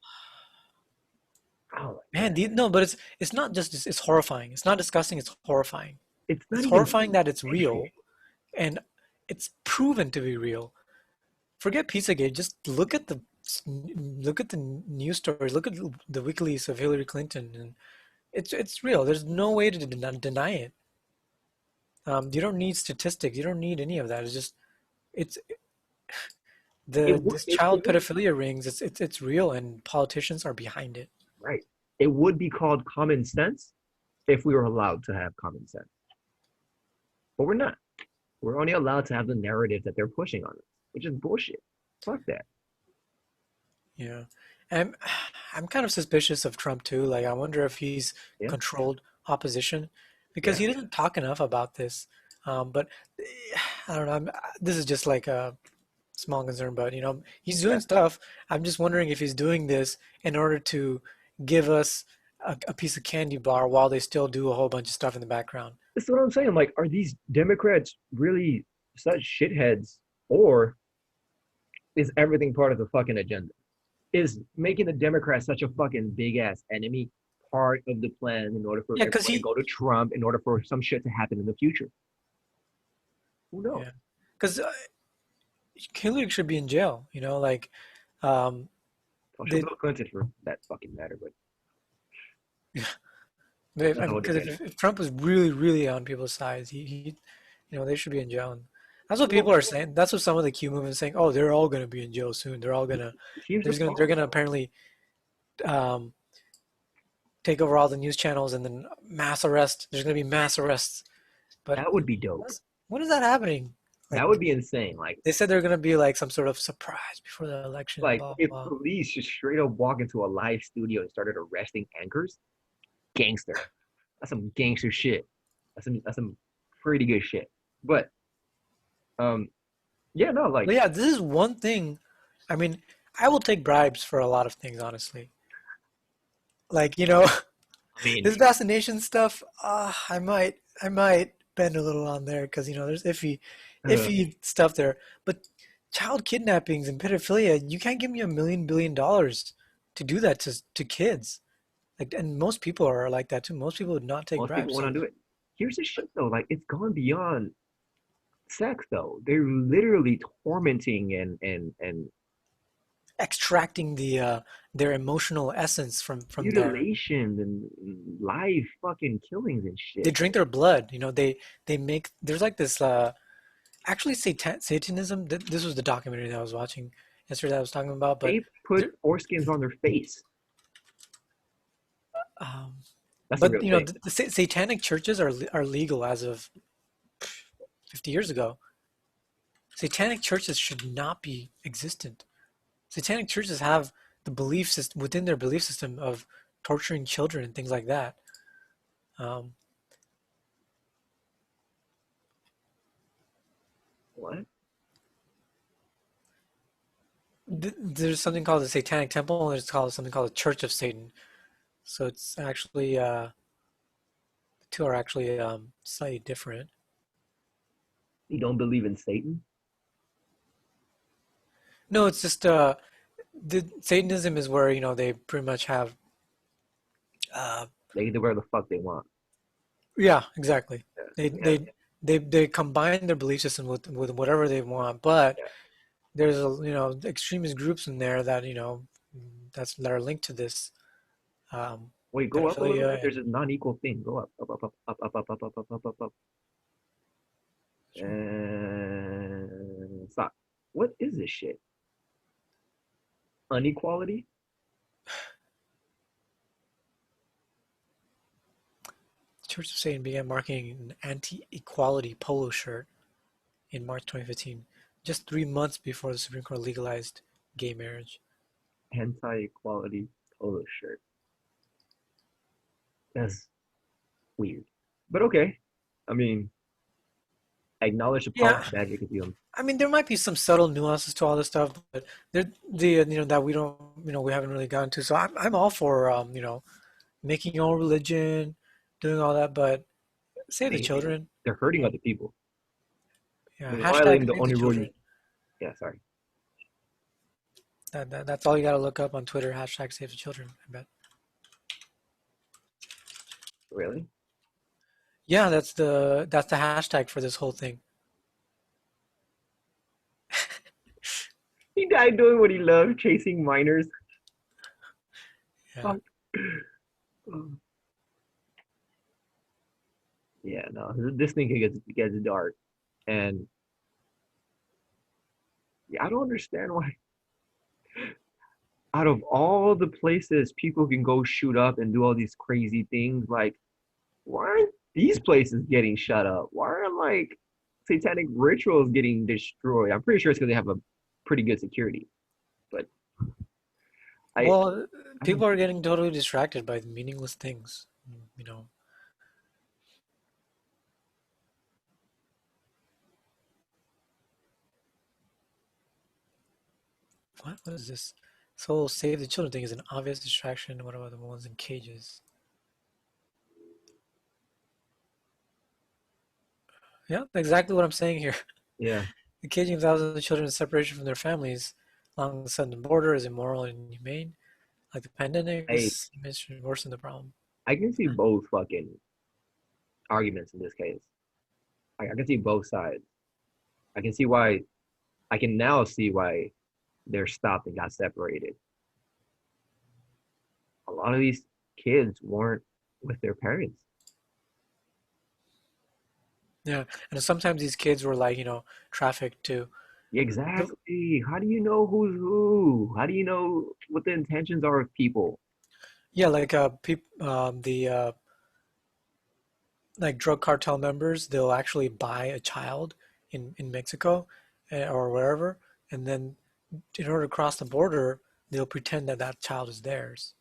S1: oh my
S2: man,
S1: god,
S2: no, but it's not just it's horrifying. It's not disgusting. It's horrifying.
S1: it's not
S2: It's
S1: even
S2: horrifying that it's
S1: fiction.
S2: real and it's proven to be real. Forget Pizzagate. Just look at the news stories. Look at the WikiLeaks of Hillary Clinton, and it's real. There's no way to deny it. You don't need statistics. You don't need any of that. It's just it's
S1: It
S2: the
S1: would
S2: this
S1: it
S2: child
S1: would
S2: pedophilia rings. It's real, and politicians are behind it.
S1: right. It would be called common sense if we were allowed to have common sense, but we're not. We're only allowed to have the narrative that they're pushing on us, which is bullshit. Fuck that.
S2: Yeah. I'm I'm kind of suspicious of Trump too. Like I wonder if he's
S1: Yeah,
S2: controlled opposition because
S1: yeah.
S2: he doesn't talk enough about this. But I don't know. This is just like a small concern, but he's doing
S1: Yeah.
S2: stuff. I'm just wondering if he's doing this in order to give us a piece of candy bar while they still do a whole bunch of stuff in the background.
S1: That's what I'm saying. Like, are these Democrats really such shitheads, or is everything part of the fucking agenda? Is making the Democrats such a fucking big ass enemy part of the plan in order for
S2: Yeah, because
S1: everyone to
S2: he
S1: go to Trump in order for some shit to happen in the future? Who knows?
S2: yeah, because Hillary should be in jail. Like um,
S1: I'll show
S2: they
S1: Bill Clinton for that fucking matter, but
S2: I
S1: that's a
S2: mean,
S1: whole
S2: because
S1: debate.
S2: if Trump was really, really on people's sides, they should be in jail. And that's what people
S1: Well,
S2: are saying. That's what some of the Q movement is saying. Oh, they're all going to be in jail soon. They're all gonna,
S1: here's the
S2: they're
S1: problem
S2: gonna
S1: though.
S2: apparently um, take over all the news channels and then mass arrest. There's going to be mass arrests. But
S1: That would be dope.
S2: when is that happening?
S1: That
S2: Like
S1: would be insane.
S2: they said they're going to be like some sort of surprise before the election.
S1: Like
S2: Blah
S1: if
S2: blah.
S1: police just straight up walk into a live studio and started arresting anchors, gangster. That's some gangster shit. That's some pretty good shit. But um, yeah, no, like
S2: But yeah, this is one thing. I mean, I will take bribes for a lot of things, honestly. Like
S1: I mean,
S2: this vaccination stuff, I might bend a little on there because there's
S1: uh,
S2: iffy stuff there. But child kidnappings and pedophilia, you can't give me $1 billion to do that to kids. Like, and most people are like that too. Most people would not take
S1: most people
S2: bribes.
S1: want to
S2: So
S1: do it. Here's the shit though, like it's gone beyond sex though. They're literally tormenting and
S2: extracting their emotional essence from their
S1: mutilation and live fucking killings and
S2: they
S1: shit.
S2: drink their blood. They make there's like this actually Satanism. This was the documentary that I was watching yesterday that I was talking about, but
S1: They put
S2: there,
S1: foreskins on their face.
S2: um,
S1: That's a
S2: but
S1: real thing.
S2: the satanic churches are legal as of 50 years ago. Satanic churches should not be existent. Satanic churches have the belief system within their belief system of torturing children and things like that. Um,
S1: What?
S2: there's something called the Satanic Temple, and there's called something called the Church of Satan. So it's actually the two are actually slightly different.
S1: You don't believe in Satan?
S2: No, it's just the Satanism is where they pretty much have uh,
S1: They can do whatever the fuck they want.
S2: yeah, exactly.
S1: Yeah,
S2: They
S1: yeah,
S2: they they combine their belief system with whatever they want, but
S1: yeah.
S2: there's a extremist groups in there that that are linked to this
S1: Wait, go up a little bit.
S2: pedophilia
S1: There's
S2: and
S1: a non-equal thing. Go up, up, up, up, up, up, up, up, up, up, up, up, up.
S2: sure.
S1: What is this shit? Unequality?
S2: Church of Satan began marketing an anti-equality polo shirt in March 2015, just 3 months before the Supreme Court legalized gay marriage.
S1: Anti-equality polo shirt. That's weird. But okay. I mean, acknowledge the power
S2: Yeah,
S1: of advocacy.
S2: I mean, there might be some subtle nuances to all this stuff, but that we don't, we haven't really gotten to. So I'm all for, making your own religion, doing all that, but save the children.
S1: They're hurting other people.
S2: Yeah,
S1: They're
S2: hashtag
S1: violating the
S2: save the
S1: only rule
S2: children.
S1: you. Yeah, sorry.
S2: That's all you got to look up on Twitter. Hashtag save the children. I bet.
S1: Really?
S2: Yeah, that's the hashtag for this whole thing.
S1: He died doing what he loved, chasing minors.
S2: Yeah.
S1: Fuck. Yeah, no, this thing gets dark, and yeah, I don't understand why. Out of all the places people can go shoot up and do all these crazy things, like why aren't these places getting shut up? Why aren't like satanic rituals getting destroyed? I'm pretty sure it's because they have a pretty good security, but I
S2: Well,
S1: I don't
S2: people are getting totally distracted by meaningless things. You know, what is this? So save the children thing is an obvious distraction. What about the ones in cages? Yeah, exactly what I'm saying here.
S1: yeah.
S2: The caging of thousands of children in separation from their families along the southern border is immoral and inhumane. Like the pandemic,
S1: I
S2: this should worsen the problem.
S1: I can see both fucking arguments in this case. I can see both sides. I can see why I can now see why they're stopped and got separated. A lot of these kids weren't with their parents.
S2: Yeah, and sometimes these kids were like, trafficked to the,
S1: Exactly. How do you know who's who? How do you know what the intentions are of people?
S2: yeah, like the like drug cartel members, they'll actually buy a child in Mexico or wherever, and then in order to cross the border, they'll pretend that that child is theirs,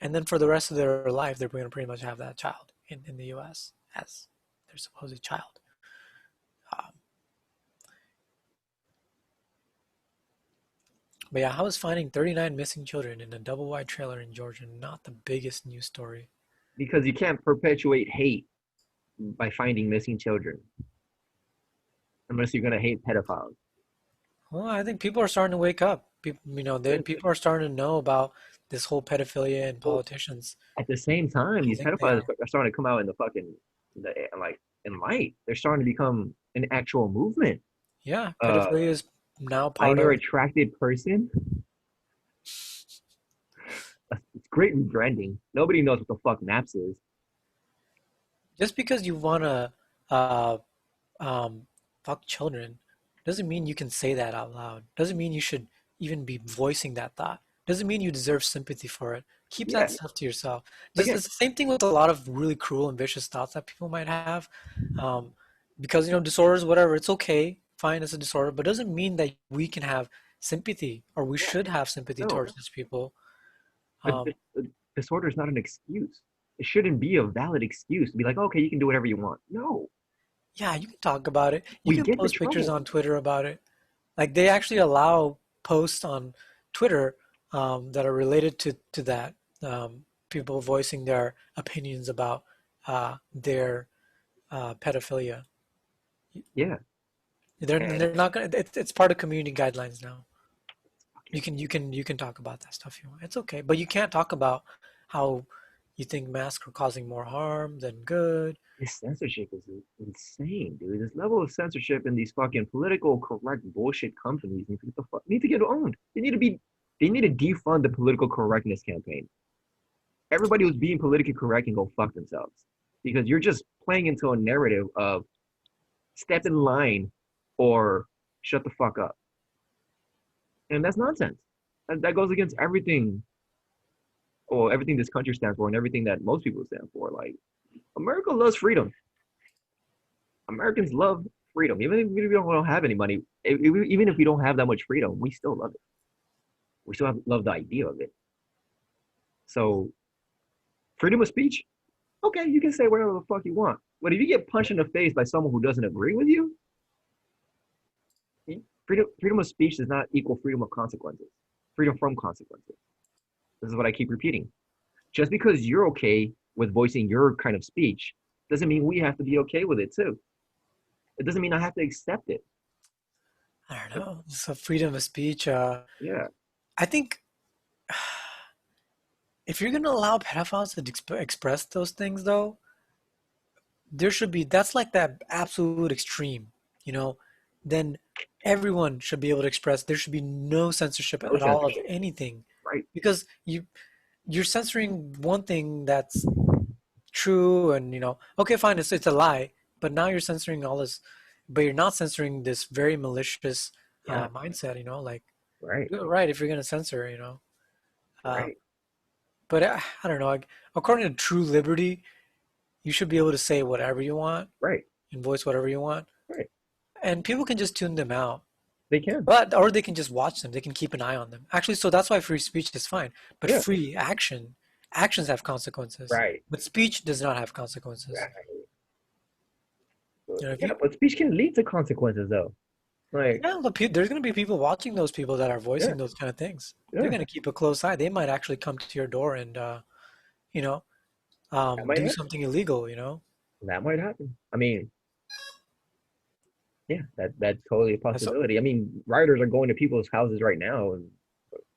S2: and then for the rest of their life, they're going to pretty much have that child in the U.S. as their supposed child. Um, but yeah, how is finding 39 missing children in a double wide trailer in Georgia not the biggest news story?
S1: Because you can't perpetuate hate by finding missing children unless you're gonna hate pedophiles.
S2: Well, I think people are starting to wake up. People, people are starting to know about this whole pedophilia and
S1: Well,
S2: politicians.
S1: at the same time,
S2: I
S1: these
S2: think they
S1: pedophiles
S2: are.
S1: are starting to come out in the fucking like in light. They're starting to become an actual movement.
S2: Yeah,
S1: Uh,
S2: pedophilia is now part
S1: minor
S2: of.
S1: attracted person. It's great rebranding. Nobody knows what the fuck Naps is.
S2: Just because you wanna uh, um, fuck children, doesn't mean you can say that out loud. Doesn't mean you should even be voicing that thought. Doesn't mean you deserve sympathy for it. Keep that
S1: Yeah,
S2: stuff to yourself. Just
S1: again,
S2: it's the same thing with a lot of really cruel and vicious thoughts that people might have, um, because disorders, whatever. It's okay, fine, it's a disorder, but doesn't mean that we can have sympathy or we
S1: yeah,
S2: should have sympathy
S1: no.
S2: towards these people.
S1: A,
S2: Um,
S1: a disorder is not an excuse. It shouldn't be a valid excuse to be like, okay, you can do whatever you want. No,
S2: yeah, you can talk about it. You
S1: we
S2: can
S1: get the
S2: post pictures
S1: trouble.
S2: on Twitter about it. Like they actually allow posts on Twitter that are related to that. People voicing their opinions about their pedophilia.
S1: Yeah,
S2: They're
S1: and
S2: not gonna. It's part of community guidelines now. You can talk about that stuff if you want. It's okay, but you can't talk about how you think masks are causing more harm than good.
S1: this censorship is insane, dude. This level of censorship in these fucking political correct bullshit companies need to get owned. They need to defund the political correctness campaign. Everybody who's being politically correct can go fuck themselves because you're just playing into a narrative of step in line or shut the fuck up. And that's nonsense. That goes against everything, or everything this country stands for, and everything that most people stand for. Like America loves freedom. Americans love freedom. Even if we don't have any money, even if we don't have that much freedom, we still love it. We still love the idea of it. So freedom of speech, okay, you can say whatever the fuck you want. But if you get punched in the face by someone who doesn't agree with you, freedom of speech does not equal freedom of consequences. Freedom from consequences. This is what I keep repeating. Just because you're okay with voicing your kind of speech doesn't mean we have to be okay with it too. It doesn't mean I have to accept it.
S2: I don't know. So freedom of speech.
S1: Yeah,
S2: I think if you're gonna allow pedophiles to express those things, though, there should be that's like that absolute extreme, you know. Then everyone should be able to express. There should be no censorship
S1: no
S2: at all of
S1: censorship.
S2: anything,
S1: Right,
S2: because you're censoring one thing that's true, and okay, fine, it's a lie, but now you're censoring all this, but you're not censoring this very malicious
S1: yeah,
S2: mindset, like
S1: right,
S2: right if you're gonna censor, uh,
S1: right,
S2: but I don't know. Like, according to true liberty, you should be able to say whatever you want
S1: right,
S2: and voice whatever you want,
S1: right.
S2: and people can just tune them out.
S1: They can.
S2: But or they can just watch them. They can keep an eye on them. Actually, so that's why free speech is fine. But
S1: Yeah,
S2: actions have consequences.
S1: right,
S2: But speech does not have consequences.
S1: right.
S2: If
S1: Yeah,
S2: you
S1: but speech can lead to consequences though. Like,
S2: yeah, there's going to be people watching those people that are
S1: yeah,
S2: voicing those kind of things. They're
S1: yeah,
S2: going to keep a close eye. They might actually come to your door and you know,
S1: that might
S2: do
S1: happen.
S2: something illegal.
S1: That might happen. I mean, yeah, that's totally a
S2: That's
S1: possibility. I mean, rioters are going to people's houses right now and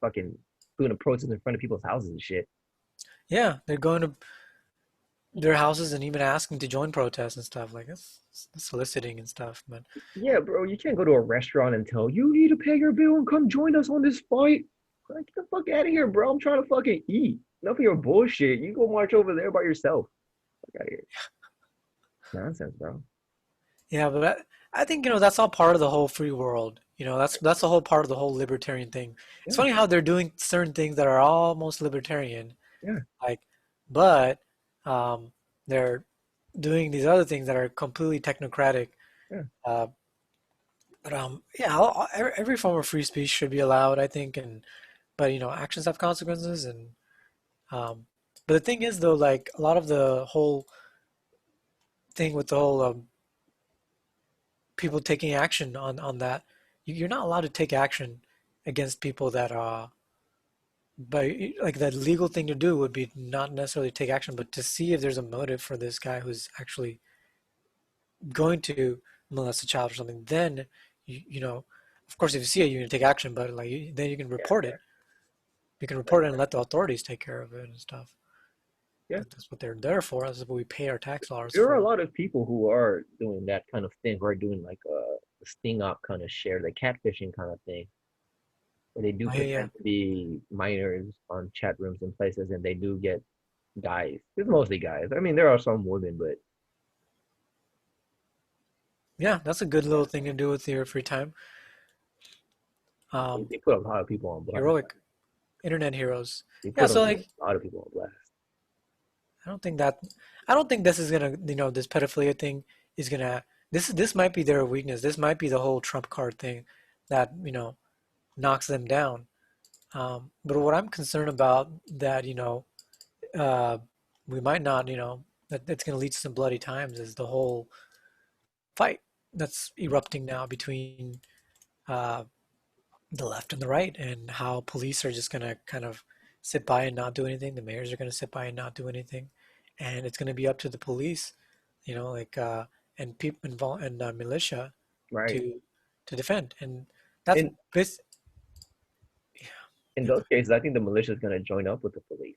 S1: fucking doing a protest in front of people's houses and shit.
S2: yeah, they're going to their houses and even asking to join protests and stuff like that's soliciting and stuff. But
S1: Yeah, bro, you can't go to a restaurant and tell you need to pay your bill and come join us on this fight. Like, get the fuck out of here, bro. I'm trying to fucking eat. Enough of your bullshit. You go march over there by yourself. Fuck out of here. Nonsense, bro.
S2: yeah, but I think that's all part of the whole free world. That's the whole part of the whole libertarian thing. It's
S1: Yeah,
S2: funny how they're doing certain things that are almost libertarian,
S1: yeah,
S2: like, but um, they're doing these other things that are completely technocratic.
S1: yeah.
S2: Uh, but yeah, every form of free speech should be allowed, I think, and but actions have consequences, and um, but the thing is though, like a lot of the whole thing with the whole people taking action on that, you're not allowed to take action against people that but like the legal thing to do would be not necessarily take action, but to see if there's a motive for this guy who's actually going to molest a child or something. Then of course, if you see it, you can take action, but like then you can
S1: Yeah,
S2: report
S1: yeah,
S2: it. You can
S1: right,
S2: report it and
S1: right.
S2: let the authorities take care of it and stuff.
S1: Yeah.
S2: That's what they're there for. That's what we pay our tax dollars
S1: There are a
S2: for.
S1: lot of people who are doing that kind of thing, who are doing like a sting up kind of share, the catfishing kind of thing, where they do
S2: Oh, yeah, yeah.
S1: pretend to be minors on chat rooms and places, and they do get guys. It's mostly guys. I mean, there are some women, but
S2: Yeah, that's a good
S1: yeah,
S2: little thing to do with your free time.
S1: they,
S2: Um,
S1: they put a lot of people on blast.
S2: heroic internet heroes.
S1: They
S2: Yeah,
S1: put
S2: so like
S1: a lot of people on blast.
S2: I don't think that I don't think this is gonna this pedophilia thing is gonna this might be their weakness. This might be the whole trump card thing that knocks them down. But what I'm concerned about that uh, we might not that it's gonna lead to some bloody times is the whole fight that's erupting now between uh, the left and the right, and how police are just gonna kind of sit by and not do anything. The mayors are gonna sit by and not do anything, and it's gonna be up to the police, like and people involved and militia
S1: Right.
S2: to defend. And that's
S1: In
S2: this.
S1: in those cases, I think the militia is gonna join up with the police.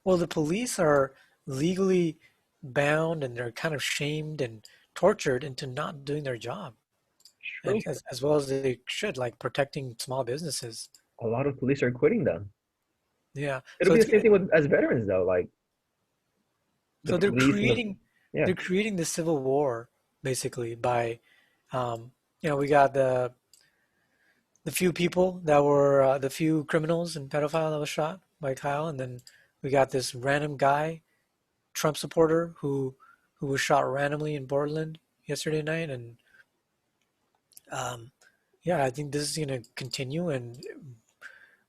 S2: Well, the police are legally bound, and they're kind of shamed and tortured into not doing their job, and
S1: True.
S2: as well as they should, like protecting small businesses.
S1: A lot of police are quitting them.
S2: Yeah,
S1: It'll
S2: so
S1: be
S2: it's
S1: the same thing with as veterans though. Like the
S2: so they're
S1: police and
S2: creating
S1: yeah,
S2: they're creating the civil war basically by we got the few people that were the few criminals and pedophile that was shot by Kyle, and then we got this random guy, Trump supporter, who was shot randomly in Portland yesterday night, and um, yeah, I think this is gonna continue, and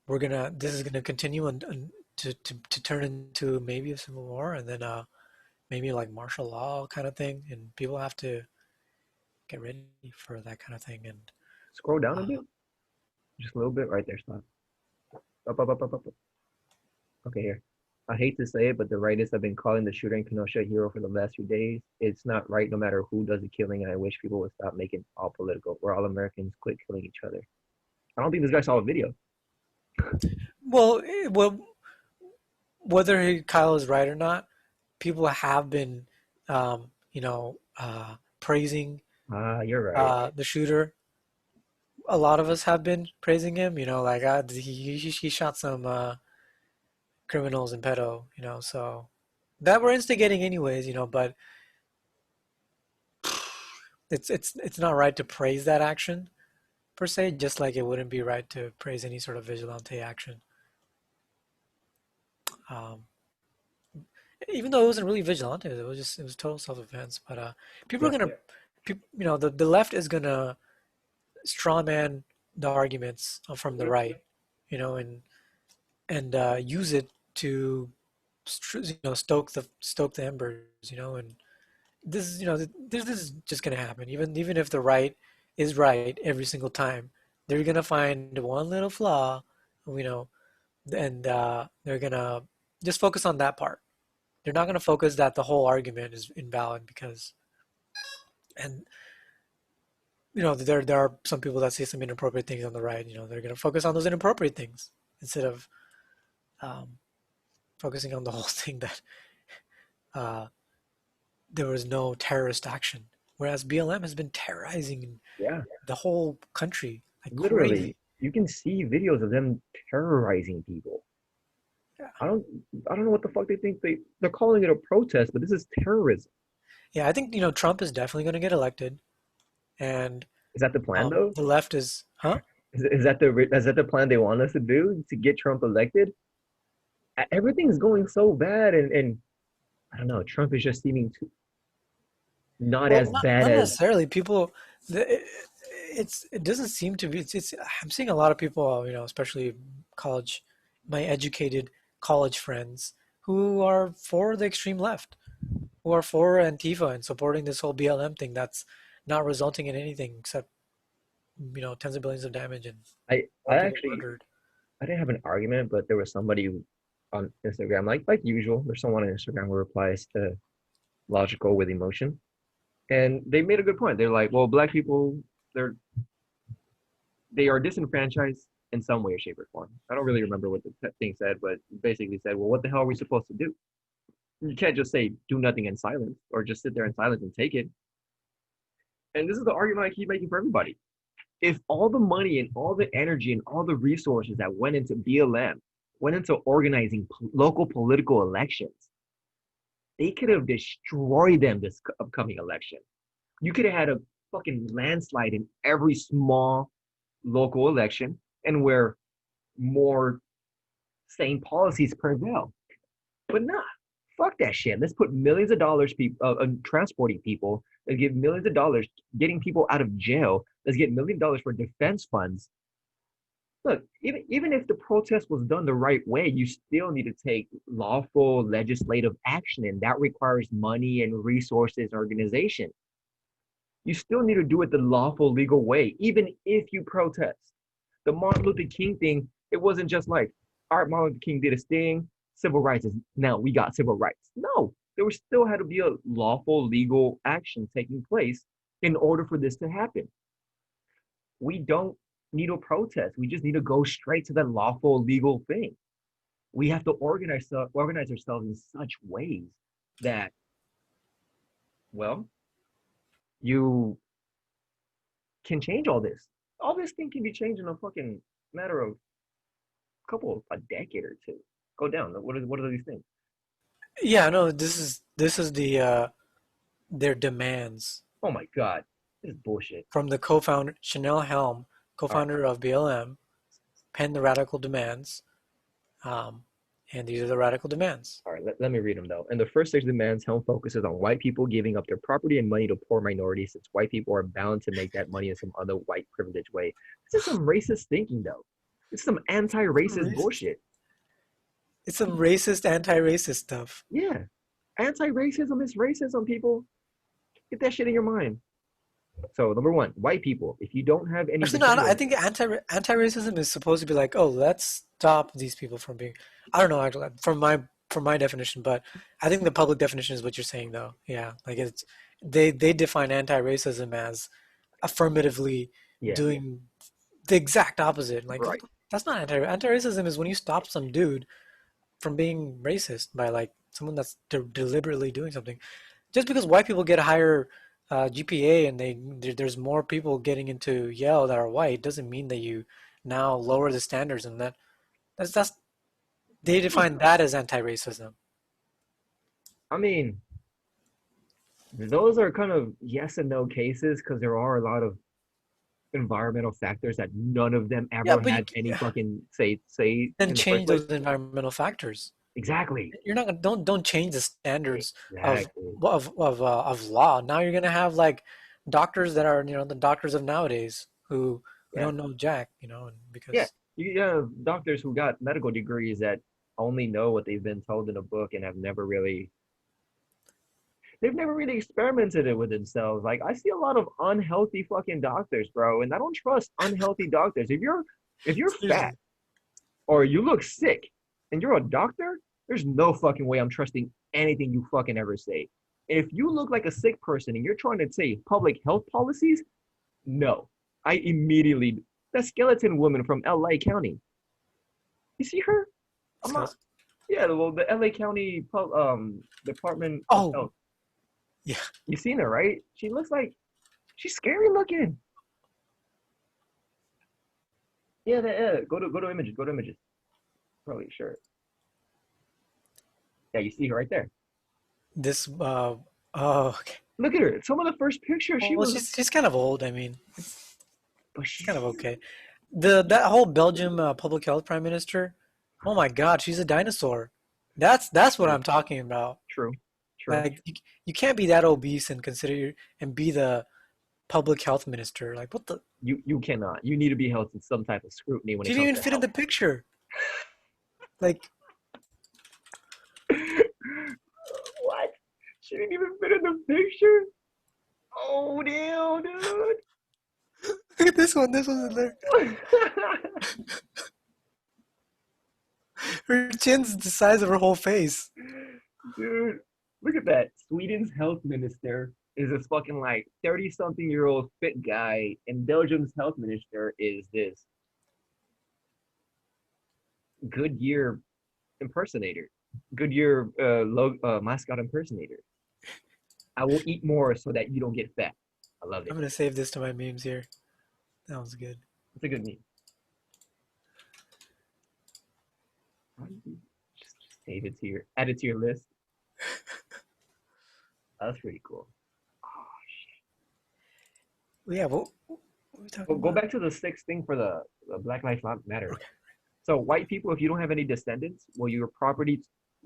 S2: we're gonna this is gonna continue and to turn into maybe a civil war, and then maybe like martial law kind of thing, and people have to get ready for that kind of thing, and
S1: Scroll down a
S2: uh,
S1: bit, just a little bit, right there. Stop. Up, up, up, up, up. Okay, here. I hate to say it, but the rightists have been calling the shooter in Kenosha a hero for the last few days. It's not right no matter who does the killing, and I wish people would stop making it all political. We're all Americans. Quit killing each other. I don't think this guy saw a video.
S2: well, whether Kyle is right or not, people have been, praising
S1: Ah, you're right.
S2: the shooter. A lot of us have been praising him. Like he shot some criminals and pedo. So that we're instigating anyways. But it's not right to praise that action per se. Just like it wouldn't be right to praise any sort of vigilante action. Um, Even though it wasn't really vigilante, it was total self-defense. But people are
S1: Yeah,
S2: gonna, the left is gonna straw man the arguments from the right, and use it to stoke the embers, and this is this is just gonna happen. Even if the right is right every single time, they're gonna find one little flaw, you know, and they're gonna just focus on that part. They're not gonna focus that the whole argument is invalid because and there are some people that say some inappropriate things on the right. They're gonna focus on those inappropriate things instead of um, focusing on the whole thing that uh, there was no terrorist action, whereas BLM has been terrorizing
S1: yeah.
S2: the whole country like
S1: Literally,
S2: crazy.
S1: you can see videos of them terrorizing people.
S2: Yeah,
S1: I don't, I don't know what the fuck they think they're calling it a protest, but this is terrorism.
S2: yeah. I think Trump is definitely going to get elected, and
S1: Is that the plan though?
S2: the left is, huh?
S1: Is that the plan they want us to do to get Trump elected? Everything's going so bad, and I don't know. Trump is just seeming to not
S2: Well,
S1: as bad
S2: not
S1: as
S2: necessarily. People, it doesn't seem to be. I'm seeing a lot of people, especially college, my educated college friends who are for the extreme left, who are for Antifa and supporting this whole BLM thing that's not resulting in anything except tens of billions of damage and
S1: I
S2: more people
S1: actually
S2: murdered.
S1: I didn't have an argument, but there was somebody on Instagram, like usual. There's someone on Instagram who replies to logical with emotion, and they made a good point. They're like, well, black people, they're they are disenfranchised in some way or shape or form. I don't really remember what the thing said, but basically said, well, what the hell are we supposed to do? You can't just say do nothing in silence or just sit there in silence and take it. And this is the argument I keep making for everybody. If all the money and all the energy and all the resources that went into BLM went into organizing local political elections, they could have destroyed them this upcoming election. You could have had a fucking landslide in every small local election and where more sane policies prevail. But nah, fuck that shit. Let's put millions of dollars transporting people. Let's give millions of dollars getting people out of jail. Let's get $1 million for defense funds. Look, even if the protest was done the right way, you still need to take lawful legislative action, and that requires money and resources and organization. You still need to do it the lawful, legal way, even if you protest. The Martin Luther King thing, it wasn't just like, all right, Martin Luther King did his thing, civil rights is now we got civil rights. No, there was still had to be a lawful, legal action taking place in order for this to happen. We don't need a protest. We just need to go straight to the lawful, legal thing. We have to organize ourselves in such ways that, well, you can change all this. All this thing can be changed in a fucking matter of a decade or two. Go down. What are these things?
S2: Yeah, no, this is their demands
S1: Oh my god, this is bullshit.
S2: from the co-founder Chanel Helm,
S1: All right.
S2: co-founder of BLM, penned the radical demands, um, and these are the radical demands.
S1: All right, let me read them though. And the first six demands, Helm focuses on white people giving up their property and money to poor minorities, since white people are bound to make that money in some other white privileged way. This is some racist thinking though. It's some anti-racist
S2: Racist.
S1: bullshit.
S2: It's some racist, anti-racist stuff.
S1: Yeah, anti-racism is racism, people. Get that shit in your mind. So number one, white people. If you don't have any
S2: Actually, no, I
S1: descendants,
S2: think anti-racism is supposed to be like, oh, let's stop these people from being. I don't know, actually, from my definition, but I think the public definition is what you're saying, though. Yeah, like it's they define anti-racism as affirmatively
S1: yeah,
S2: doing the exact opposite. Like
S1: right.
S2: that's not anti-racism is when you stop some dude from being racist by like someone that's deliberately doing something. Just because white people get a higher GPA and there's more people getting into Yale that are white doesn't mean that you now lower the standards and that's they define that as anti-racism.
S1: I mean, those are kind of yes and no cases because there are a lot of environmental factors that none of them
S2: Yeah,
S1: ever
S2: but you
S1: had any fucking say
S2: then
S1: in the first
S2: change
S1: place.
S2: those environmental factors.
S1: Exactly.
S2: You're not gonna don't change the standards of
S1: Exactly.
S2: of law. Now you're gonna have like doctors that are the doctors of nowadays who
S1: Yeah.
S2: don't know jack, and
S1: Yeah.
S2: because
S1: You have doctors who got medical degrees that only know what they've been told in a book and have never really they've never really experimented it with themselves. Like I see a lot of unhealthy fucking doctors, bro, and I don't trust unhealthy doctors. If you're fat
S2: seriously.
S1: or you look sick and you're a doctor, there's no fucking way I'm trusting anything you fucking ever say. If you look like a sick person and you're trying to say public health policies, no. I immediately that skeleton woman from LA County. You see her? I'm not yeah, well the LA County Department of
S2: Oh,
S1: Health.
S2: yeah.
S1: You seen her, right? She looks like she's scary looking. Yeah, go to images, go to images. Probably sure. Yeah, you see her right there.
S2: This oh, okay.
S1: Look at her. Some of the first pictures, she
S2: Well,
S1: was,
S2: she's kind of old. I mean,
S1: but
S2: it's kind of
S1: she's
S2: okay. That whole Belgium public health prime minister, oh my God, she's a dinosaur. That's what
S1: true,
S2: I'm talking about.
S1: true, true.
S2: Like you can't be that obese and and be the public health minister. Like what the?
S1: You cannot. You need to be held to some type of scrutiny when
S2: She
S1: it
S2: didn't
S1: comes
S2: even
S1: to
S2: fit in
S1: health.
S2: the picture. Like
S1: What? She didn't even fit in the picture. Oh damn, dude.
S2: look at this one. This one's in there. Her chin's the size of her whole face.
S1: Dude, look at that. Sweden's health minister is this fucking like 30 something year old fit guy, and Belgium's health minister is this Goodyear impersonator, Goodyear mascot impersonator. I will eat more so that you don't get fat. I love
S2: I'm
S1: it.
S2: gonna save this to my memes here. That was good.
S1: It's a good meme. Just save it to add it to your list. That's pretty cool.
S2: Yeah, what are we
S1: Well,
S2: talking
S1: go
S2: about?
S1: back to the sixth thing for the Black Lives Matter.
S2: Okay.
S1: So white people, if you don't have any descendants, will your property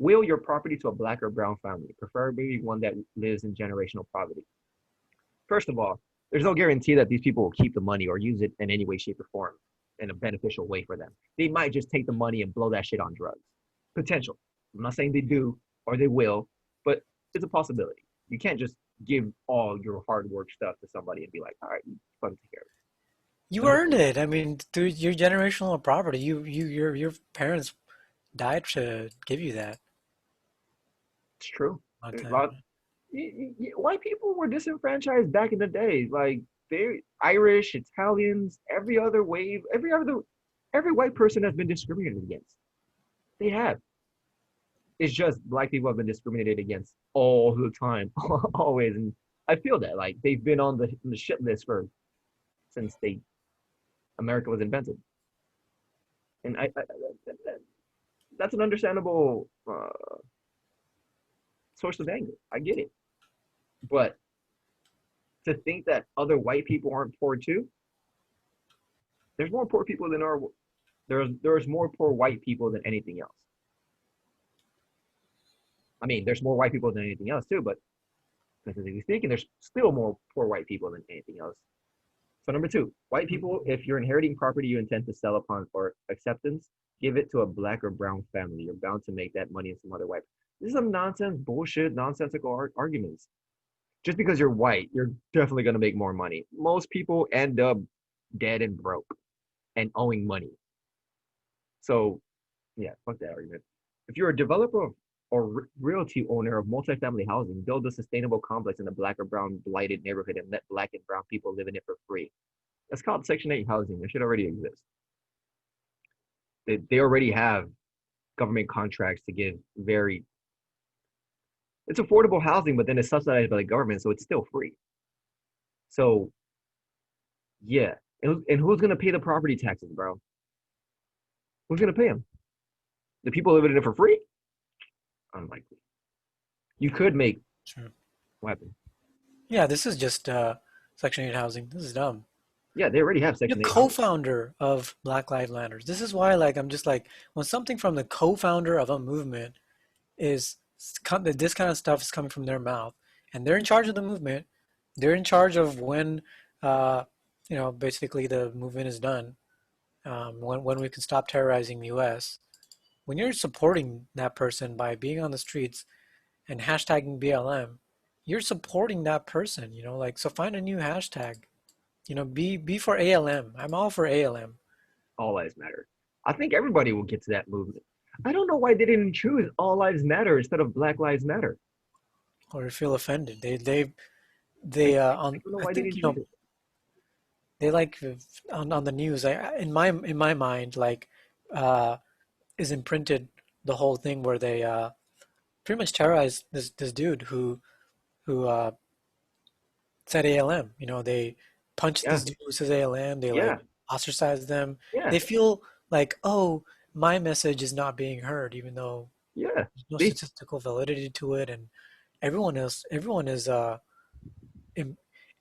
S1: to a black or brown family, preferably one that lives in generational poverty. First of all, there's no guarantee that these people will keep the money or use it in any way, shape, or form in a beneficial way for them. They might just take the money and blow that shit on drugs. Potential. I'm not saying they do or they will, but it's a possibility. You can't just give all your hard work stuff to somebody and be like, all right, you fun to take care of
S2: You
S1: it.
S2: earned it. I mean, through your generational property, your parents died to give you that.
S1: It's true.
S2: A
S1: There's a
S2: time.
S1: lot. White people were disenfranchised back in the day. Like they Irish, Italians, every other wave, every white person has been discriminated against. They have. It's just black people have been discriminated against all the time, always. And I feel that like they've been on the shit list for since they America was invented. And that's an understandable source of anger. I get it, but to think that other white people aren't poor too, There's more poor people than our there's more poor white people than anything else. I mean, there's more white people than anything else too, but statistically speaking, there's still more poor white people than anything else. So number two, white people, if you're inheriting property you intend to sell upon for acceptance, give it to a black or brown family. You're bound to make that money in some other way. This is some nonsense, bullshit, nonsensical arguments. Just because you're white, you're definitely going to make more money. Most people end up dead and broke and owing money. So, yeah, fuck that argument. If you're a developer or realty owner of multifamily housing, build a sustainable complex in a black or brown blighted neighborhood and let black and brown people live in it for free. That's called Section 8 housing. It should already exist. They already have government contracts to give very, it's affordable housing, but then it's subsidized by the government, so it's still free. So, yeah. And who's going to pay the property taxes, bro? Who's going to pay them? The people living in it for free? Unlikely. You could make
S2: Sure.
S1: weapons.
S2: Yeah, this is just Section 8 housing. This is dumb.
S1: Yeah, they already have
S2: The
S1: Section 8 housing.
S2: co-founder of Black Lives Matter. This is why, like, I'm just like, when something from the co-founder of a movement is this kind of stuff is coming from their mouth, and they're in charge of the movement. They're in charge of when, uh, basically the movement is done. When we can stop terrorizing the U.S. When you're supporting that person by being on the streets and hashtagging BLM, you're supporting that person. Like, so find a new hashtag. Be for ALM. I'm all for ALM.
S1: All lives matter. I think everybody will get to that movement. I don't know why they didn't choose All Lives Matter instead of Black Lives Matter.
S2: Or feel offended.
S1: I,
S2: They
S1: I don't know
S2: I
S1: why they
S2: think
S1: didn't choose it.
S2: they like on the news. In my mind, like, uh, is imprinted the whole thing where they pretty much terrorized this dude who said ALM. They punched
S1: Yeah,
S2: this dude who says ALM. They like
S1: yeah,
S2: ostracize them.
S1: yeah,
S2: They feel like, oh, my message is not being heard, even though
S1: yeah.
S2: there's no
S1: They
S2: statistical validity to it, and everyone is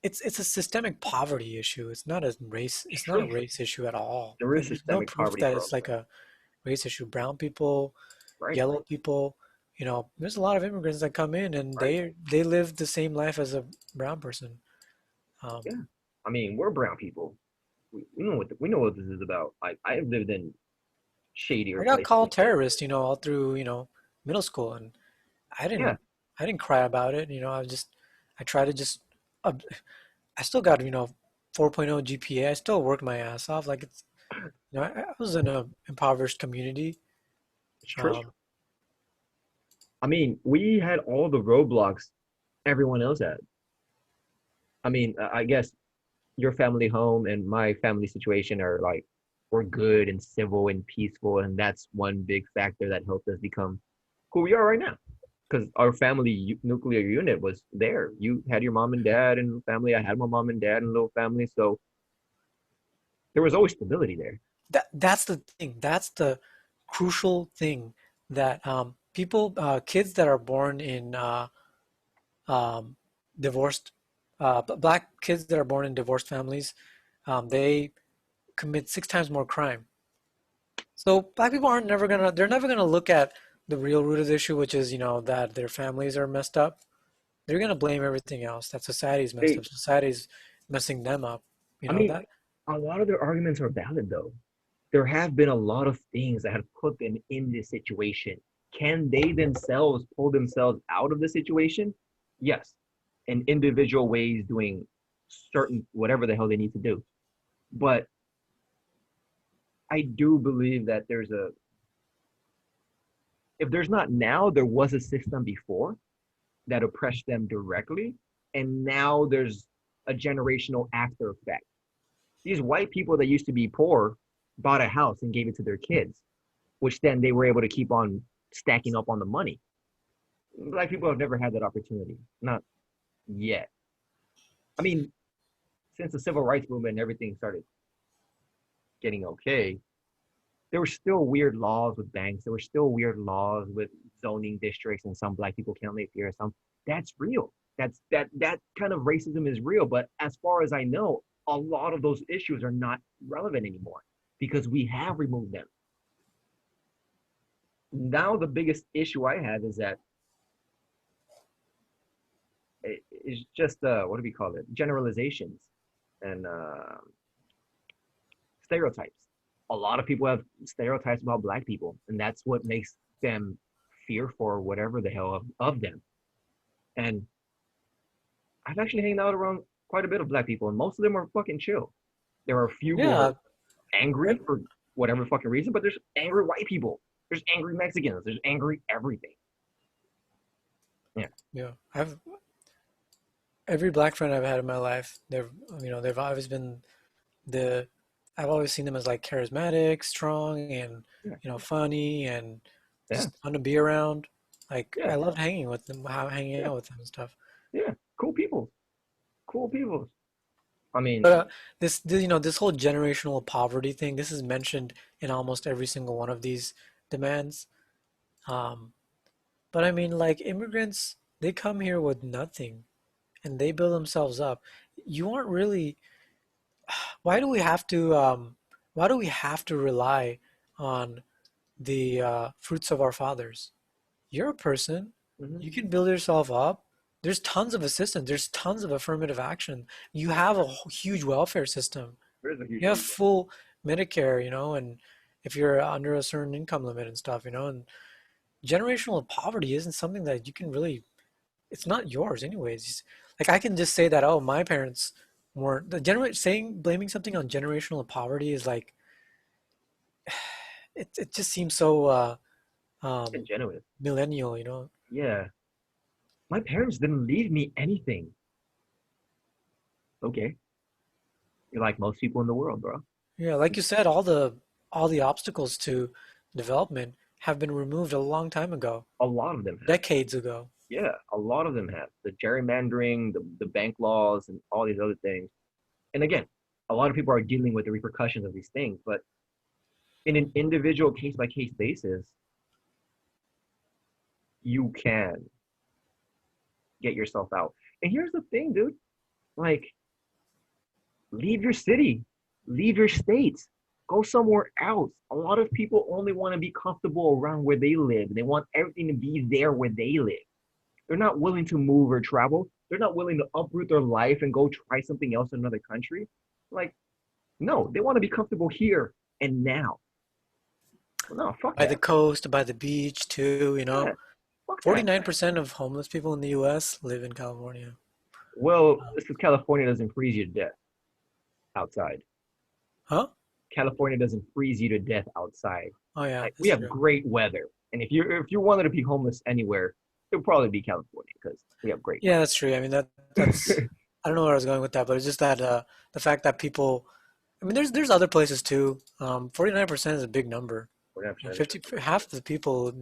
S2: it's a systemic poverty issue. It's not a race.
S1: it's
S2: It's not a
S1: true.
S2: race issue at all.
S1: There is
S2: And there's no
S1: systemic
S2: proof
S1: poverty,
S2: that
S1: bro.
S2: it's like a race issue. Brown people,
S1: Right,
S2: yellow people. There's a lot of immigrants that come in and
S1: right.
S2: they live the same life as a brown person. Um,
S1: Yeah. I mean, we're brown people. We know what this is about. I have lived in
S2: I
S1: shadier
S2: got
S1: places.
S2: called terrorist, all through middle school, and I
S1: Yeah,
S2: didn't I didn't cry about it. I try to just uh, I still got 4.0 GPA. I still worked my ass off. Like it's I was in a impoverished community.
S1: it's true.
S2: Um,
S1: I mean, we had all the roadblocks everyone else had. I mean, I guess your family home and my family situation are like we're good and civil and peaceful, and that's one big factor that helped us become who we are right now. Because our family nuclear unit was there. You had your mom and dad and family. I had my mom and dad and little family, so there was always stability there.
S2: that's the thing. That's the crucial thing that kids that are born in um, divorced, black kids that are born in divorced families, they commit 6 times more crime. So black people they're never gonna look at the real root of the issue, which is, that their families are messed up. They're gonna blame everything else, that society's messed
S1: They,
S2: up. Society's messing them up.
S1: I mean,
S2: That
S1: a lot of their arguments are valid though. There have been a lot of things that have put them in this situation. Can they themselves pull themselves out of the situation? Yes, in individual ways, doing certain whatever the hell they need to do. But I do believe that if there's not now, there was a system before that oppressed them directly, and now there's a generational after effect. These white people that used to be poor bought a house and gave it to their kids, which then they were able to keep on stacking up on the money. Black people have never had that opportunity, not yet. I mean, since the civil rights movement and everything started getting okay, there were still weird laws with banks. There were still weird laws with zoning districts, and some black people can't live here. Some that's real. That kind of racism is real. But as far as I know, a lot of those issues are not relevant anymore because we have removed them. Now the biggest issue I have is that it's just what do we call it? Generalizations and stereotypes. A lot of people have stereotypes about black people, and that's what makes them fearful or whatever the hell of them. And I've actually hanged out around quite a bit of black people, and most of them are fucking chill. There are a few who are
S2: Yeah,
S1: angry for whatever fucking reason, but there's angry white people. There's angry Mexicans. There's angry everything. Yeah.
S2: yeah. I've every black friend I've had in my life, they've always been the I've always seen them as like charismatic, strong, and
S1: Yeah.
S2: funny and
S1: Yeah.
S2: just fun to be around. Like
S1: Yeah.
S2: I loved hanging with them, hanging
S1: Yeah.
S2: out with them and stuff.
S1: Yeah. Cool people. Cool people. I mean,
S2: But this whole generational poverty thing, this is mentioned in almost every single one of these demands. Um, but I mean, like immigrants, they come here with nothing and they build themselves up. You aren't really. Why do we have to? Why do we have to rely on the fruits of our fathers? You're a person.
S1: mhm,
S2: You can build yourself up. There's tons of assistance. There's tons of affirmative action. You have a huge welfare system.
S1: there's a huge
S2: You have
S1: welfare.
S2: full Medicare, and if you're under a certain income limit and stuff, and generational poverty isn't something that you can really, it's not yours anyways. Like I can just say that, oh, my parents weren't blaming something on generational poverty is like, it just seems so um,
S1: Genuine.
S2: millennial.
S1: Yeah. My parents didn't leave me anything. Okay. You're like most people in the world, bro.
S2: Yeah, like you said, all the obstacles to development have been removed a long time ago,
S1: A lot of them have.
S2: decades ago.
S1: Yeah, a lot of them have. The gerrymandering, the bank laws, and all these other things. And again, a lot of people are dealing with the repercussions of these things, but in an individual case by case basis, you can get yourself out. And here's the thing, dude. Like, leave your city, leave your state, go somewhere else. A lot of people only want to be comfortable around where they live. They want everything to be there where they live. They're not willing to move or travel. They're not willing to uproot their life and go try something else in another country. Like, no, they want to be comfortable here and now. Well, no, fuck
S2: By the
S1: that.
S2: coast, by the beach too,
S1: Yeah, fuck that.
S2: 49% of homeless people in the US live in California.
S1: Well, this is California doesn't freeze you to death outside.
S2: Huh?
S1: California doesn't freeze you to death outside.
S2: Oh yeah,
S1: Like, we
S2: that's
S1: have
S2: true.
S1: great weather, and if you wanted to be homeless anywhere, it'll probably be California because we have great
S2: Yeah, that's true. I mean that's
S1: weather.
S2: I don't know where I was going with that, but it's just that the fact that people I mean there's other places too. 49% is a big number.
S1: Whatever.
S2: 50 half of the people,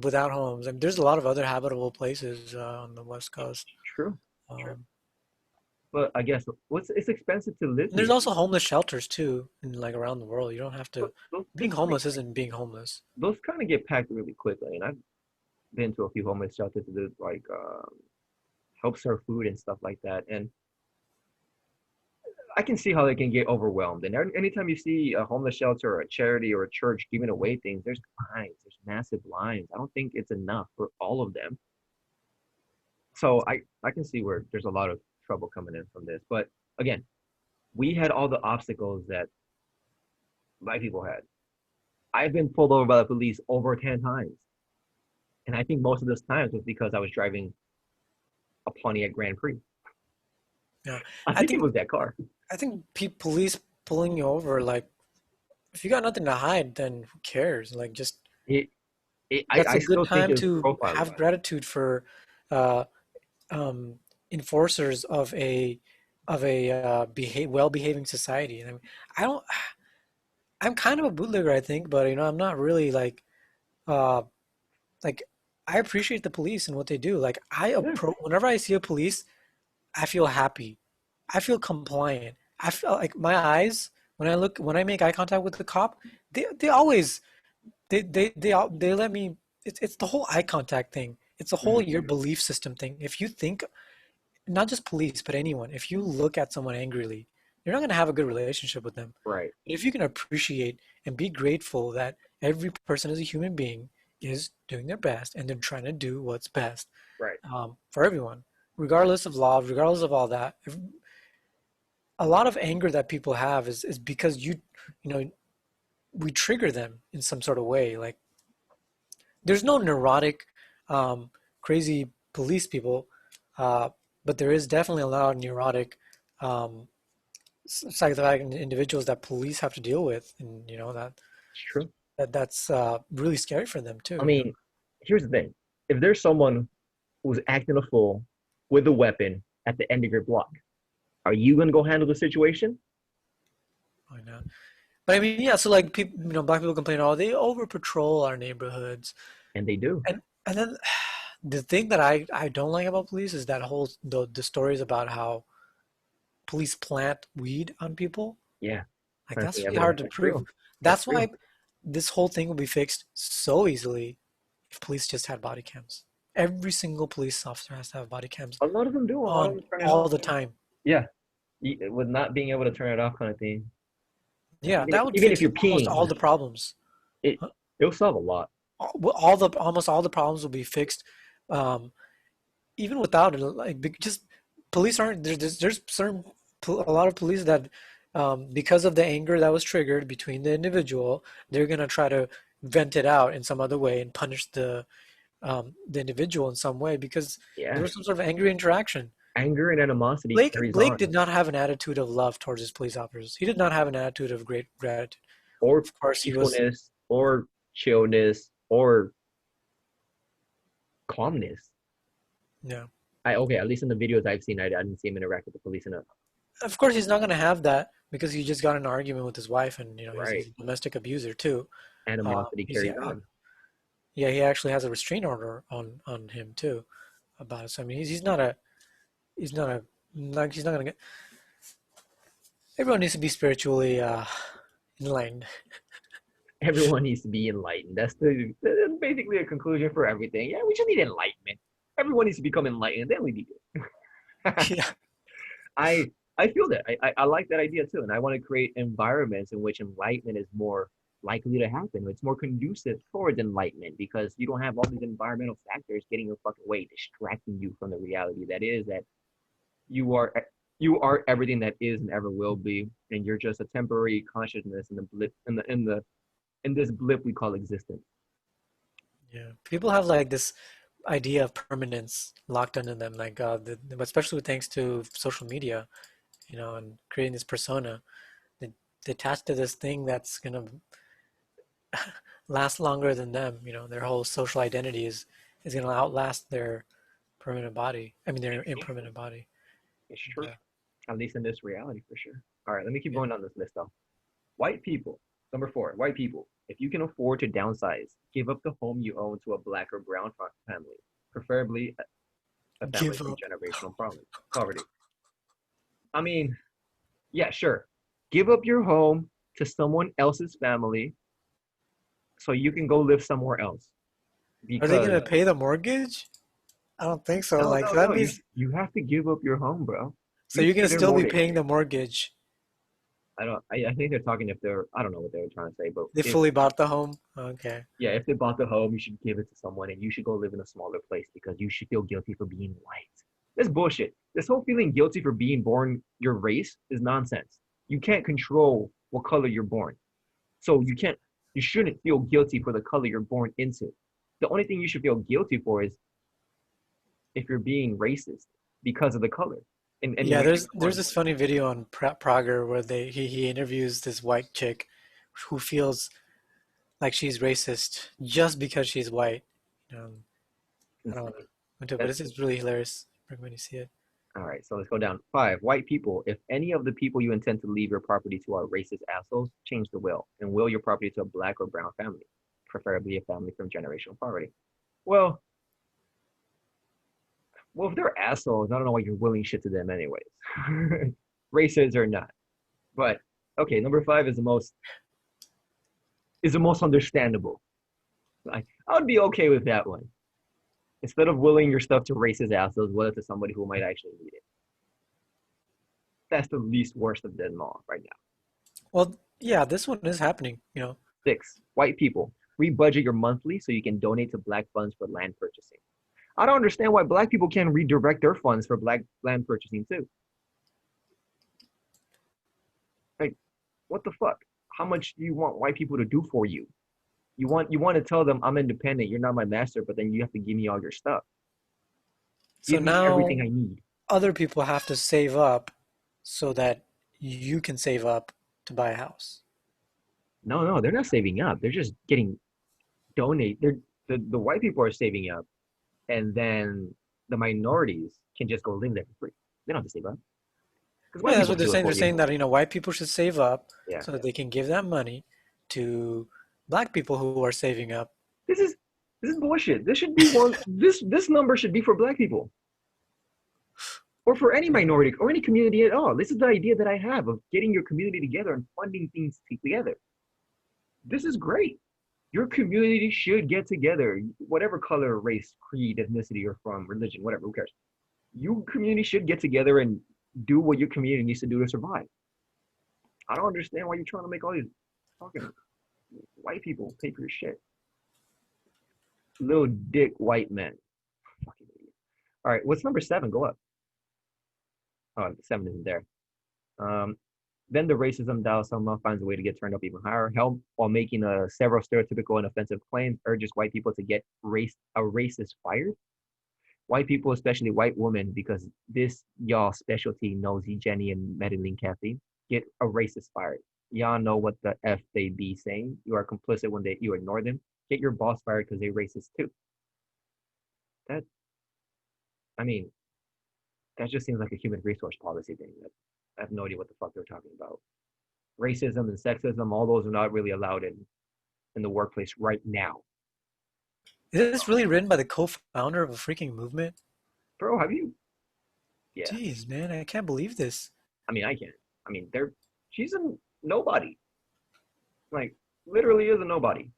S2: without homes. I mean there's a lot of other habitable places on the West Coast.
S1: True, true.
S2: Um,
S1: But I guess it's expensive to live
S2: and there's
S1: here.
S2: also homeless shelters too, in like around the world. You don't have
S1: But
S2: to
S1: those
S2: being homeless isn't being homeless.
S1: kind of get packed really quickly, and I've been to a few homeless shelters to do like help serve food and stuff like that, and I can see how they can get overwhelmed. And anytime you see a homeless shelter or a charity or a church giving away things, there's lines, there's massive lines. I don't think it's enough for all of them. So I can see where there's a lot of trouble coming in from this. But again, we had all the obstacles that black people had. I've been pulled over by the police over 10 times. And I think most of those times was because I was driving a Pontiac Grand Prix.
S2: Yeah.
S1: I
S2: I
S1: think it
S2: think
S1: was that car.
S2: I think police pulling you over, like, if you got nothing to hide, then who cares? Like, just
S1: It,
S2: that's
S1: I
S2: a good
S1: still think
S2: time
S1: it was
S2: to
S1: profiling.
S2: have gratitude for uh, um, enforcers of a well-behaving society. I mean, I don't. I'm kind of a bootlegger, I think, but I'm not really uh, like I appreciate the police and what they do. Like
S1: Yeah.
S2: whenever I see a police, I feel happy. I feel compliant. I feel like my eyes when I make eye contact with the cop, they always they let me. It's the whole eye contact thing. It's the whole
S1: Mhm.
S2: your belief system thing. If you think not just police but anyone, if you look at someone angrily, you're not going to have a good relationship with them.
S1: Right.
S2: But if you can appreciate and be grateful that every person as a human being is doing their best and they're trying to do what's best
S1: Right.
S2: for everyone, regardless of law, regardless of all that. A lot of anger that people have is because you know, we trigger them in some sort of way. Like there's no neurotic, crazy police people, uh, but there is definitely a lot of neurotic, um, psychotic individuals that police have to deal with, and
S1: It's true.
S2: that's really scary for them
S1: I
S2: too.
S1: mean, here's the thing. If there's someone who's acting a fool with a weapon at the end of your block, are you gonna go handle the situation?
S2: Why not? But I mean, yeah. So like people, black people complain, oh, they over patrol our neighborhoods,
S1: And they do.
S2: and then the thing that I don't like about police is that whole the stories about how police plant weed on people.
S1: Yeah.
S2: Like
S1: Planting
S2: that's really
S1: evidence.
S2: hard to
S1: That's
S2: prove.
S1: real. That's
S2: That's
S1: real.
S2: why this whole thing will be fixed so easily if police just had body cams. Every single police officer has to have body cams
S1: A lot of them do. A lot of
S2: on
S1: them turn it
S2: all
S1: off.
S2: the time.
S1: Yeah. With not being able to turn it off kind of thing.
S2: Yeah,
S1: Even if,
S2: that would
S1: even if
S2: fix
S1: you're
S2: almost
S1: peeing,
S2: all the problems.
S1: it
S2: Huh?
S1: it'll solve a lot.
S2: Almost all the problems will be fixed, um, even without it. Like just police aren't there's certain a lot of police that because of the anger that was triggered between the individual, they're gonna try to vent it out in some other way and punish the individual in some way because there
S1: Yeah.
S2: was some sort of angry interaction.
S1: Anger and animosity
S2: Blake
S1: carries
S2: Blake did
S1: on.
S2: not have an attitude of love towards his police officers. He did not have an attitude of great gratitude.
S1: Or
S2: Of course, he was.
S1: peacefulness, or chillness, or calmness.
S2: Yeah.
S1: I okay, at least in the videos I've seen, I didn't see him interact with the police enough.
S2: Of course, he's not going to have that because he just got in an argument with his wife, and he's
S1: Right.
S2: a domestic abuser too.
S1: Animosity
S2: He's
S1: carries on.
S2: yeah, he actually has a restraint order on him too about it. So I mean, he's not a like he's not going to get. Everyone needs to be spiritually enlightened.
S1: Everyone needs to be enlightened. That's basically a conclusion for everything. Yeah, we just need enlightenment. Everyone needs to become enlightened. Then we be good.
S2: Yeah.
S1: I feel that. I like that idea too. And I want to create environments in which enlightenment is more likely to happen. It's more conducive towards enlightenment because you don't have all these environmental factors getting your fucking way, distracting you from the reality that is that you are you are everything that is and ever will be, and you're just a temporary consciousness in the blip in this blip we call existence.
S2: Yeah, people have like this idea of permanence locked into them, like especially thanks to social media, and creating this persona. They attach to this thing that's gonna last longer than them. Their whole social identity is gonna outlast their permanent body. I mean, their impermanent body.
S1: It's true,
S2: Yeah,
S1: at least in this reality for sure. All right, let me keep
S2: yeah.
S1: going on this list though. White people. Number four, white people. If you can afford to downsize, give up the home you own to a black or brown family, preferably a family
S2: Give
S1: from
S2: up.
S1: generational poverty. I mean, yeah, sure. Give up your home to someone else's family so you can go live somewhere else.
S2: Are they
S1: Because
S2: gonna pay the mortgage? I don't think so.
S1: no,
S2: Like
S1: no,
S2: that
S1: no,
S2: means
S1: you have to give up your home, bro.
S2: so
S1: You
S2: you're gonna
S1: pay their
S2: still be
S1: mortgage.
S2: paying the mortgage.
S1: I think they're talking if they're I don't know what they were trying to say, but
S2: They
S1: if
S2: fully bought the home. Okay.
S1: yeah, if they bought the home, you should give it to someone and you should go live in a smaller place because you should feel guilty for being white. That's bullshit. This whole feeling guilty for being born your race is nonsense. You can't control what color you're born. So you shouldn't feel guilty for the color you're born into. The only thing you should feel guilty for is if you're being racist because of the color. And
S2: Yeah,
S1: when you're
S2: there's
S1: born,
S2: this funny video on Prager where he interviews this white chick who feels like she's racist just because she's white. Um, I don't want to
S1: insane.
S2: go into it, but
S1: That's
S2: it's really hilarious when you see it.
S1: all right. So let's go down. Five, white people. If any of the people you intend to leave your property to are racist assholes, change the will and will your property to a black or brown family, preferably a family from generational poverty. Well, well, if they're assholes, I don't know why you're willing shit to them anyways. Racist or not. But okay, number five is the most understandable. I would be okay with that one. Instead of willing your stuff to racist assholes, will it to somebody who might actually need it. That's the least worst of them all right now.
S2: Well, yeah, this one is happening, you know.
S1: 6, white people. Rebudget your monthly so you can donate to black funds for land purchasing. I don't understand why black people can't redirect their funds for black land purchasing too. Like, what the fuck? How much do you want white people to do for you? You want to tell them I'm independent, you're not my master, but then you have to give me all your stuff.
S2: So
S1: Give me everything
S2: now
S1: I need.
S2: other people have to save up so that you can save up to buy a house.
S1: No, no, they're not saving up. They're just getting donate. The white people are saving up, and then the minorities can just go live there for free. They don't have to save up because white
S2: Yeah, that's
S1: people
S2: what
S1: can
S2: they're
S1: do it
S2: saying. They're
S1: for you.
S2: saying that, white people should save up
S1: Yeah,
S2: so that they can give that money to black people who are saving up.
S1: this is this is bullshit. This should be one. This number should be for black people or for any
S2: Yeah.
S1: minority or any community at all. This is the idea that I have of getting your community together and funding things together. This is great. Your community should get together, whatever color, race, creed, ethnicity you're from, religion, whatever, who cares? Your community should get together and do what your community needs to do to survive. I don't understand why you're trying to make all these fucking white people pay for your shit. Little dick white men. Fucking idiot. All right, what's number 7? Go up. Oh, 7 isn't there. Um, then the racism dial somehow finds a way to get turned up even higher. Helm, while making several stereotypical and offensive claims, urges white people to get a racist fired. White people, especially white women, because this y'all specialty, Nosy, Jenny, and Medellin Kathy, get a racist fired. Y'all know what the F they be saying. You are complicit when you ignore them. Get your boss fired because they racist too. That, I mean, that just seems like a human resource policy thing. That I have no idea what the fuck they're talking about. Racism and sexism, all those are not really allowed in the workplace right now.
S2: Is this really written by the co-founder of a freaking movement?
S1: Bro, have you? Yeah.
S2: Jeez, man, I can't believe this.
S1: I mean, I can't. I mean, she's a nobody. Like, literally is a nobody.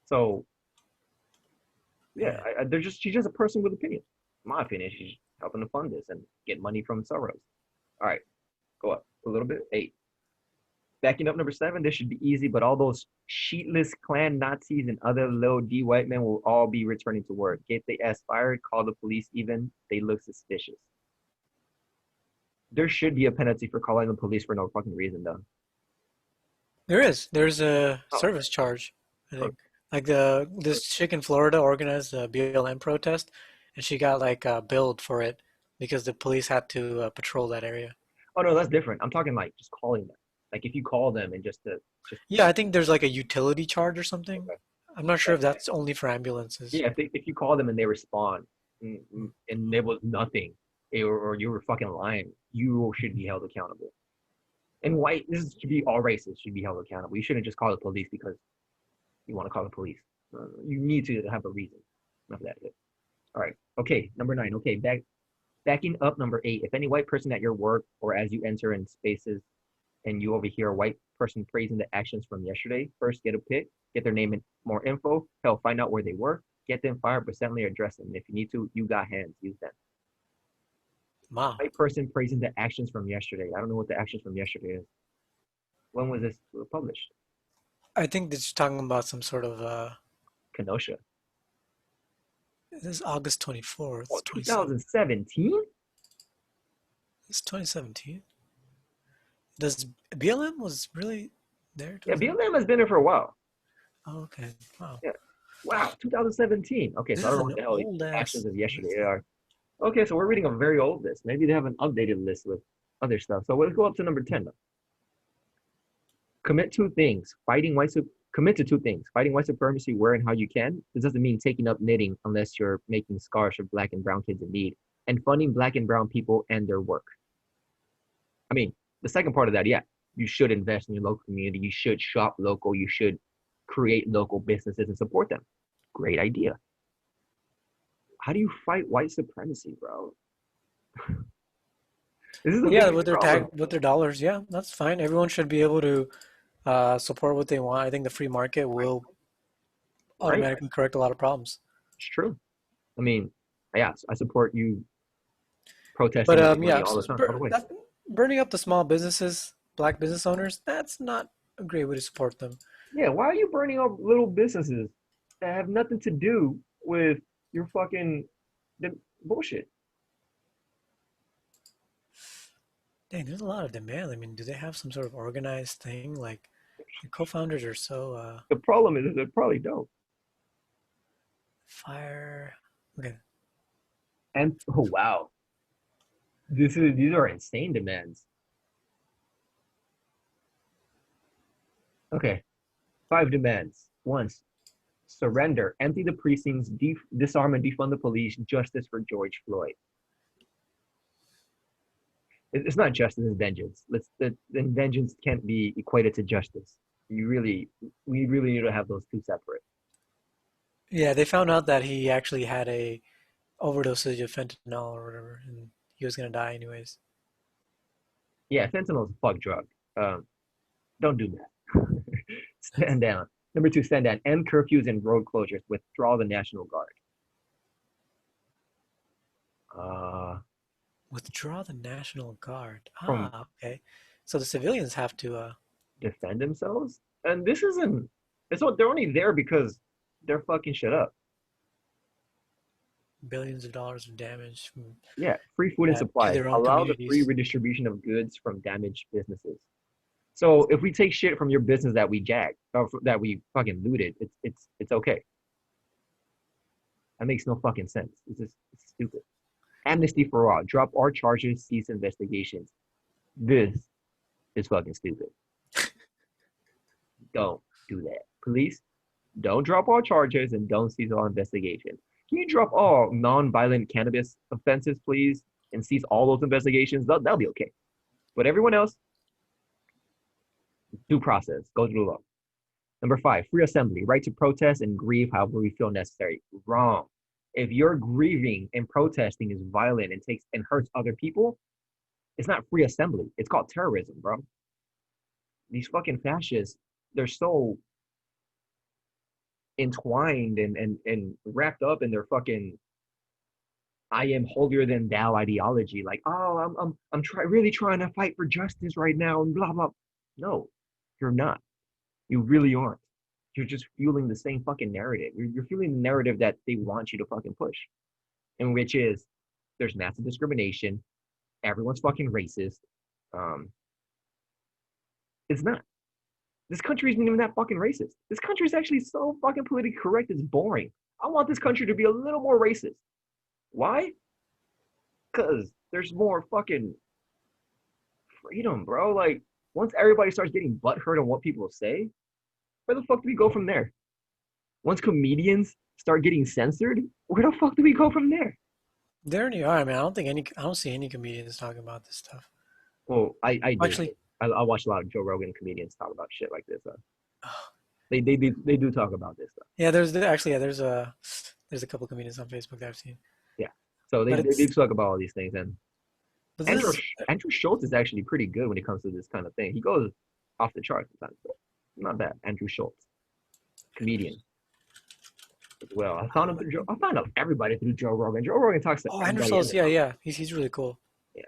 S1: So yeah,
S2: Man.
S1: she's just a person with opinion. In my opinion, she's helping to fund this and get money from Soros. All right, go up a little bit. 8. Backing up number 7, this should be easy, but all those sheetless Klan Nazis and other low D white men will all be returning to work. Get the ass fired, call the police even. They look suspicious. There should be a penalty for calling the police for no fucking reason, though.
S2: There is. There's a
S1: Oh,
S2: service charge, I
S1: okay.
S2: think. Like this chick in Florida organized a BLM protest, and she got like billed for it because the police had to patrol that area.
S1: Oh no, that's different. I'm talking like just calling them. Like if you call them and just
S2: Yeah, I think there's like a utility charge or something.
S1: okay.
S2: I'm not sure
S1: Yeah,
S2: if that's only for ambulances.
S1: yeah, if you call them and they respond and there was nothing, or you were fucking lying, you should be held accountable. And white, should be all races should be held accountable. You shouldn't just call the police because you want to call the police. You need to have a reason. Enough of that. All right. Okay. Number 9. Okay. Backing up number 8. If any white person at your work or as you enter in spaces and you overhear a white person praising the actions from yesterday, first get a pic, get their name and more info. Hell, find out where they work, get them fired, but certainly address them. And if you need to, you got hands, use them.
S2: Wow.
S1: White person praising the actions from yesterday. I don't know what the actions from yesterday is. When was this published?
S2: I think this is talking about some sort of
S1: Kenosha.
S2: this is August 24th,
S1: Oh,
S2: 27.
S1: 2017?
S2: It's 2017. Does BLM was really there?
S1: Yeah, BLM has been there for a while.
S2: Oh, okay. Wow.
S1: Yeah. Wow, 2017. Okay,
S2: This
S1: so I
S2: is
S1: don't know
S2: an
S1: what the hell the
S2: old
S1: actions
S2: ass.
S1: of yesterday are. Okay, so we're reading a very old list. Maybe they have an updated list with other stuff. So let's go up to number 10. Commit two things. Commit to two things. Fighting white supremacy where and how you can. This doesn't mean taking up knitting unless you're making scarves for black and brown kids in need. And funding black and brown people and their work. I mean, the second part of that, yeah, you should invest in your local community. You should shop local. You should create local businesses and support them. Great idea. How do you fight white supremacy, bro? This is the
S2: Well, yeah,
S1: biggest problem.
S2: with their dollars, yeah, that's fine. Everyone should be able to support what they want. I think the free market
S1: Right,
S2: will
S1: right.
S2: automatically correct a lot of problems.
S1: It's true. I mean, yeah, I support you. protesting
S2: But
S1: and getting money
S2: yeah,
S1: all the time, all the way.
S2: burning up the small businesses, black business owners, that's not a great way to support them.
S1: Yeah, why are you burning up little businesses that have nothing to do with your fucking bullshit?
S2: Dang, there's a lot of demand. I mean, do they have some sort of organized thing? Like, the co-founders are so
S1: The problem is they probably don't.
S2: fire. Okay,
S1: And oh wow, these are insane demands. Okay, 5 demands. Once, surrender, empty the precincts, disarm and defund the police, justice for George Floyd. It's not justice, it's vengeance. Vengeance can't be equated to justice. We really need to have those two separate.
S2: yeah, they found out that he actually had a overdosage of fentanyl or whatever, and he was gonna die anyways.
S1: Yeah, fentanyl's a fuck drug. Um, don't do that. Stand down. Number 2, stand down. End curfews and road closures. Withdraw the National Guard. Uh,
S2: Withdraw the National Guard.
S1: from
S2: Ah, okay. So the civilians have to
S1: defend themselves, and this isn't. It's what they're only there because they're fucking shit up.
S2: billions of dollars of damage
S1: Yeah, free food and
S2: to
S1: supplies.
S2: their own
S1: Allow the free
S2: communities.
S1: redistribution of goods from damaged businesses. So if we take shit from your business that we jacked or that we fucking looted, it's okay. That makes no fucking sense. It's stupid. Amnesty for all. Drop all charges, cease investigations. This is fucking stupid. Don't do that. Police, don't drop all charges and don't cease all investigations. Can you drop all non-violent cannabis offenses, please, and cease all those investigations? That'll be okay. But everyone else, due process, go through the law. Number 5, free assembly, right to protest and grieve however we feel necessary. Wrong. If your grieving and protesting is violent and takes and hurts other people, it's not free assembly. It's called terrorism, bro. These fucking fascists, they're so entwined and wrapped up in their fucking I am holier than thou ideology. Like, oh, really trying to fight for justice right now and blah blah. No, you're not. You really aren't. You're just fueling the same fucking narrative. You're fueling the narrative that they want you to fucking push, and which is there's massive discrimination. Everyone's fucking racist. Um, it's not. This country isn't even that fucking racist. This country is actually so fucking politically correct. It's boring. I want this country to be a little more racist. Why? Because there's more fucking freedom, bro. Like, once everybody starts getting butthurt on what people say, where the fuck do we go from there? Once comedians start getting censored, where the fuck do we go from there?
S2: They already are. I mean, I don't see any comedians talking about this stuff.
S1: Well, I do.
S2: Actually,
S1: I watch a lot of Joe Rogan comedians talk about shit like this.
S2: oh,
S1: They do talk about this stuff.
S2: yeah, there's a couple comedians on Facebook that I've seen,
S1: Yeah. So
S2: but
S1: they do
S2: it's
S1: talk about all these things. And
S2: but
S1: Andrew
S2: this
S1: Andrew Schultz is actually pretty good when it comes to this kind of thing. He goes off the charts sometimes, but not bad. Andrew Schultz, comedian as well. I found out everybody through Joe Rogan. Joe Rogan talks to
S2: Andrew
S1: everybody and
S2: Schultz,
S1: their
S2: yeah,
S1: mom.
S2: yeah, he's really cool.
S1: Yeah,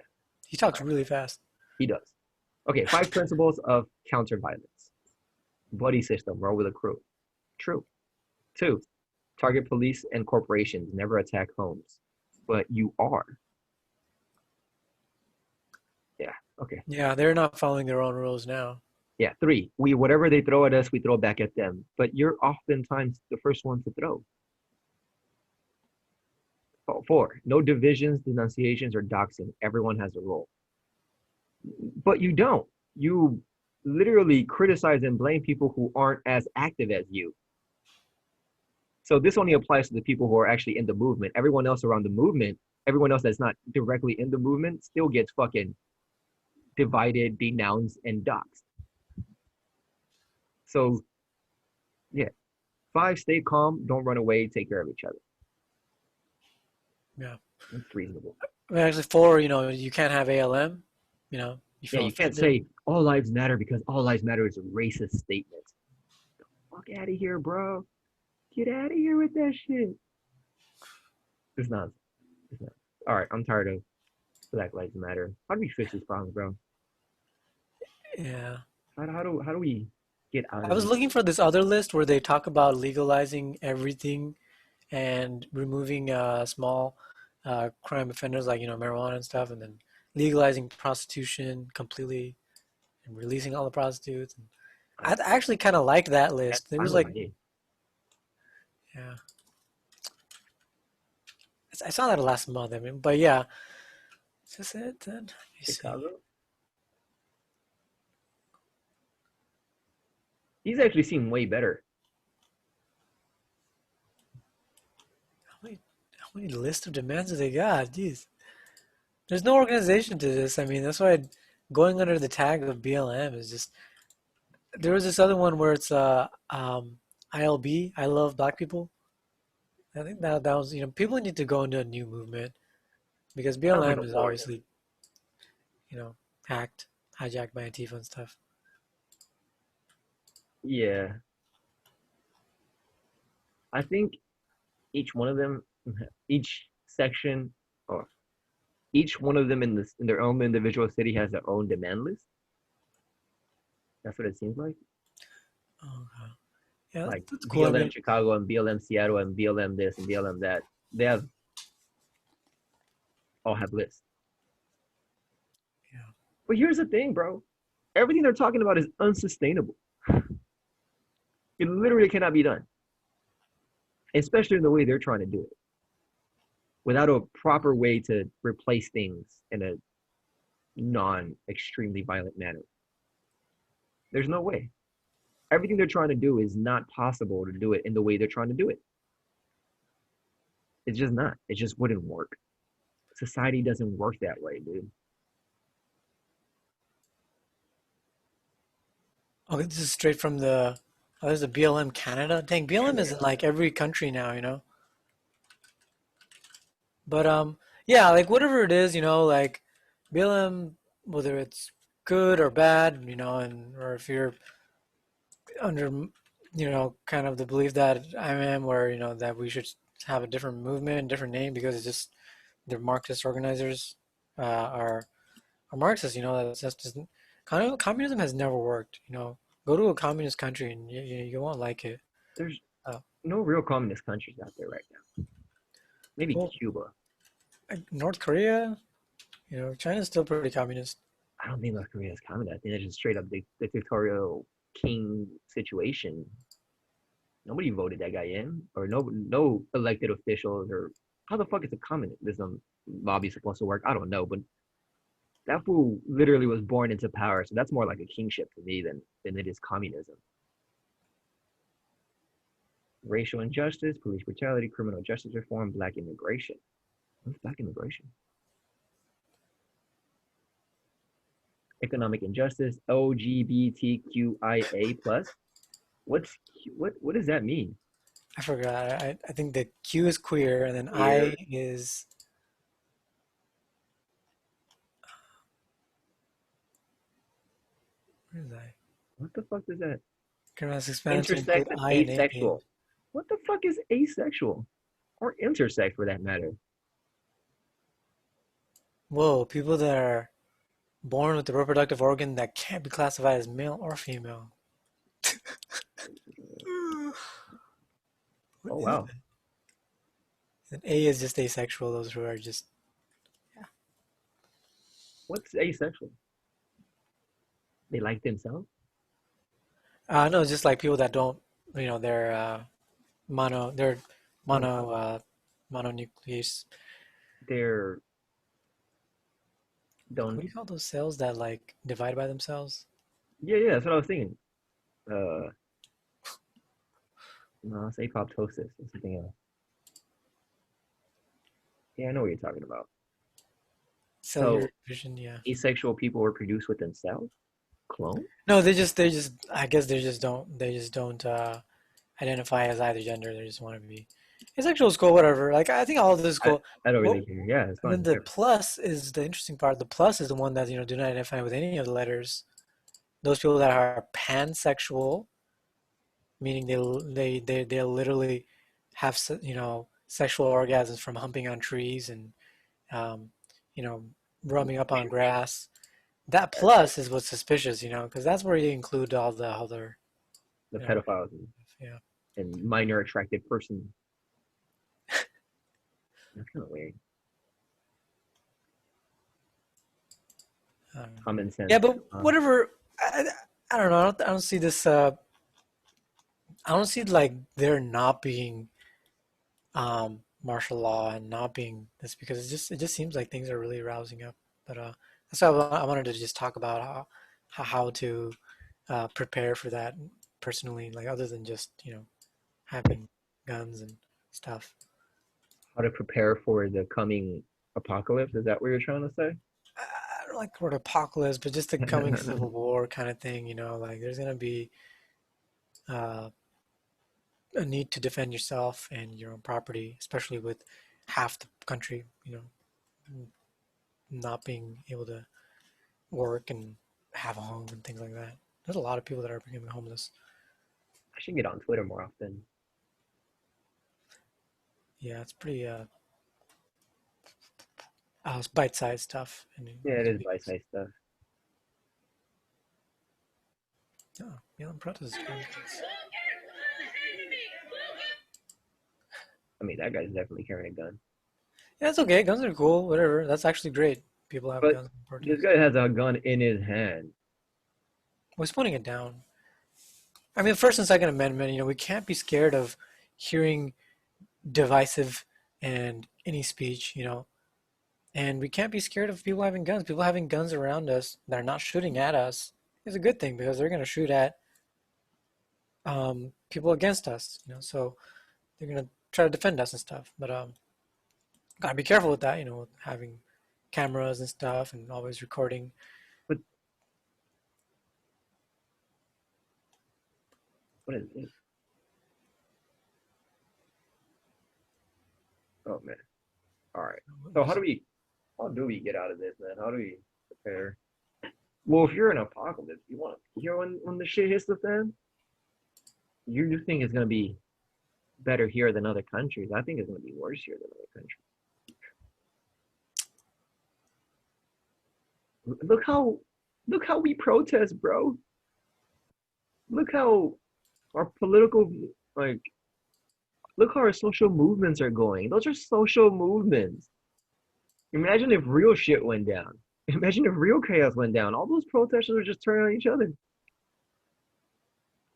S2: He talks really fast.
S1: he does. Okay, 5 principles of counter violence. Buddy system, roll with a crew. True. 2, target police and corporations, never attack homes. But you are. Yeah, okay.
S2: Yeah, they're not following their own rules now.
S1: Yeah, 3, we whatever they throw at us, we throw back at them. But you're oftentimes the first one to throw. 4, no divisions, denunciations, or doxing. Everyone has a role. But you don't. You literally criticize and blame people who aren't as active as you. So this only applies to the people who are actually in the movement. Everyone else around the movement, everyone else that's not directly in the movement, still gets fucking divided, denounced, and doxed. So, yeah. 5, stay calm, don't run away, take care of each other.
S2: Yeah.
S1: That's reasonable.
S2: I mean, actually, 4, you can't have ALM. You
S1: Yeah,
S2: feel
S1: you can't
S2: offended.
S1: say all lives matter because all lives matter is a racist statement. Fuck out of here, bro. Get out of here with that shit. It's not. It's not. All right, I'm tired of Black Lives Matter. How do we fix these problems, bro?
S2: Yeah.
S1: How do we get out
S2: I
S1: of
S2: was
S1: this?
S2: looking for this other list where they talk about legalizing everything and removing small crime offenders like marijuana and stuff, and then legalizing prostitution completely and releasing all the prostitutes. And
S1: I,
S2: I actually kind of liked that
S1: that's
S2: list. It was
S1: fine with
S2: like,
S1: me.
S2: yeah, I saw that last month. I mean, but yeah, is this it then? Let me see.
S1: Chicago. These actually seem way better.
S2: How many list of demands do they got? Jeez, there's no organization to this. I mean, that's why going under the tag of BLM is just. There was this other one where it's ILB, I love black people. I think that was people need to go into a new movement because
S1: I don't think
S2: BLM
S1: it'll
S2: is
S1: work.
S2: obviously you know hacked, hijacked by Antifa and stuff.
S1: Yeah, I think each one of them, each section, or each one of them in their own individual city has their own demand list. That's what it seems like.
S2: Oh, okay. Yeah,
S1: Like
S2: that's cool. I
S1: BLM
S2: mean,
S1: Chicago and BLM Seattle and BLM this and BLM that. They have all have lists.
S2: yeah.
S1: But here's the thing, bro. Everything they're talking about is unsustainable. It literally cannot be done, especially in the way they're trying to do it, without a proper way to replace things in a non-extremely violent manner. There's no way. Everything they're trying to do is not possible to do it in the way they're trying to do it. It's just not. It just wouldn't work. Society doesn't work that way, dude.
S2: Okay, this is straight from the. Oh, there's a BLM Canada. Dang, BLM is in
S1: Canada.
S2: like every country now. But yeah, like whatever it is, like BLM, whether it's good or bad, and or if you're under, kind of the belief that I am, where that we should have a different movement, different name because it's just the Marxist organizers are Marxists. That's just kind of communism has never worked. Go to a communist country and you won't like it.
S1: There's
S2: Uh,
S1: no real communist countries out there right now. Maybe
S2: well,
S1: Cuba.
S2: like North Korea, China's still pretty communist.
S1: I don't think North Korea is communist. I think it's just straight up dictatorial king situation. Nobody voted that guy in, or no elected officials, or how the fuck is a communism lobby supposed to work? I don't know, but that fool literally was born into power, so that's more like a kingship to me than it is communism. Racial injustice, police brutality, criminal justice reform, black immigration. What's black immigration? Economic injustice, LGBTQIA plus. What does that mean?
S2: I forgot. I think the Q is queer, and then I
S1: Queer.
S2: is what is I?
S1: What the fuck does that?
S2: Grammatical expanded to include
S1: Intersex and
S2: I and A.
S1: asexual. What the fuck is asexual? Or intersex for that matter?
S2: Whoa, people that are born with the reproductive organ that can't be classified as male or female. What
S1: Oh
S2: is
S1: wow.
S2: that? And A is just asexual. Those who are just
S1: What's asexual? They like themselves?
S2: no, just like people that don't, they're they're
S1: Oh,
S2: mononuclease.
S1: they're
S2: What
S1: don't.
S2: do you call those cells that like divide by themselves?
S1: Yeah, that's what I was thinking. Uh, no, it's apoptosis or something else. Yeah, I know what you're talking about.
S2: Cellular
S1: So
S2: division, yeah.
S1: asexual people reproduce with themselves? Clone?
S2: No, they just I guess they just don't identify as either gender. They just want to be asexual is cool, whatever. Like I think all of this is
S1: I,
S2: cool.
S1: I don't
S2: What
S1: really care. Yeah, it's
S2: and then
S1: fine.
S2: the
S1: Whatever.
S2: plus is the interesting part. The plus is the one that do not identify with any of the letters. Those people that are pansexual, meaning they literally have sexual orgasms from humping on trees and um, you know rubbing up on grass. That plus is what's suspicious, because that's where you include all the other,
S1: The
S2: you know,
S1: pedophiles
S2: yeah.
S1: and minor attracted person. That's kind of weird.
S2: Um,
S1: Common
S2: yeah,
S1: sense.
S2: but
S1: Uh,
S2: whatever. I don't know. I don't see this. I don't see like there not being martial law and not being this because it just seems like things are really rousing up. But that's why I wanted to just talk about how to prepare for that personally, like other than just having guns and stuff.
S1: how to prepare for the coming apocalypse? Is that what you're trying to say?
S2: I don't like the word apocalypse, but just the coming civil war kind of thing. Like there's gonna be uh, a need to defend yourself and your own property, especially with half the country, not being able to work and have a home and things like that. There's a lot of people that are becoming homeless.
S1: I should get on Twitter more often.
S2: Yeah, it's pretty it's bite-sized stuff. And
S1: Yeah, it is bite-sized stuff.
S2: oh, yelling protest.
S1: I mean, that guy's definitely carrying a gun.
S2: Yeah, it's okay. Guns are cool. Whatever. That's actually great. People have
S1: But
S2: guns in
S1: this
S2: protest.
S1: guy has a gun in his hand.
S2: Well, he's putting it down. I mean, the First and Second Amendment. We can't be scared of hearing divisive and any speech. And we can't be scared of people having guns. People having guns around us that are not shooting at us is a good thing because they're going to shoot at people against us. So they're going to try to defend us and stuff. But gotta be careful with that. With having cameras and stuff and always recording.
S1: But what is this? Oh man. All right. So how do we get out of this, man? How do we prepare? Well, if you're in an apocalypse, you want to hear when the shit hits the fan, you think it's gonna be better here than other countries. I think it's gonna be worse here than other countries. Look how look how we protest, bro. Look how our political like look how our social movements are going. Those are social movements. Imagine if real shit went down. Imagine if real chaos went down. All those protesters would just turn on each other.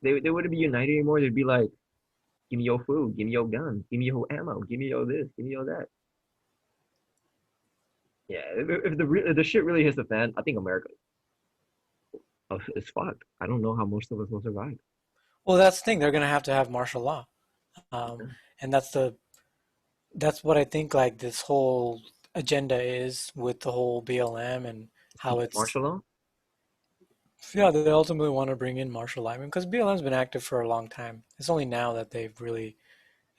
S1: They wouldn't be united anymore. They'd be like, give me your food, give me your guns, give me your ammo, give me your this, give me your that. Yeah, if the shit really hits the fan, I think America is fucked. I don't know how most of us will survive.
S2: Well, that's the thing. They're going to have martial law, um, and that's what I think. Like this whole agenda is with the whole BLM and how it's
S1: Martial law?
S2: yeah they ultimately want to bring in martial law. I mean, because BLM's been active for a long time. It's only now that they've really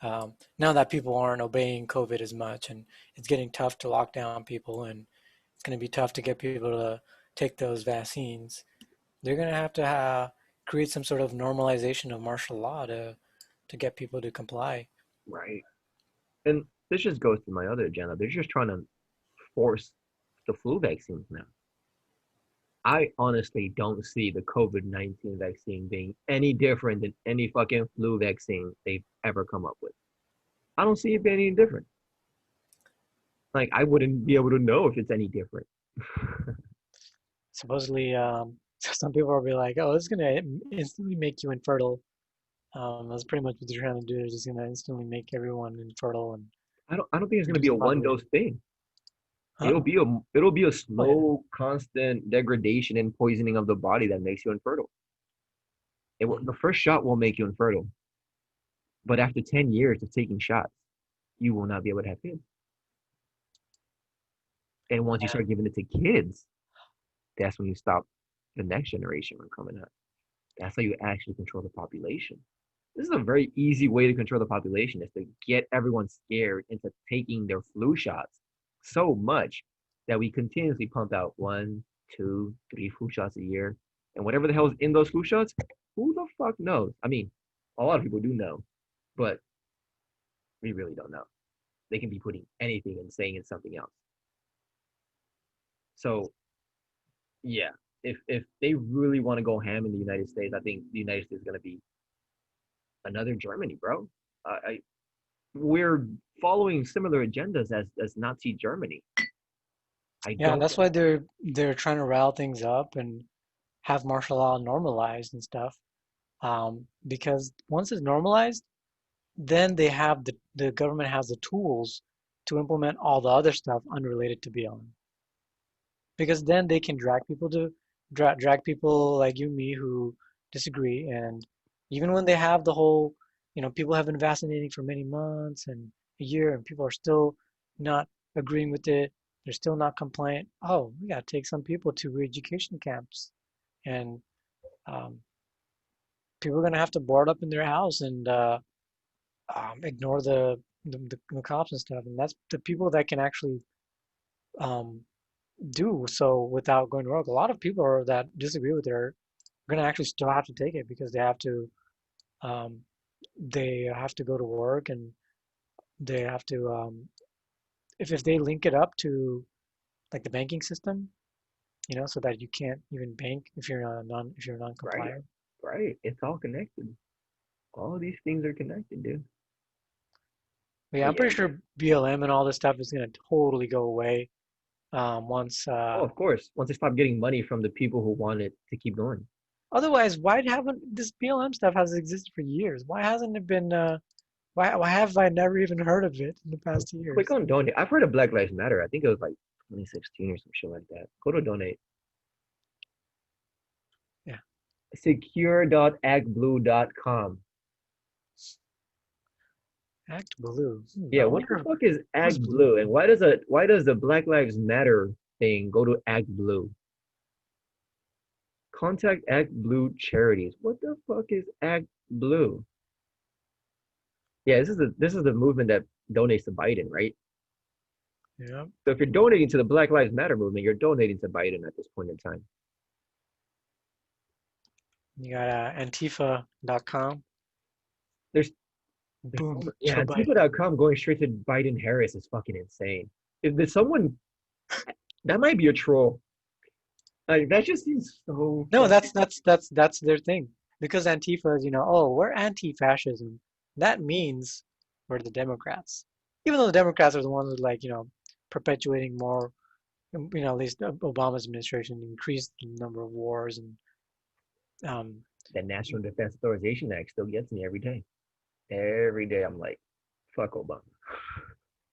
S2: now that people aren't obeying COVID as much, and it's getting tough to lock down people, and it's going to be tough to get people to take those vaccines. They're going to create some sort of normalization of martial law to get people to comply.
S1: Right. And this just goes to my other agenda. They're just trying to force the flu vaccines now. I honestly don't see the COVID-19 vaccine being any different than any fucking flu vaccine they've ever come up with. I don't see it being any different. Like, I wouldn't be able to know if it's any different.
S2: Supposedly, some people will be like, "Oh, this is gonna instantly make you infertile." That's pretty much what they're trying to do. They're just gonna instantly make everyone infertile and
S1: I don't think it's gonna
S2: reduce
S1: be a
S2: the
S1: one dose
S2: population.
S1: thing.
S2: Huh?
S1: It'll be a
S2: Oh yeah.
S1: slow, constant degradation and poisoning of the body that makes you infertile. The first shot will make you infertile, but after 10 years of taking shots, you will not be able to have kids. And once you start giving it to kids, that's when you stop the next generation from coming up. That's how you actually control the population. This is a very easy way to control the population is to get everyone scared into taking their flu shots so much that we continuously pump out one, two, three flu shots a year. And whatever the hell's in those flu shots, who the fuck knows? I mean, a lot of people do know, but we really don't know. They can be putting anything and saying it's something else. So yeah, if they really want to go ham in the United States, I think the United States is gonna be another Germany, bro. We're following similar agendas as Nazi Germany. I
S2: Yeah,
S1: don't.
S2: that's why they're trying to rile things up and have martial law normalized and stuff. Because once it's normalized, then the government has the tools to implement all the other stuff unrelated to BLM. Because then they can drag people like you and me who disagree, and even when they have the whole, people have been vaccinating for many months and a year, and people are still not agreeing with it, they're still not compliant. Oh, we gotta take some people to re-education camps, and um, people are gonna have to board up in their house and ignore the cops and stuff, and that's the people that can actually um, do so without going to work. A lot of people that disagree with it are going to actually still have to take it because um, they have to go to work, and they have to if they link it up to like the banking system, so that you can't even bank if you're
S1: Right,
S2: non-compliant.
S1: right. It's all connected. All these things are connected, dude.
S2: But yeah,
S1: But
S2: I'm
S1: yeah,
S2: pretty sure BLM and all this stuff is going to totally go away once.
S1: oh, of course. Once they stop getting money from the people who want it to keep going.
S2: Otherwise, why haven't this BLM stuff has existed for years? Why hasn't it been? Why have I never even heard of it in the past
S1: Click
S2: years?
S1: on donate. I've heard of Black Lives Matter. I think it was like 2016 or some shit like that. Go to donate.
S2: Yeah,
S1: Secure.agblue.com.
S2: Act Blue.
S1: Yeah,
S2: I
S1: what the
S2: wonder
S1: fuck is
S2: who's
S1: Ag
S2: Blue.
S1: Blue? And why does the Black Lives Matter thing go to Ag Blue? Contact Ag Blue charities. What the fuck is Ag Blue? Yeah, this is the movement that donates to Biden, right?
S2: Yeah,
S1: So if you're donating to the Black Lives Matter movement, you're donating to Biden at this point in time.
S2: you got Antifa.com.
S1: There's there's
S2: Boom,
S1: yeah,
S2: Joe Biden.
S1: Antifa.com going straight to Biden Harris is fucking insane. If there's someone that might be a troll. Like that just seems so
S2: No,
S1: fucking
S2: that's their thing. Because Antifa is, oh, we're anti-fascism. That means we're the Democrats. Even though the Democrats are the ones who like, perpetuating more, at least Obama's administration increased the number of wars and um,
S1: that National Defense Authorization Act still gets me every day. Every day I'm like, fuck Obama.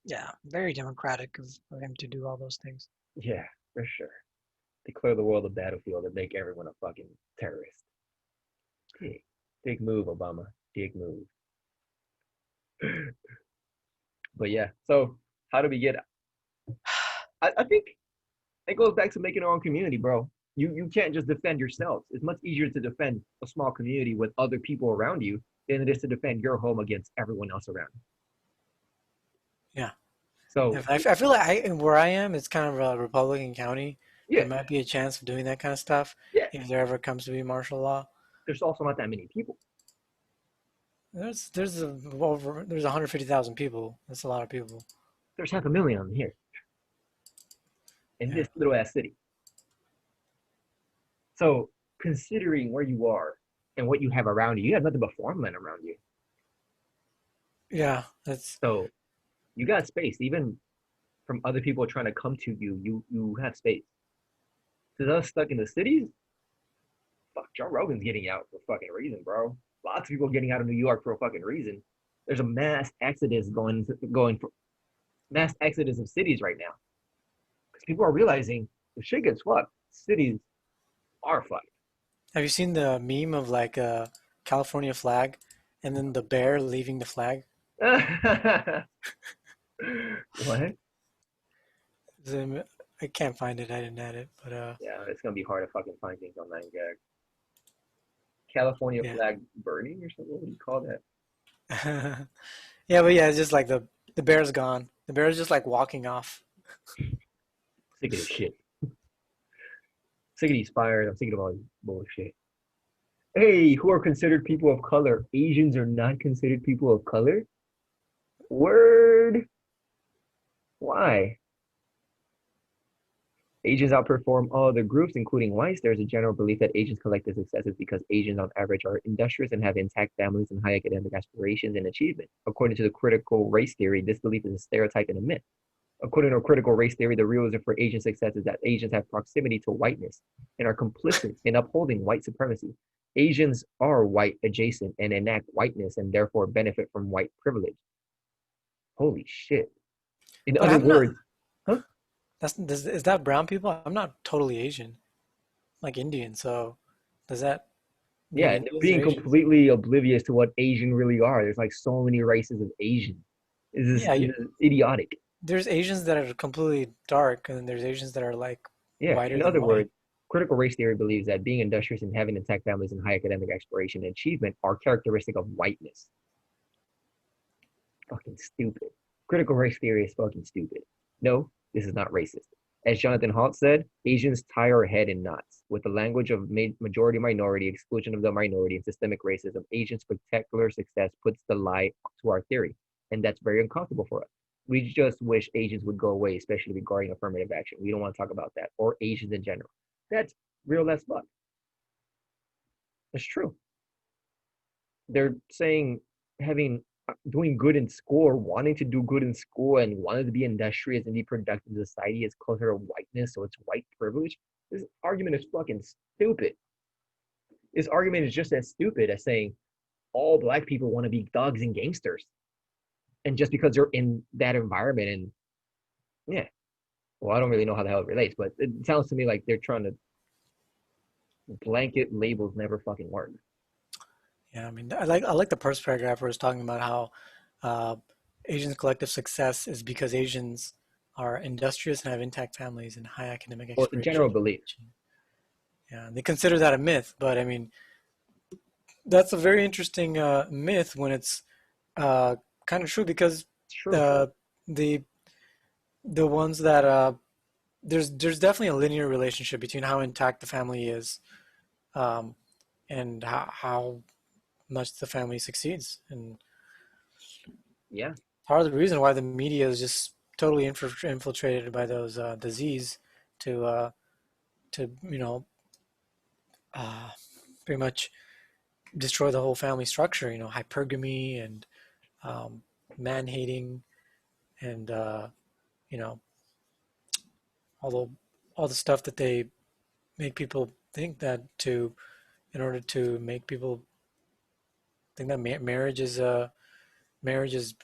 S2: yeah, very democratic of him to do all those things.
S1: Yeah, for sure. Declare the world a battlefield and make everyone a fucking terrorist. Big, big move, Obama. Big move. But yeah, so how do we get? I think it goes back to making our own community, bro. You can't just defend yourselves. It's much easier to defend a small community with other people around you than it is to defend your home against everyone else around you.
S2: Yeah.
S1: So
S2: I feel like where I am, it's kind of a Republican county.
S1: yeah,
S2: There might be a chance of doing that kind of stuff
S1: yeah.
S2: if there ever comes to be martial law.
S1: There's also not that many people.
S2: There's 150,000 people. That's a lot of people.
S1: There's half a million here in
S2: Yeah.
S1: this little ass city. So considering where you are and what you have around you, you have nothing but farmland around you.
S2: Yeah, that's
S1: So you got space. Even from other people trying to come to you, you have space. To us stuck in the cities, fuck, Joe Rogan's getting out for a fucking reason, bro. Lots of people getting out of New York for a fucking reason. There's a mass exodus of cities right now because people are realizing if shit gets fucked, cities are fucked.
S2: Have you seen the meme of like a California flag and then the bear leaving the flag?
S1: What?
S2: I can't find it. I didn't add it, but
S1: Yeah, it's gonna be hard to fucking find things on 9gag. California
S2: yeah.
S1: flag burning or something? What do you call that?
S2: Yeah, but yeah, it's just like the bear's gone. The bear's just like walking off.
S1: Sick of this shit. Sick of these fires. I'm sick of all this bullshit. Hey, who are considered people of color? Asians are not considered people of color? Word. Why? Asians outperform all other groups, including whites. There's a general belief that Asians' collective success is because Asians, on average, are industrious and have intact families and high academic aspirations and achievement. According to the critical race theory, this belief is a stereotype and a myth. According to critical race theory, the real reason for Asian success is that Asians have proximity to whiteness and are complicit in upholding white supremacy. Asians are white adjacent and enact whiteness and therefore benefit from white privilege. Holy shit. In
S2: But
S1: other
S2: I'm not.
S1: words, huh?
S2: Is that brown people? I'm not totally Asian, like Indian. So does that mean
S1: Yeah, they're
S2: Indians are
S1: being
S2: Asians?
S1: completely oblivious to what Asian really are. There's like so many races of Asian.
S2: Yeah,
S1: This is idiotic.
S2: there's Asians that are completely dark, and then there's Asians that are like
S1: Yeah,
S2: whiter
S1: in
S2: than
S1: other
S2: white.
S1: words, critical race theory believes that being industrious and having intact families and high academic aspiration and achievement are characteristic of whiteness. Fucking stupid. Critical race theory is fucking stupid. No, this is not racist. As Jonathan Halt said, Asians tie our head in knots. With the language of majority minority, exclusion of the minority, and systemic racism, Asian spectacular success puts the lie to our theory. And that's very uncomfortable for us. We just wish Asians would go away, especially regarding affirmative action. We don't want to talk about that, or Asians in general. That's real as fuck. It's true. They're saying having doing good in school or wanting to do good in school and wanting to be industrious and be productive in society is closer to whiteness, so it's white privilege. This argument is fucking stupid. This argument is just as stupid as saying all black people want to be thugs and gangsters. And just because they're in that environment and yeah, well, I don't really know how the hell it relates, but it sounds to me like they're trying to blanket labels never fucking work.
S2: Yeah, I mean, I like the first paragraph where it's talking about how uh, Asians' collective success is because Asians are industrious and have intact families and high academic
S1: Well, general
S2: aspirations.
S1: belief.
S2: Yeah, and they consider that a myth, but I mean, that's a very interesting myth when it's uh, kind of true because
S1: It's true.
S2: uh, the the ones that there's definitely a linear relationship between how intact the family is um, and how much the family succeeds. And
S1: Yeah.
S2: part of the reason why the media is just totally infiltrated by those disease to uh, pretty much destroy the whole family structure. Hypergamy and um, man hating and you know all the all the stuff that they make people think that to in order to make people think that marriage is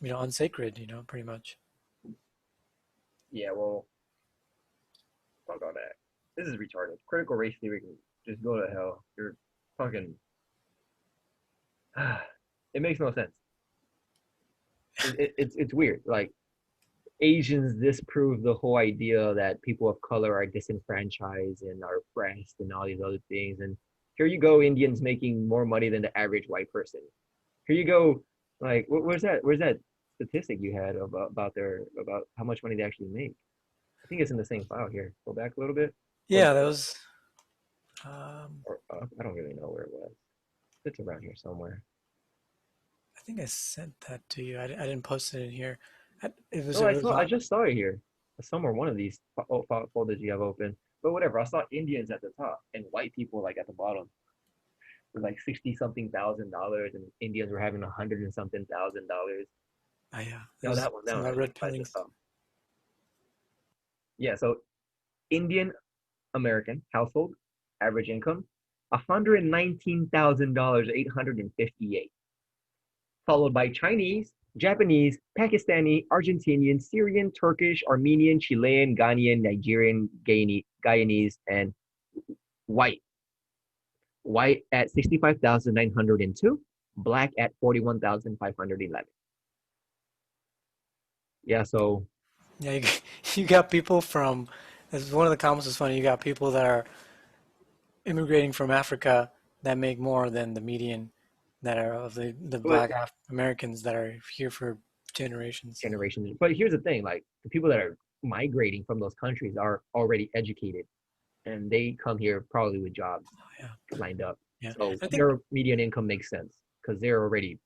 S2: unsacred. Pretty much.
S1: Yeah, well, fuck all that. This is retarded. Critical race theory can just go to hell. You're fucking. It makes no sense. It's weird. Like Asians disprove the whole idea that people of color are disenfranchised and are oppressed and all these other things. And here you go, Indians making more money than the average white person. Here you go, like where's that? Where's that statistic you had about how much money they actually make? I think it's in the same file here. Go back a little bit. Or,
S2: Yeah, that was. Um,
S1: I don't really know where it was. It's around here somewhere.
S2: I think I sent that to you. I didn't post it in here. It was
S1: No,
S2: it was
S1: I
S2: on.
S1: just saw it here. Somewhere one of these folders you have open. But whatever, I saw Indians at the top and white people like at the bottom with like 60 something thousand dollars, and Indians were having 100 and something thousand dollars.
S2: Yeah,
S1: No,
S2: there's
S1: that
S2: some
S1: one. I
S2: red
S1: just
S2: pillings.
S1: saw. Yeah, so Indian American household average income $119,000, 858, followed by Chinese, Japanese, Pakistani, Argentinian, Syrian, Turkish, Armenian, Chilean, Ghanaian, Nigerian, Guyanese, and white. White at 65,902, black at 41,511. Yeah, so
S2: Yeah, you got people from. As one of the comments was funny. You got people that are immigrating from Africa that make more than the median that are of the
S1: but
S2: black Americans that are here for generations.
S1: generations. But here's the thing, like the people that are migrating from those countries are already educated and they come here probably with jobs
S2: Yeah,
S1: lined up.
S2: yeah.
S1: So
S2: I think
S1: their median income makes sense because they're already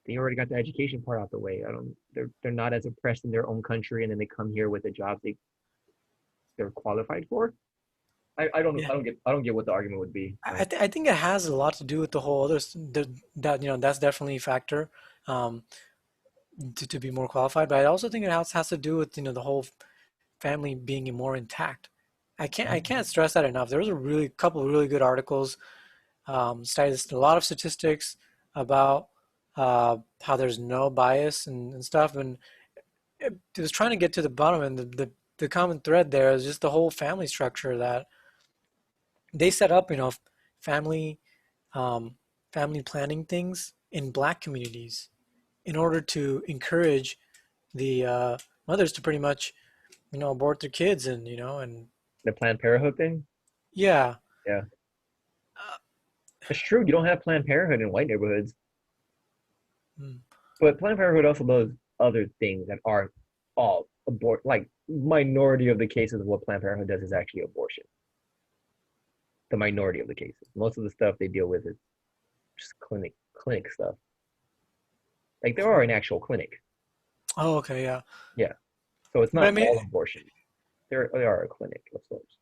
S1: They already got the education part out the way. I don't. They're not as oppressed in their own country, and then they come here with a job they're qualified for.
S2: Yeah.
S1: I don't get what the argument would be. Like,
S2: I think it has a lot to do with the whole other that that's definitely a factor um, to be more qualified. But I also think it has to do with the whole family being more intact. I can't stress that enough. There was a really couple of really good articles, studies, a lot of statistics about how there's no bias and stuff, and it was trying to get to the bottom. And the common thread there is just the whole family structure that they set up. Family um, family planning things in Black communities in order to encourage the mothers to pretty much abort their kids and and
S1: the Planned Parenthood thing.
S2: yeah.
S1: Yeah, it's true. You don't have Planned Parenthood in white neighborhoods,
S2: Mm.
S1: but Planned Parenthood also does other things that are all abort. Like minority of the cases of what Planned Parenthood does is actually abortion. The minority of the cases. Most of the stuff they deal with is just clinic stuff. Like there are an actual clinic.
S2: Oh, okay, yeah.
S1: Yeah. So it's
S2: But I
S1: not
S2: mean,
S1: all abortion. They are a clinic of sorts.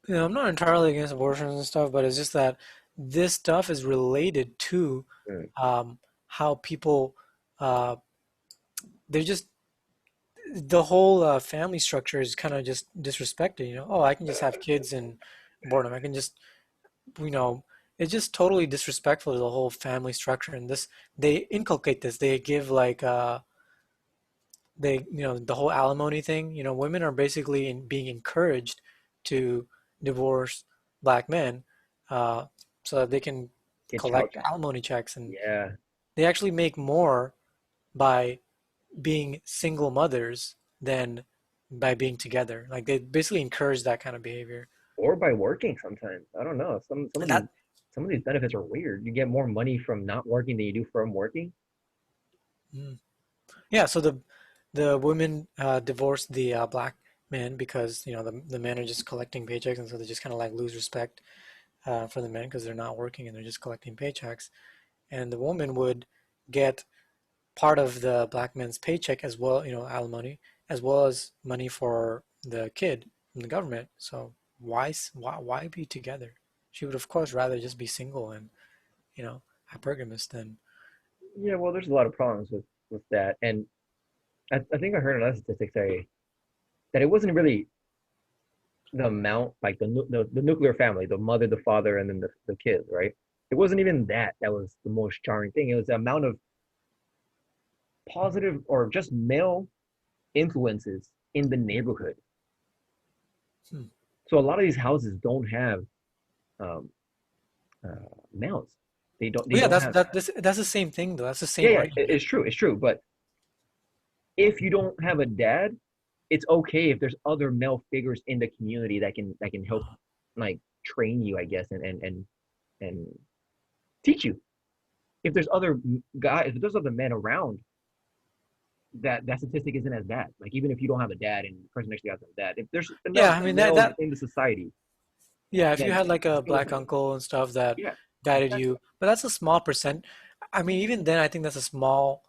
S2: I'm not entirely against abortions and stuff, but it's just that this stuff is related to
S1: Mm.
S2: how people uh, they're just the whole family structure is kind of just disrespected. Oh, I can just have kids and abort them. I can just you know, it's just totally disrespectful to the whole family structure. And this, they inculcate this. They give like, the whole alimony thing. Women are basically being encouraged to divorce Black men, uh, so that they can
S1: Get child
S2: collect
S1: check.
S2: alimony checks, and
S1: Yeah.
S2: they actually make more by being single mothers than by being together. Like they basically encourage that kind of behavior.
S1: Or by working sometimes. I don't know.
S2: And that,
S1: Some of these benefits are weird. You get more money from not working than you do from working.
S2: mm. Yeah, so the women divorced the Black men because the men are just collecting paychecks, and so they just kind of like lose respect for the men because they're not working and they're just collecting paychecks. And the woman would get part of the Black man's paycheck as well, alimony, as well as money for the kid from the government. So why be together? She would of course rather just be single and hypergamous than.
S1: Yeah, well, there's a lot of problems with that, and I think I heard another statistic say that it wasn't really the amount, like the nuclear family, the mother, the father, and then the kids, right? It wasn't even that was the most jarring thing. It was the amount of positive or just male influences in the neighborhood.
S2: Hmm.
S1: So a lot of these houses don't have um, males. They
S2: Well, yeah,
S1: don't
S2: that's
S1: have.
S2: that's the same thing though. That's the
S1: Yeah,
S2: same
S1: yeah,
S2: argument.
S1: it's true. But if you don't have a dad, it's okay if there's other male figures in the community that can help like train you, I guess, and teach you. If there's other if there's other men around, that statistic isn't as bad. Like even if you don't have a dad and the person next to you has a dad, if there's enough
S2: Yeah, I mean that
S1: males
S2: that
S1: in the society,
S2: yeah, if you
S1: then
S2: had like
S1: it's
S2: a
S1: still
S2: Black
S1: okay.
S2: uncle and stuff that
S1: Yeah,
S2: guided
S1: exactly.
S2: you, but that's a small percent. I mean, even then, I think that's a small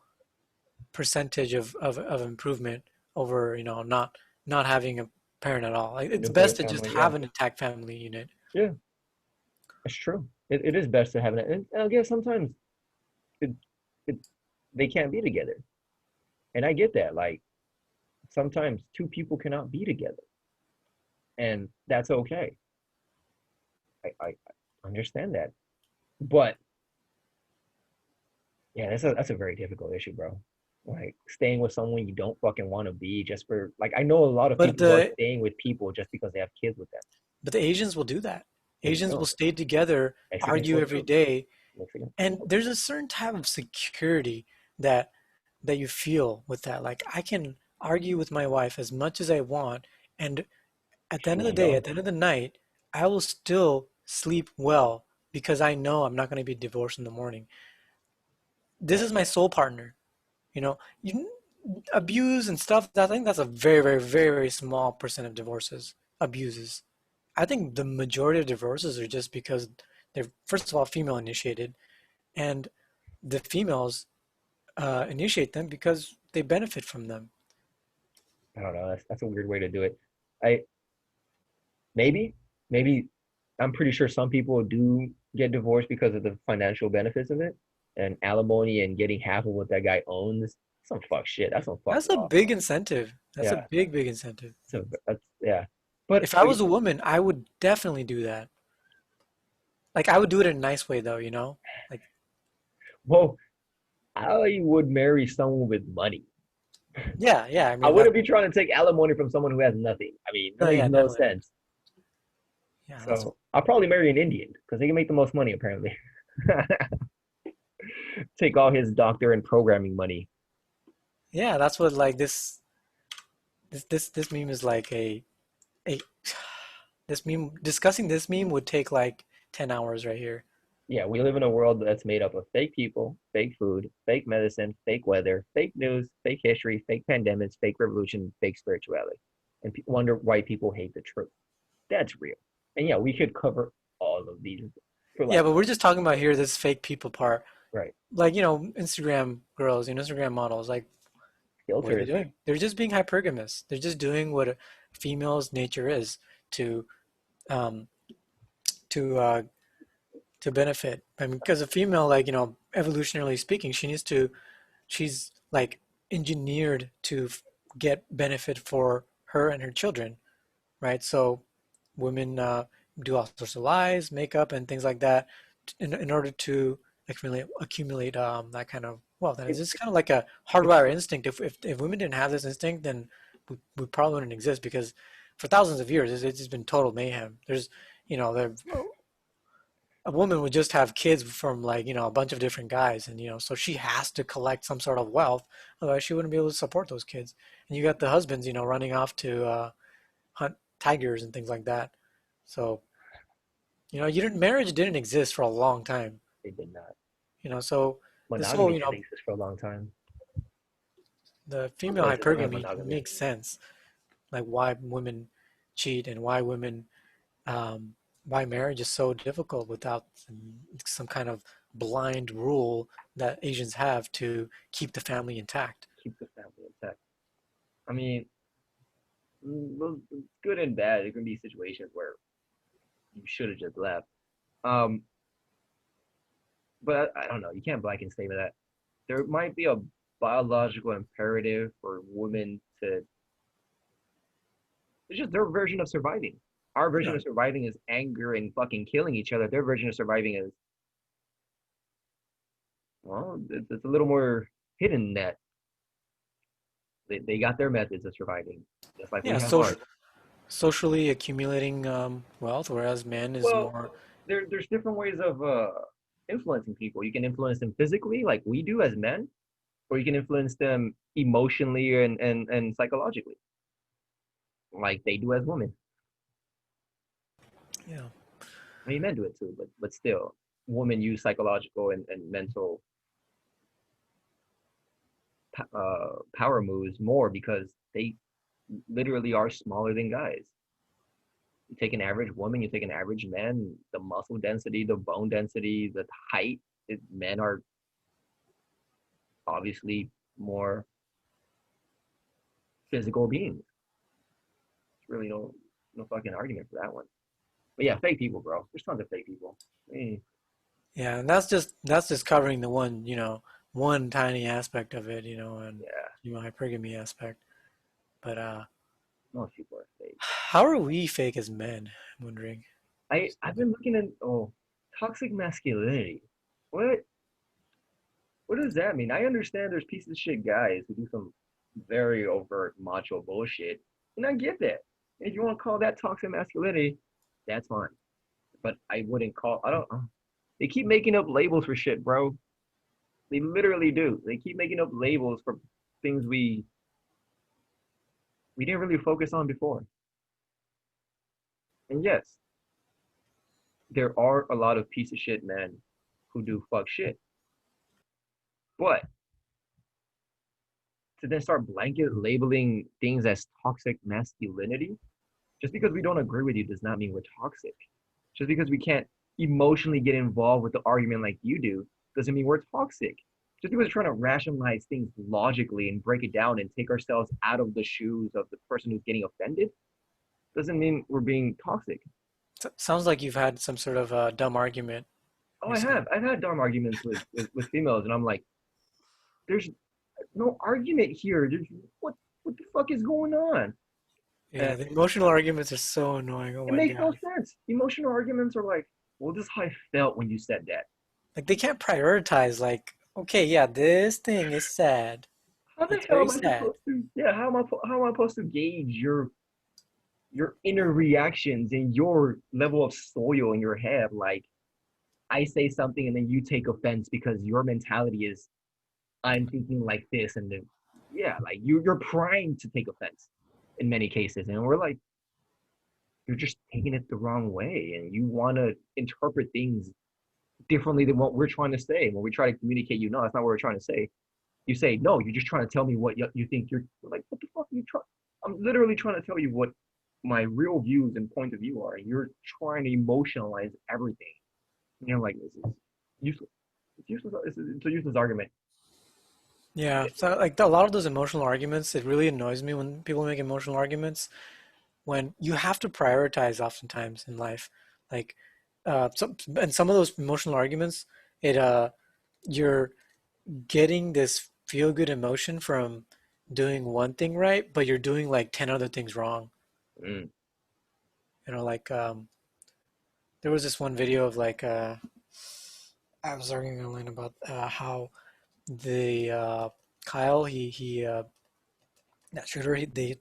S2: percentage of improvement over not having a parent at all. Like, it's
S1: Nuclear
S2: best to just
S1: family. Yeah,
S2: have an intact family unit.
S1: yeah, it's true. It is best to have it. And I guess sometimes it, it they can't be together, and I get that. Like sometimes two people cannot be together, and that's okay. I understand that, but yeah, that's a very difficult issue, bro. Like staying with someone you don't fucking want to be just for like I know a lot of
S2: But
S1: people who are
S2: the
S1: staying with people just because they have kids with them.
S2: but the Asians will do that.
S1: They
S2: Asians will
S1: will.
S2: stay together,
S1: Mexicans
S2: argue
S1: will
S2: every
S1: too.
S2: day,
S1: Mexicans
S2: and
S1: will.
S2: there's a certain type of security that you feel with that. Like I can argue with my wife as much as I want, and at the
S1: She
S2: end of the
S1: won't
S2: day,
S1: know.
S2: at the end of the night, I will still sleep well because I know I'm not going to be divorced in the morning. This
S1: Yeah.
S2: is my soul partner. You abuse and stuff. I think that's a very, very, very, very small percent of divorces. Abuses. I think the majority of divorces are just because they're first of all female initiated, and the females initiate them because they benefit from them.
S1: I don't know. That's a weird way to do it. I maybe maybe I'm pretty sure some people do get divorced because of the financial benefits of it and alimony and getting half of what that guy owns. Some fuck shit. That's some fuck
S2: That's a
S1: law.
S2: big incentive. That's a
S1: Yeah.
S2: big incentive.
S1: Yeah. But
S2: If I was a woman, I would definitely do that. Like I would do it in a nice way though, you know? Like
S1: well, I would marry someone with money.
S2: yeah, I
S1: I
S2: mean
S1: wouldn't be trying to take alimony from someone who has nothing. I mean, that
S2: no,
S1: makes
S2: yeah,
S1: no
S2: definitely.
S1: sense.
S2: Yeah, that's
S1: So I'll probably marry an Indian because they can make the most money apparently. Take all his doctor and programming money.
S2: yeah, that's what like this meme is like a this meme discussing this meme would take like 10 hours right here.
S1: Yeah, we live in a world that's made up of fake people, fake food, fake medicine, fake weather, fake news, fake history, fake pandemics, fake revolution, fake spirituality. And wonder why people hate the truth. That's real. And yeah, we could cover all of these for
S2: Yeah,
S1: like,
S2: but we're just talking about here this fake people part.
S1: right,
S2: Like, you know, Instagram girls, you know, Instagram models, like what are they
S1: filters.
S2: doing? They're just being hypergamous. They're just doing what a female's nature is to um to uh to benefit. I mean, because a female, like, you know, evolutionarily speaking, she's like engineered to get benefit for her and her children, right? So women do all sorts of lies, makeup, and things like that in order to accumulate that kind of wealth. And it's just kind of like a hardwired instinct. If women didn't have this instinct, then we probably wouldn't exist because for thousands of years it's just been total mayhem. There's, you know, a woman would just have kids from like, you know, a bunch of different guys, and you know, so she has to collect some sort of wealth, otherwise she wouldn't be able to support those kids. And you got the husbands, you know, running off to hunt tigers and things like that. So you know, you didn't marriage didn't exist for a long time.
S1: They did not.
S2: You know, so this whole,
S1: Monogamy
S2: you
S1: didn't
S2: know,
S1: exist for a long time.
S2: the
S1: Some
S2: female
S1: places don't have
S2: hypergamy
S1: monogamy.
S2: makes sense, like why women cheat and why women why marriage is so difficult without some kind of blind rule that Asians have to keep the family intact.
S1: Keep the family intact. I mean, well, good and bad. There can be situations where you should have just left. Um, but I don't know. You can't blanket statement that. There might be a biological imperative for women to. It's just their version of surviving. Our version
S2: Yeah,
S1: of surviving is anger and fucking killing each other. Their version of surviving is, well, it's a little more hidden than that. They got their methods of surviving, just like we
S2: yeah,
S1: have ours.
S2: socially accumulating wealth, whereas man is
S1: Well,
S2: more.
S1: there's different ways of influencing people. You can influence them physically, like we do as men, or you can influence them emotionally and psychologically, like they do as women.
S2: Yeah.
S1: I mean, men do it too, but still, women use psychological and mental power moves more because they literally are smaller than guys. You take an average woman, you take an average man, the muscle density, the bone density, the height. Men are obviously more physical beings. It's really no fucking argument for that one. But yeah, fake people, bro. There's tons of fake people. Eh,
S2: Yeah, and that's just covering the one, you know, one tiny aspect of it, you know, and
S1: yeah,
S2: you know, hypergamy aspect. But
S1: most people are fake.
S2: how are we fake as men? I'm wondering.
S1: I've been looking at toxic masculinity. What what does that mean? I understand there's pieces of shit guys who do some very overt macho bullshit, and I get that. If you want to call that toxic masculinity, that's fine. But I wouldn't call. I don't. They keep making up labels for shit, bro. They literally do. They keep making up labels for things we didn't really focus on before. And yes, there are a lot of piece of shit men who do fuck shit. But to then start blanket labeling things as toxic masculinity, just because we don't agree with you does not mean we're toxic. Just because we can't emotionally get involved with the argument like you do doesn't mean we're toxic. just because we're trying to rationalize things logically and break it down and take ourselves out of the shoes of the person who's getting offended doesn't mean we're being toxic.
S2: Sounds like you've had some sort of dumb argument
S1: Oh, I
S2: recently.
S1: have. I've had dumb arguments with females, and I'm like, there's no argument here. What the fuck is going on?
S2: Yeah,
S1: And
S2: the emotional arguments are so annoying. Oh
S1: it
S2: my
S1: makes no
S2: God.
S1: sense. Emotional arguments are like, well, this is how I felt when you said that.
S2: Like they can't prioritize like, okay, yeah, this thing is sad.
S1: How the
S2: It's
S1: hell
S2: very
S1: am I
S2: sad.
S1: supposed to? Yeah, how am I supposed to gauge your inner reactions and your level of soil in your head? Like I say something and then you take offense because your mentality is I'm thinking like this, and then yeah, like you're primed to take offense in many cases, and we're like you're just taking it the wrong way, and you want to interpret things differently than what we're trying to say. When we try to communicate, you know, that's not what we're trying to say. You say no, you're just trying to tell me what you think you're like. What the fuck are you trying? I'm literally trying to tell you what my real views and point of view are, and you're trying to emotionalize everything. You know, like this is useless. It's useless. It's a useless argument.
S2: Yeah, so like a lot of those emotional arguments, it really annoys me when people make emotional arguments when you have to prioritize oftentimes in life. Like some of those emotional arguments, it you're getting this feel good emotion from doing one thing right, but you're doing like 10 other things wrong.
S1: Mm.
S2: Like there was this one video of like I was arguing online about how the Kyle that shooter they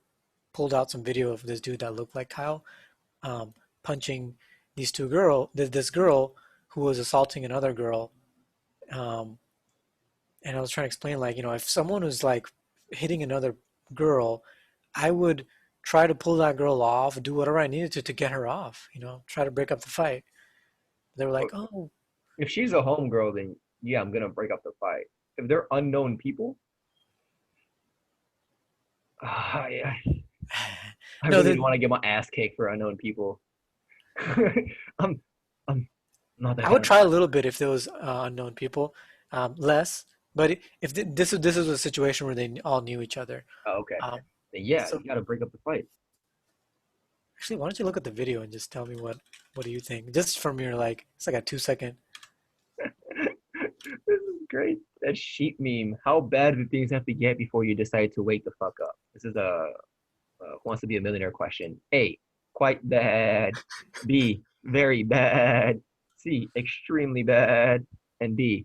S2: pulled out some video of this dude that looked like Kyle um, punching this girl who was assaulting another girl. Um, and I was trying to explain, like, if someone was like hitting another girl, I would try to pull that girl off, do whatever I needed to get her off, try to break up the fight. They were like, oh,
S1: If she's a homegirl, then yeah, I'm gonna break up the fight. If they're unknown people, yeah, I
S2: no,
S1: really want to get my ass kicked for unknown people. I'm I'm not that
S2: I would
S1: kind of
S2: try a
S1: guy.
S2: little bit if there was unknown people, less. But if this is a situation where they all knew each other,
S1: Oh, okay,
S2: um,
S1: then yeah,
S2: so
S1: you got to break up the fight.
S2: actually, why don't you look at the video and just tell me what do you think? Just from your like, it's like a 2 second.
S1: This is great. That sheep meme. How bad do things have to get before you decide to wake the fuck up? This is a who wants to be a millionaire question. A, quite bad. B, very bad. C, extremely bad. And D,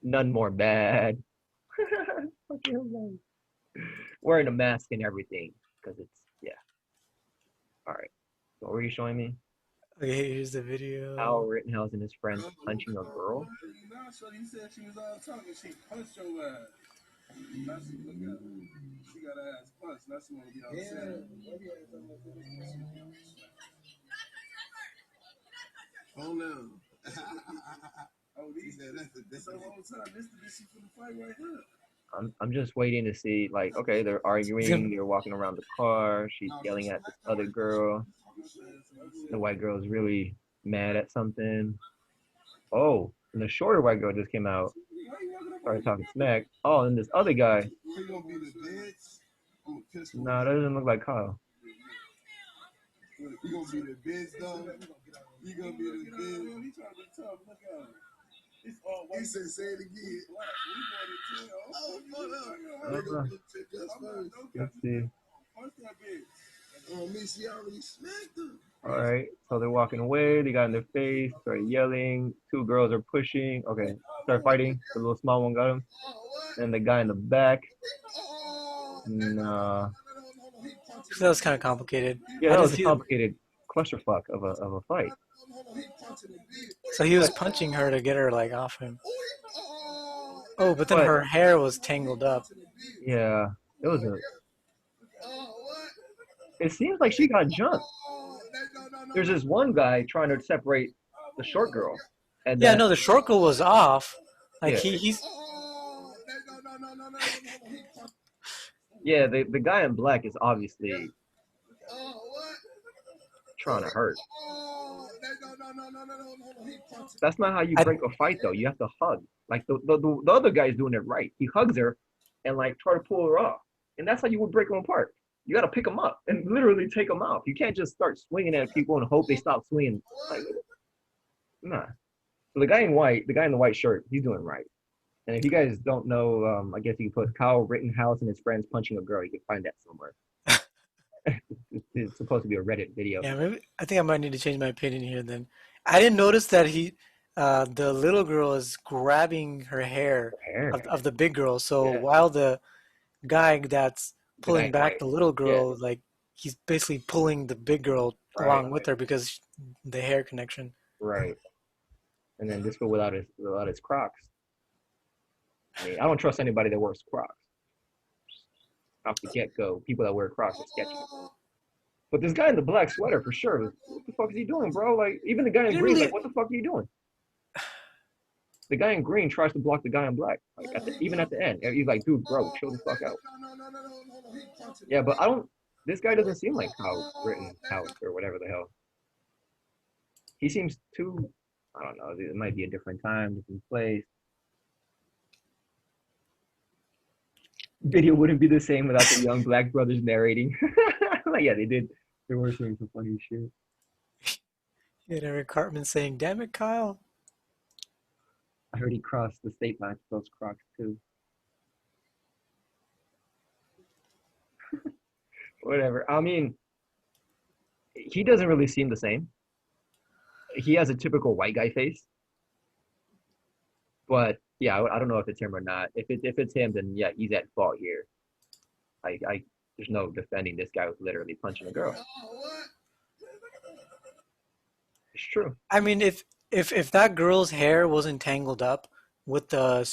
S1: none more bad. Wearing a mask and everything because it's yeah. All right. What were you showing me?
S2: Okay, here's the
S1: How
S2: video.
S1: Rittenhouse and his friends punching a girl.
S3: So you said she was all talking. She punched your ass. Now she look at her. She got her ass punched. Now she want to be all sad. Oh no. Oh, these said that's the whole time. This is for the fight right here.
S1: I'm just waiting to see like okay they're
S2: He's gonna
S1: arguing they're walking around the car she's yelling at this other girl the white girl is really mad at something oh and the shorter white girl just came out started talking smack oh and this other guy no that doesn't look like Kyle
S3: You gonna be the bitch though? You gonna be the bitch? He trying to be tough. Look at him. It's all white. He said, "Say it again." Oh, fuck up.
S1: let's see
S3: Punch that bitch. Oh, me, she already smacked him.
S1: all right so they're walking away they got in their face started yelling two girls are pushing okay start fighting the little small one got him and the guy in the back nah
S2: so that was kind of complicated.
S1: yeah
S2: I
S1: that
S2: just
S1: was a
S2: he
S1: complicated clusterfuck of a fight
S2: so he was
S1: but
S2: punching her to get her like off him. Oh, but then
S1: but
S2: her hair was tangled up.
S1: yeah it was a it seems like she got jumped. There's this one guy trying to separate the short girl, and
S2: Yeah,
S1: then
S2: no, the short girl was off. Like
S1: yeah,
S2: he's
S1: yeah, the guy in black is obviously trying to hurt. That's not how you
S2: I,
S1: break a fight, though. You have to hug. Like the other guy's doing it right. He hugs her and like try to pull her off, and that's how you would break them apart. You got to pick them up and literally take them out. You can't just start swinging at people and hope they stop swinging. Like, nah. So the guy in white, the guy in the white shirt, he's doing right. And if you guys don't know, I guess you can put Kyle Rittenhouse and his friends punching a girl. You can find that somewhere. It's supposed to be a Reddit video.
S2: yeah, maybe I think I might need to change my opinion here. Then I didn't notice that the little girl is grabbing her hair
S1: Hair.
S2: of the big girl. So
S1: Yeah.
S2: while the guy that's
S1: The guy
S2: pulling
S1: in
S2: back
S1: white.
S2: the little
S1: Yeah.
S2: girl, like he's basically pulling the big girl
S1: Right.
S2: along with her because the hair connection.
S1: Right. And then this fool without his Crocs. I mean, I don't trust anybody that wears Crocs. Off the get go, people that wear Crocs are sketchy. But this guy in the black sweater, for sure, what the fuck is he doing, bro? Like, even the guy in green, like, what the fuck are you doing? The guy in green tries to block the guy in black, like even at the end. He's like, dude, bro, chill the fuck out. Yeah, but this guy doesn't seem like Kyle Rittenhouse or whatever the hell. He seems too, I don't know, it might be a different time, different place. Video wouldn't be the same without the young black brothers narrating. Like, yeah, they did. They were saying some funny shit.
S2: You had Eric Cartman saying, "Damn it, Kyle."
S1: I heard he crossed the state line with those Crocs too. Whatever. I mean, he doesn't really seem the same. He has a typical white guy face. But yeah, I don't know if it's him or not. If it's him, then yeah, he's at fault here. I there's no defending this guy was literally punching a girl. It's true.
S2: I mean, if that girl's hair wasn't tangled up with the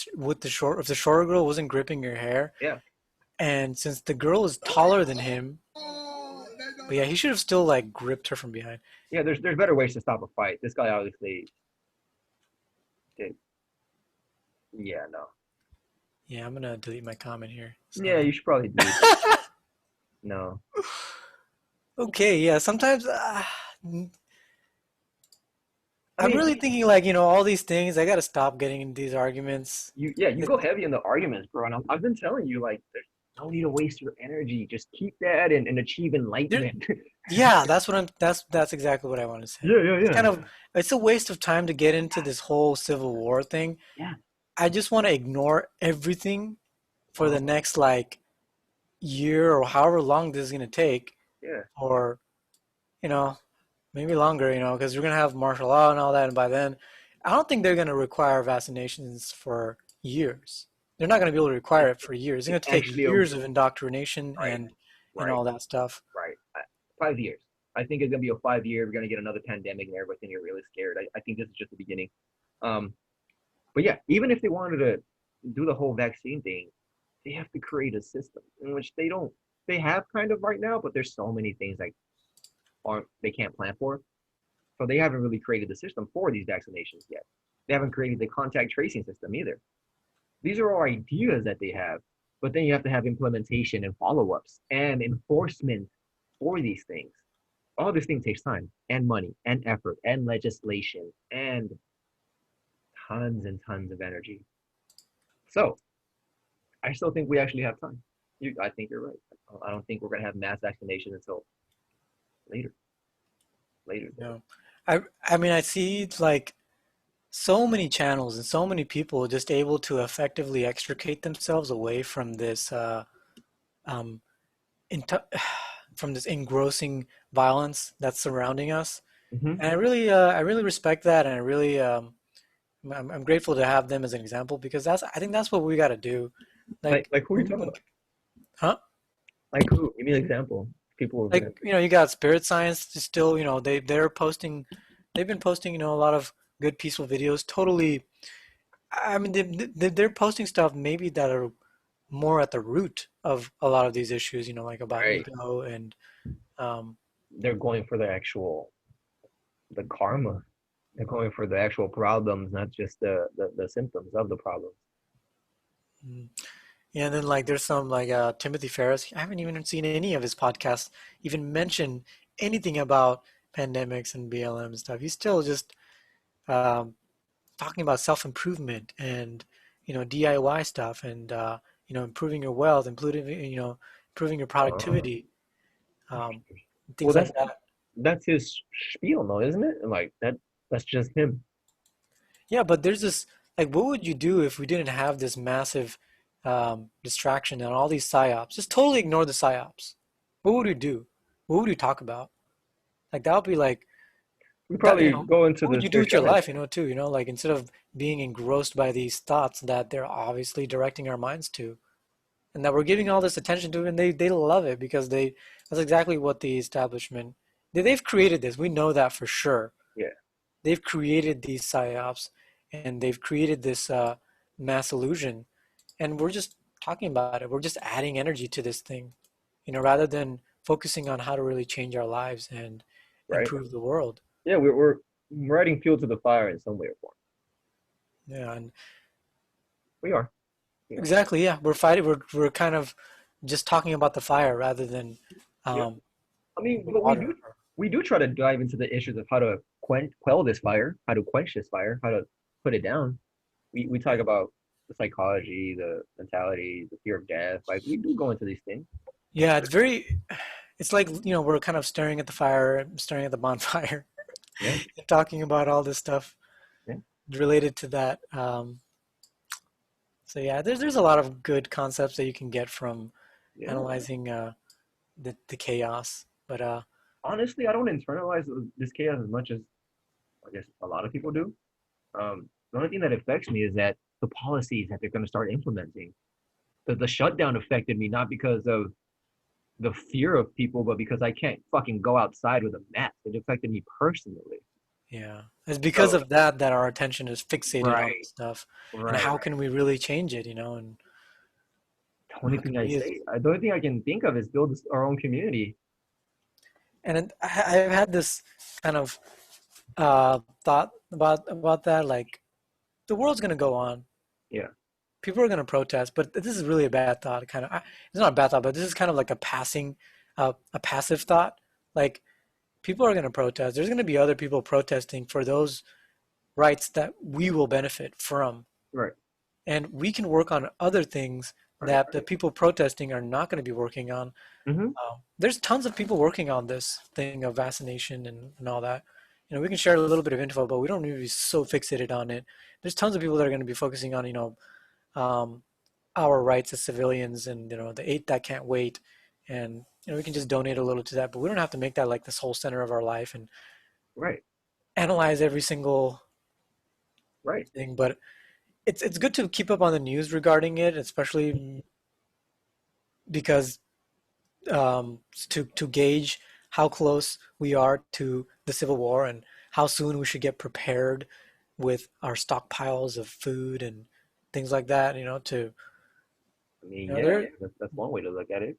S2: short, if the shorter girl wasn't gripping your hair,
S1: Yeah.
S2: and since the girl is taller than him, but yeah, he should have still like gripped her from behind.
S1: Yeah, there's better ways to stop a fight. This guy obviously did. Yeah, no.
S2: Yeah, I'm gonna delete my comment here.
S1: Yeah, you should probably do it. No.
S2: Okay, yeah, sometimes
S1: I
S2: I'm
S1: mean,
S2: really thinking like, all these things, I gotta stop getting into these arguments.
S1: you go heavy in the arguments, bro. And I've been telling you, like, there's no need to waste your energy. Just keep that and achieve enlightenment.
S2: Yeah, that's exactly what I want to say.
S1: Yeah.
S2: It's a waste of time to get into this whole Civil War thing.
S1: Yeah.
S2: I just want to ignore everything for the next like year or however long this is gonna take,
S1: Yeah.
S2: or maybe longer, because we're gonna have martial law and all that, and by then, I don't think they're gonna require vaccinations for years. They're not gonna be able to require it for years. It's gonna take
S1: Actually,
S2: years of indoctrination
S1: right,
S2: and
S1: right,
S2: all that stuff.
S1: right. 5 years. I think it's gonna be a 5 year. We're gonna get another pandemic and everything. You're really scared. I think this is just the beginning. But yeah, even if they wanted to do the whole vaccine thing, they have to create a system in which they don't. They have kind of right now, but there's so many things like they can't plan for. So they haven't really created the system for these vaccinations yet. They haven't created the contact tracing system either. These are all ideas that they have, but then you have to have implementation and follow-ups and enforcement for these things. All this thing takes time and money and effort and legislation and tons and tons of energy. So I still think we actually have time. I think you're right. I don't think we're going to have mass vaccination until later.
S2: No, I mean, I see like so many channels and so many people just able to effectively extricate themselves away from this um, from this engrossing violence that's surrounding us.
S1: Mm-hmm.
S2: And I really respect that, and I'm grateful to have them as an example, because I think that's what we got to do.
S1: Like who are you talking about?
S2: Huh?
S1: Like who? Give me an example. People
S2: like you got Spirit Science still, they've been posting, a lot of good peaceful videos. Totally, I mean, they're posting stuff maybe that are more at the root of a lot of these issues, like about
S1: right.
S2: ego and
S1: they're going for the karma. They're going for the actual problems, not just the symptoms of the problems.
S2: Yeah, and then like there's some like Timothy Ferris. I haven't even seen any of his podcasts even mention anything about pandemics and BLM and stuff. He's still just um, talking about self-improvement and DIY stuff and improving your wealth, improving improving your
S1: Uh,
S2: productivity, um,
S1: well,
S2: things like that.
S1: that's his spiel, though, isn't it? Like that's just him.
S2: Yeah, but there's this like, what would you do if we didn't have this massive distraction and all these psyops? Just totally ignore the psyops. What would you do? What would you talk about? Like that would be like
S1: We
S2: that.
S1: probably go into
S2: What would
S1: the
S2: you do with
S1: search
S2: your
S1: engine.
S2: life? Too. Like instead of being engrossed by these thoughts that they're obviously directing our minds to, and that we're giving all this attention to, and they love it because that's exactly what the establishment they've created this. We know that for sure.
S1: Yeah,
S2: They've created these psyops and they've created this mass illusion, and we're just talking about it. We're just adding energy to this thing, rather than focusing on how to really change our lives and
S1: right.
S2: improve the world.
S1: Yeah, we're adding fuel to the fire in some way or form.
S2: Yeah, and
S1: We are. Yeah.
S2: exactly. Yeah, we're fighting. We're kind of just talking about the fire rather than
S1: Yeah.
S2: um,
S1: I mean,
S2: the
S1: but
S2: water.
S1: we do try to dive into the issues of how to quell this fire, how to quench this fire, how to put it down. We talk about the psychology, the mentality, the fear of death. Like we do go into these things.
S2: Yeah, it's very. It's like we're kind of staring at the fire, staring at the bonfire,
S1: Yeah,
S2: talking about all this stuff
S1: yeah,
S2: related to that. So yeah, there's a lot of good concepts that you can get from
S1: yeah.
S2: analyzing the chaos. But
S1: Honestly, I don't internalize this chaos as much as I guess a lot of people do. The only thing that affects me is that the policies that they're going to start implementing. The shutdown affected me not because of the fear of people, but because I can't fucking go outside with a mask. It affected me personally.
S2: yeah, it's because
S1: So
S2: of that our attention is fixated on
S1: right,
S2: this stuff. And
S1: right.
S2: how can we really change it? And
S1: The only
S2: how
S1: thing
S2: can
S1: I
S2: we as
S1: say, the only thing I can think of is build our own community.
S2: I've had this kind of thought about that. Like the world's gonna go on.
S1: Yeah,
S2: People are gonna protest, but this is really a bad thought. It's not a bad thought, but this is kind of like a passive thought. Like people are gonna protest. There's gonna be other people protesting for those rights that we will benefit from,
S1: right,
S2: and we can work on other things
S1: right,
S2: that the
S1: right.
S2: people protesting are not going to be working on.
S1: Mm-hmm.
S2: There's tons of people working on this thing of vaccination and all that. We can share a little bit of info, but we don't need to be so fixated on it. There's tons of people that are going to be focusing on, um, our rights as civilians and, the eight that can't wait. And, we can just donate a little to that, but we don't have to make that like this whole center of our life and
S1: Right,
S2: analyze every single
S1: right.
S2: thing. But it's good to keep up on the news regarding it, especially because to gauge how close we are to the Civil War and how soon we should get prepared with our stockpiles of food and things like that.
S1: I mean, yeah,
S2: There.
S1: that's one way to look at it.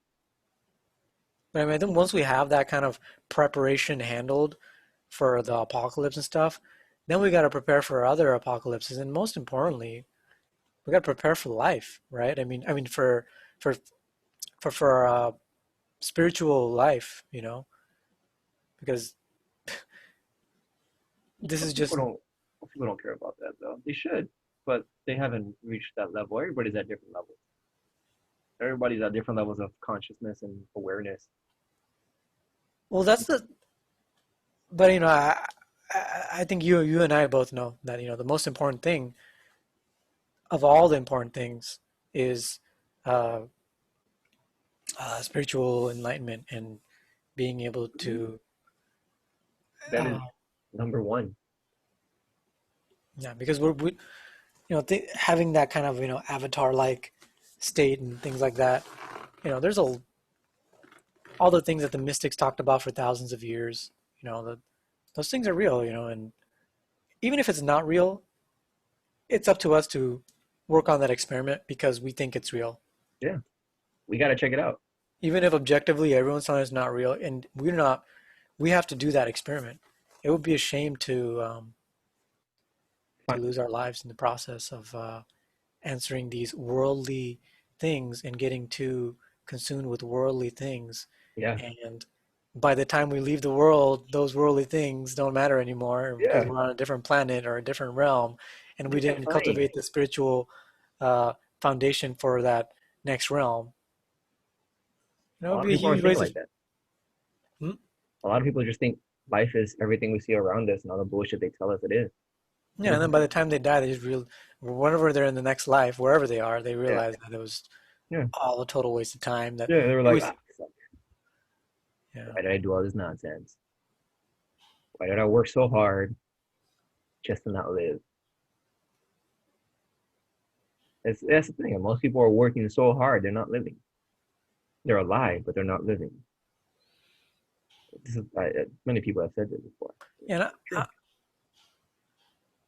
S2: But I mean, I think once we have that kind of preparation handled for the apocalypse and stuff, then we got to prepare for other apocalypses, and most importantly, we got to prepare for life, right? I mean for for spiritual life, because this is
S1: Most people
S2: just.
S1: don't. Most people don't care about that though. They should, but they haven't reached that level. Everybody's at different levels. Everybody's at different levels of consciousness and awareness.
S2: Well, that's the. But I think you and I both know that the most important thing of all the important things is uh, spiritual enlightenment and being able to.
S1: That is
S2: Uh,
S1: number one.
S2: yeah, because we having that kind of avatar-like state and things like that. There's all the things that the mystics talked about for thousands of years. Those things are real. And even if it's not real, it's up to us to work on that experiment because we think it's real.
S1: Yeah, we got to check it out.
S2: Even if objectively everyone's telling us it's not real, and we're not, we have to do that experiment. It would be a shame to lose our lives in the process of answering these worldly things and getting too consumed with worldly things
S1: Yeah,
S2: and by the time we leave the world, those worldly things don't matter anymore because
S1: Yeah,
S2: we're on a different planet or a different realm, and we
S1: yeah,
S2: didn't
S1: fine.
S2: cultivate the spiritual uh, foundation for that next realm.
S1: A
S2: It'd
S1: lot of
S2: be a
S1: people
S2: huge
S1: aren't thinking
S2: waste of.
S1: like that.
S2: Hmm?
S1: A lot of people just think life is everything we see around us and all the bullshit they tell us it is.
S2: Yeah, and then by the time they die, they just real, whenever they're in the next life, wherever they are, they
S1: Yeah,
S2: realize that it was
S1: yeah,
S2: all a total waste of time. That
S1: yeah. They were
S2: it
S1: like,
S2: was,
S1: ah, fuck,
S2: yeah,
S1: why did I do all this nonsense? Why did I work so hard just to not live? That's the thing. Most people are working so hard, they're not living. They're alive, but they're not living. Many people have said this before.
S2: yeah. And
S1: True.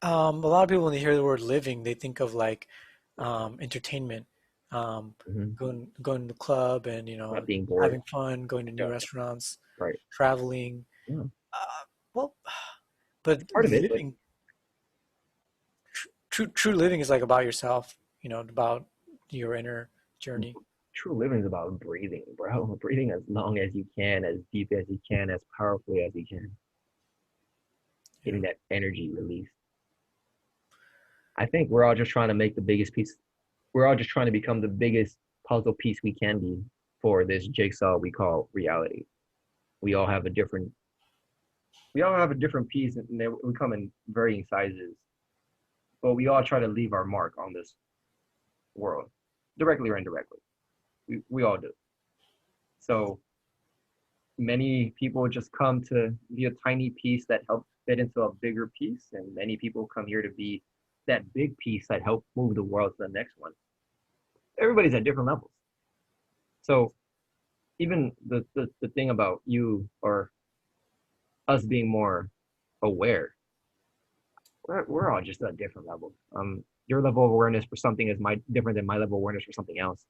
S2: a lot of people when they hear the word living, they think of like entertainment, um,
S1: Hmm.
S2: going to the club and
S1: Not being bored.
S2: having fun, going to new
S1: Yeah,
S2: restaurants,
S1: right.
S2: traveling.
S1: Yeah,
S2: Well,
S1: it's
S2: but
S1: part of it, but
S2: living, true living is like about yourself, about your inner journey.
S1: true living is about breathing, bro. Breathing as long as you can, as deep as you can, as powerfully as you can,
S2: Yeah.
S1: getting that energy released. I think we're all just trying to make the biggest piece. We're all just trying to become the biggest puzzle piece we can be for this jigsaw we call reality. We all have a different. We all have a different piece, and we come in varying sizes. But we all try to leave our mark on this world, directly or indirectly. We all do. So many people just come to be a tiny piece that helps fit into a bigger piece, and many people come here to be that big piece that help move the world to the next one. Everybody's at different levels. So even the thing about you or us being more aware, we're all just at different levels. Your level of awareness for something is my different than my level of awareness for something else.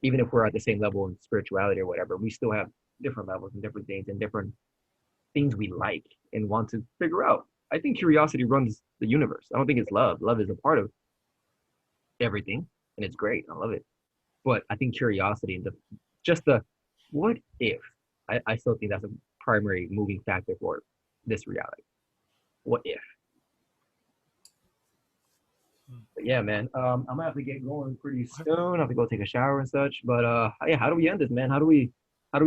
S1: Even if we're at the same level in spirituality or whatever, we still have different levels and different things and different things we like and want to figure out. I think curiosity runs the universe. I don't think it's love. Love is a part of everything and it's great. I love it. But I think curiosity and the what if, I still think that's a primary moving factor for this reality. What if? But yeah, man. I'm gonna have to get going pretty soon. I have to go take a shower and such. But yeah, how do we end this, man? How do we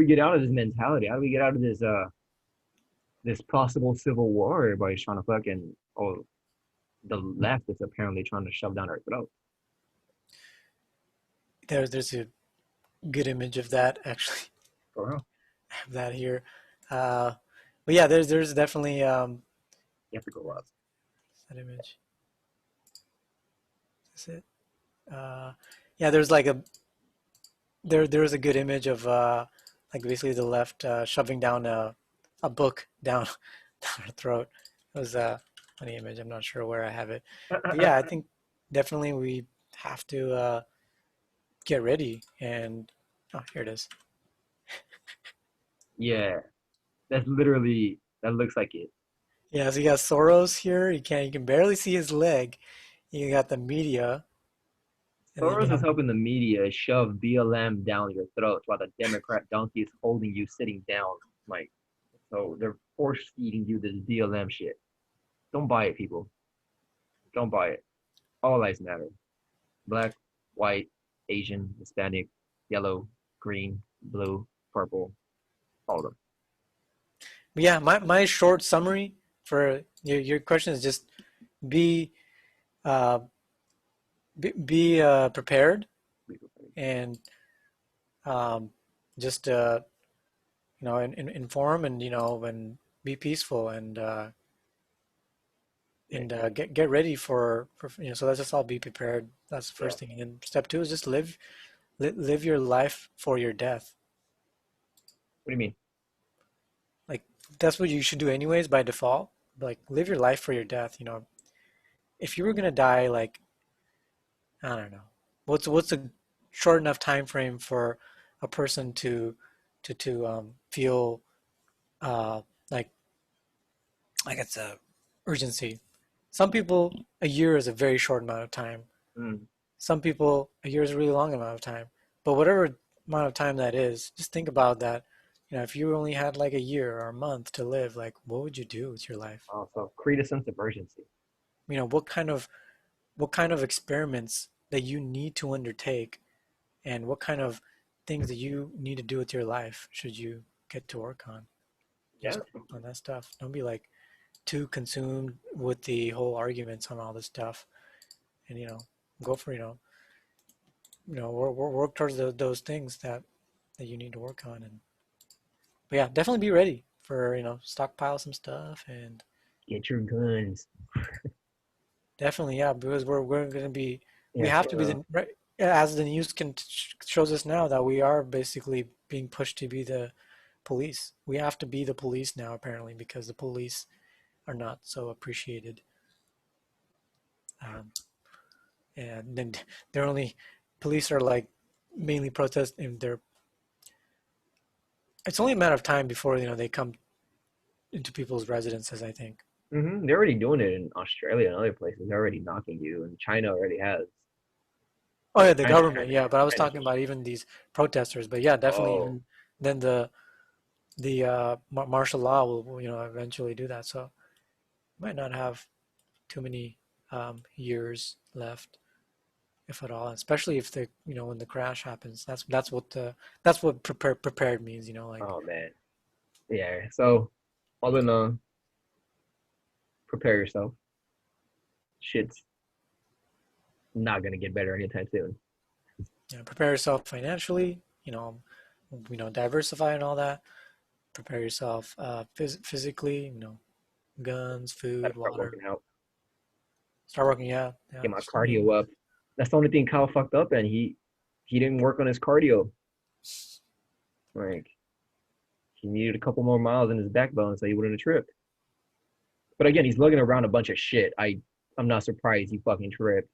S1: get out of this mentality? How do we get out of this possible civil war everybody's trying to fucking the left is apparently trying to shove down our throat.
S2: There's a good image of that actually.
S1: For real.
S2: I have that here. Uh, but yeah, there's definitely
S1: You have to grow up.
S2: that image. Is it? Uh, yeah, there's like there's a good image of like basically the left shoving down a book down down her throat. It was a funny image. I'm not sure where I have it, but yeah, I think definitely we have to get ready and oh, here it is.
S1: Yeah, that's literally that looks like it.
S2: Yeah, so you got Soros here. You can barely see his leg. You got the media, and then you
S1: Soros is
S2: have
S1: helping the media shove BLM down your throat while the Democrat donkey is holding you sitting down. Like, so they're force feeding you this BLM shit. Don't buy it, people. Don't buy it. All lives matter. Black, white, Asian, Hispanic, yellow, green, blue, purple, all of them.
S2: but yeah, my short summary for your question is just be uh, be prepared and um, just inform and and be peaceful
S1: Yeah,
S2: and get ready for so let's just all be prepared. That's the
S1: yeah.
S2: first thing. And then step two is just live your life for your death.
S1: What do you mean?
S2: Like that's what you should do anyways by default. Like live your life for your death. If you were gonna die, like I don't know, what's a short enough time frame for a person to feel uh like it's a urgency. Some people a year is a very short amount of time.
S1: Mm,
S2: Some people a year is a really long amount of time. But whatever amount of time that is, just think about that. If you only had like a year or a month to live, like what would you do with your life?
S1: So create a sense of urgency.
S2: What kind of experiments that you need to undertake, and what kind of things that you need to do with your life should you get to work on?
S1: Yeah,
S2: Just on that stuff. Don't be like too consumed with the whole arguments on all this stuff, and go for work towards those things that you need to work on. And but yeah, definitely be ready for stockpile some stuff, and
S1: get your guns.
S2: definitely, yeah, because we're gonna be we
S1: Yeah,
S2: have to be
S1: so
S2: the right, as the news shows us now that we are basically being pushed to be the police. We have to be the police now apparently because the police are not so appreciated. Um, and then they're only police are like mainly protesting. They're It's only a matter of time before they come into people's residences, I think.
S1: they're already doing it in Australia and other places. They're already knocking you, and China already has.
S2: Oh yeah,
S1: Well,
S2: the
S1: China,
S2: government, yeah, but I was
S1: China's
S2: talking about even these protesters. But yeah, definitely
S1: oh,
S2: even then the martial law will eventually do that. So might not have too many years left, if at all. Especially if the when the crash happens. That's what prepared means. Like
S1: oh man, yeah. So all in all, prepare yourself. Shit's not gonna get better anytime soon.
S2: prepare yourself financially. Diversify and all that. Prepare yourself physically. Guns,
S1: Gotta
S2: food,
S1: start
S2: water.
S1: working out.
S2: Start working. Yeah, yeah.
S1: Get my cardio up. That's the only thing Kyle fucked up, and he didn't work on his cardio. Like he needed a couple more miles in his backbone so he wouldn't have tripped. But again, he's lugging around a bunch of shit. I'm not surprised he fucking tripped.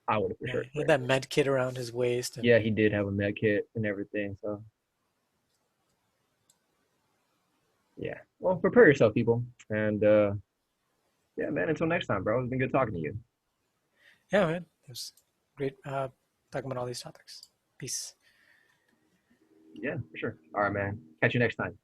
S1: I would have for
S2: Yeah,
S1: sure
S2: he had
S1: tripped.
S2: that med kit around his waist, and
S1: Yeah, he did have a med kit and everything. So yeah. Well, prepare yourself, people. And yeah, man, until next time, bro. It's been good talking to you.
S2: yeah, man, it was great talking about all these topics. Peace.
S1: Yeah, for sure. All right, man. Catch you next time.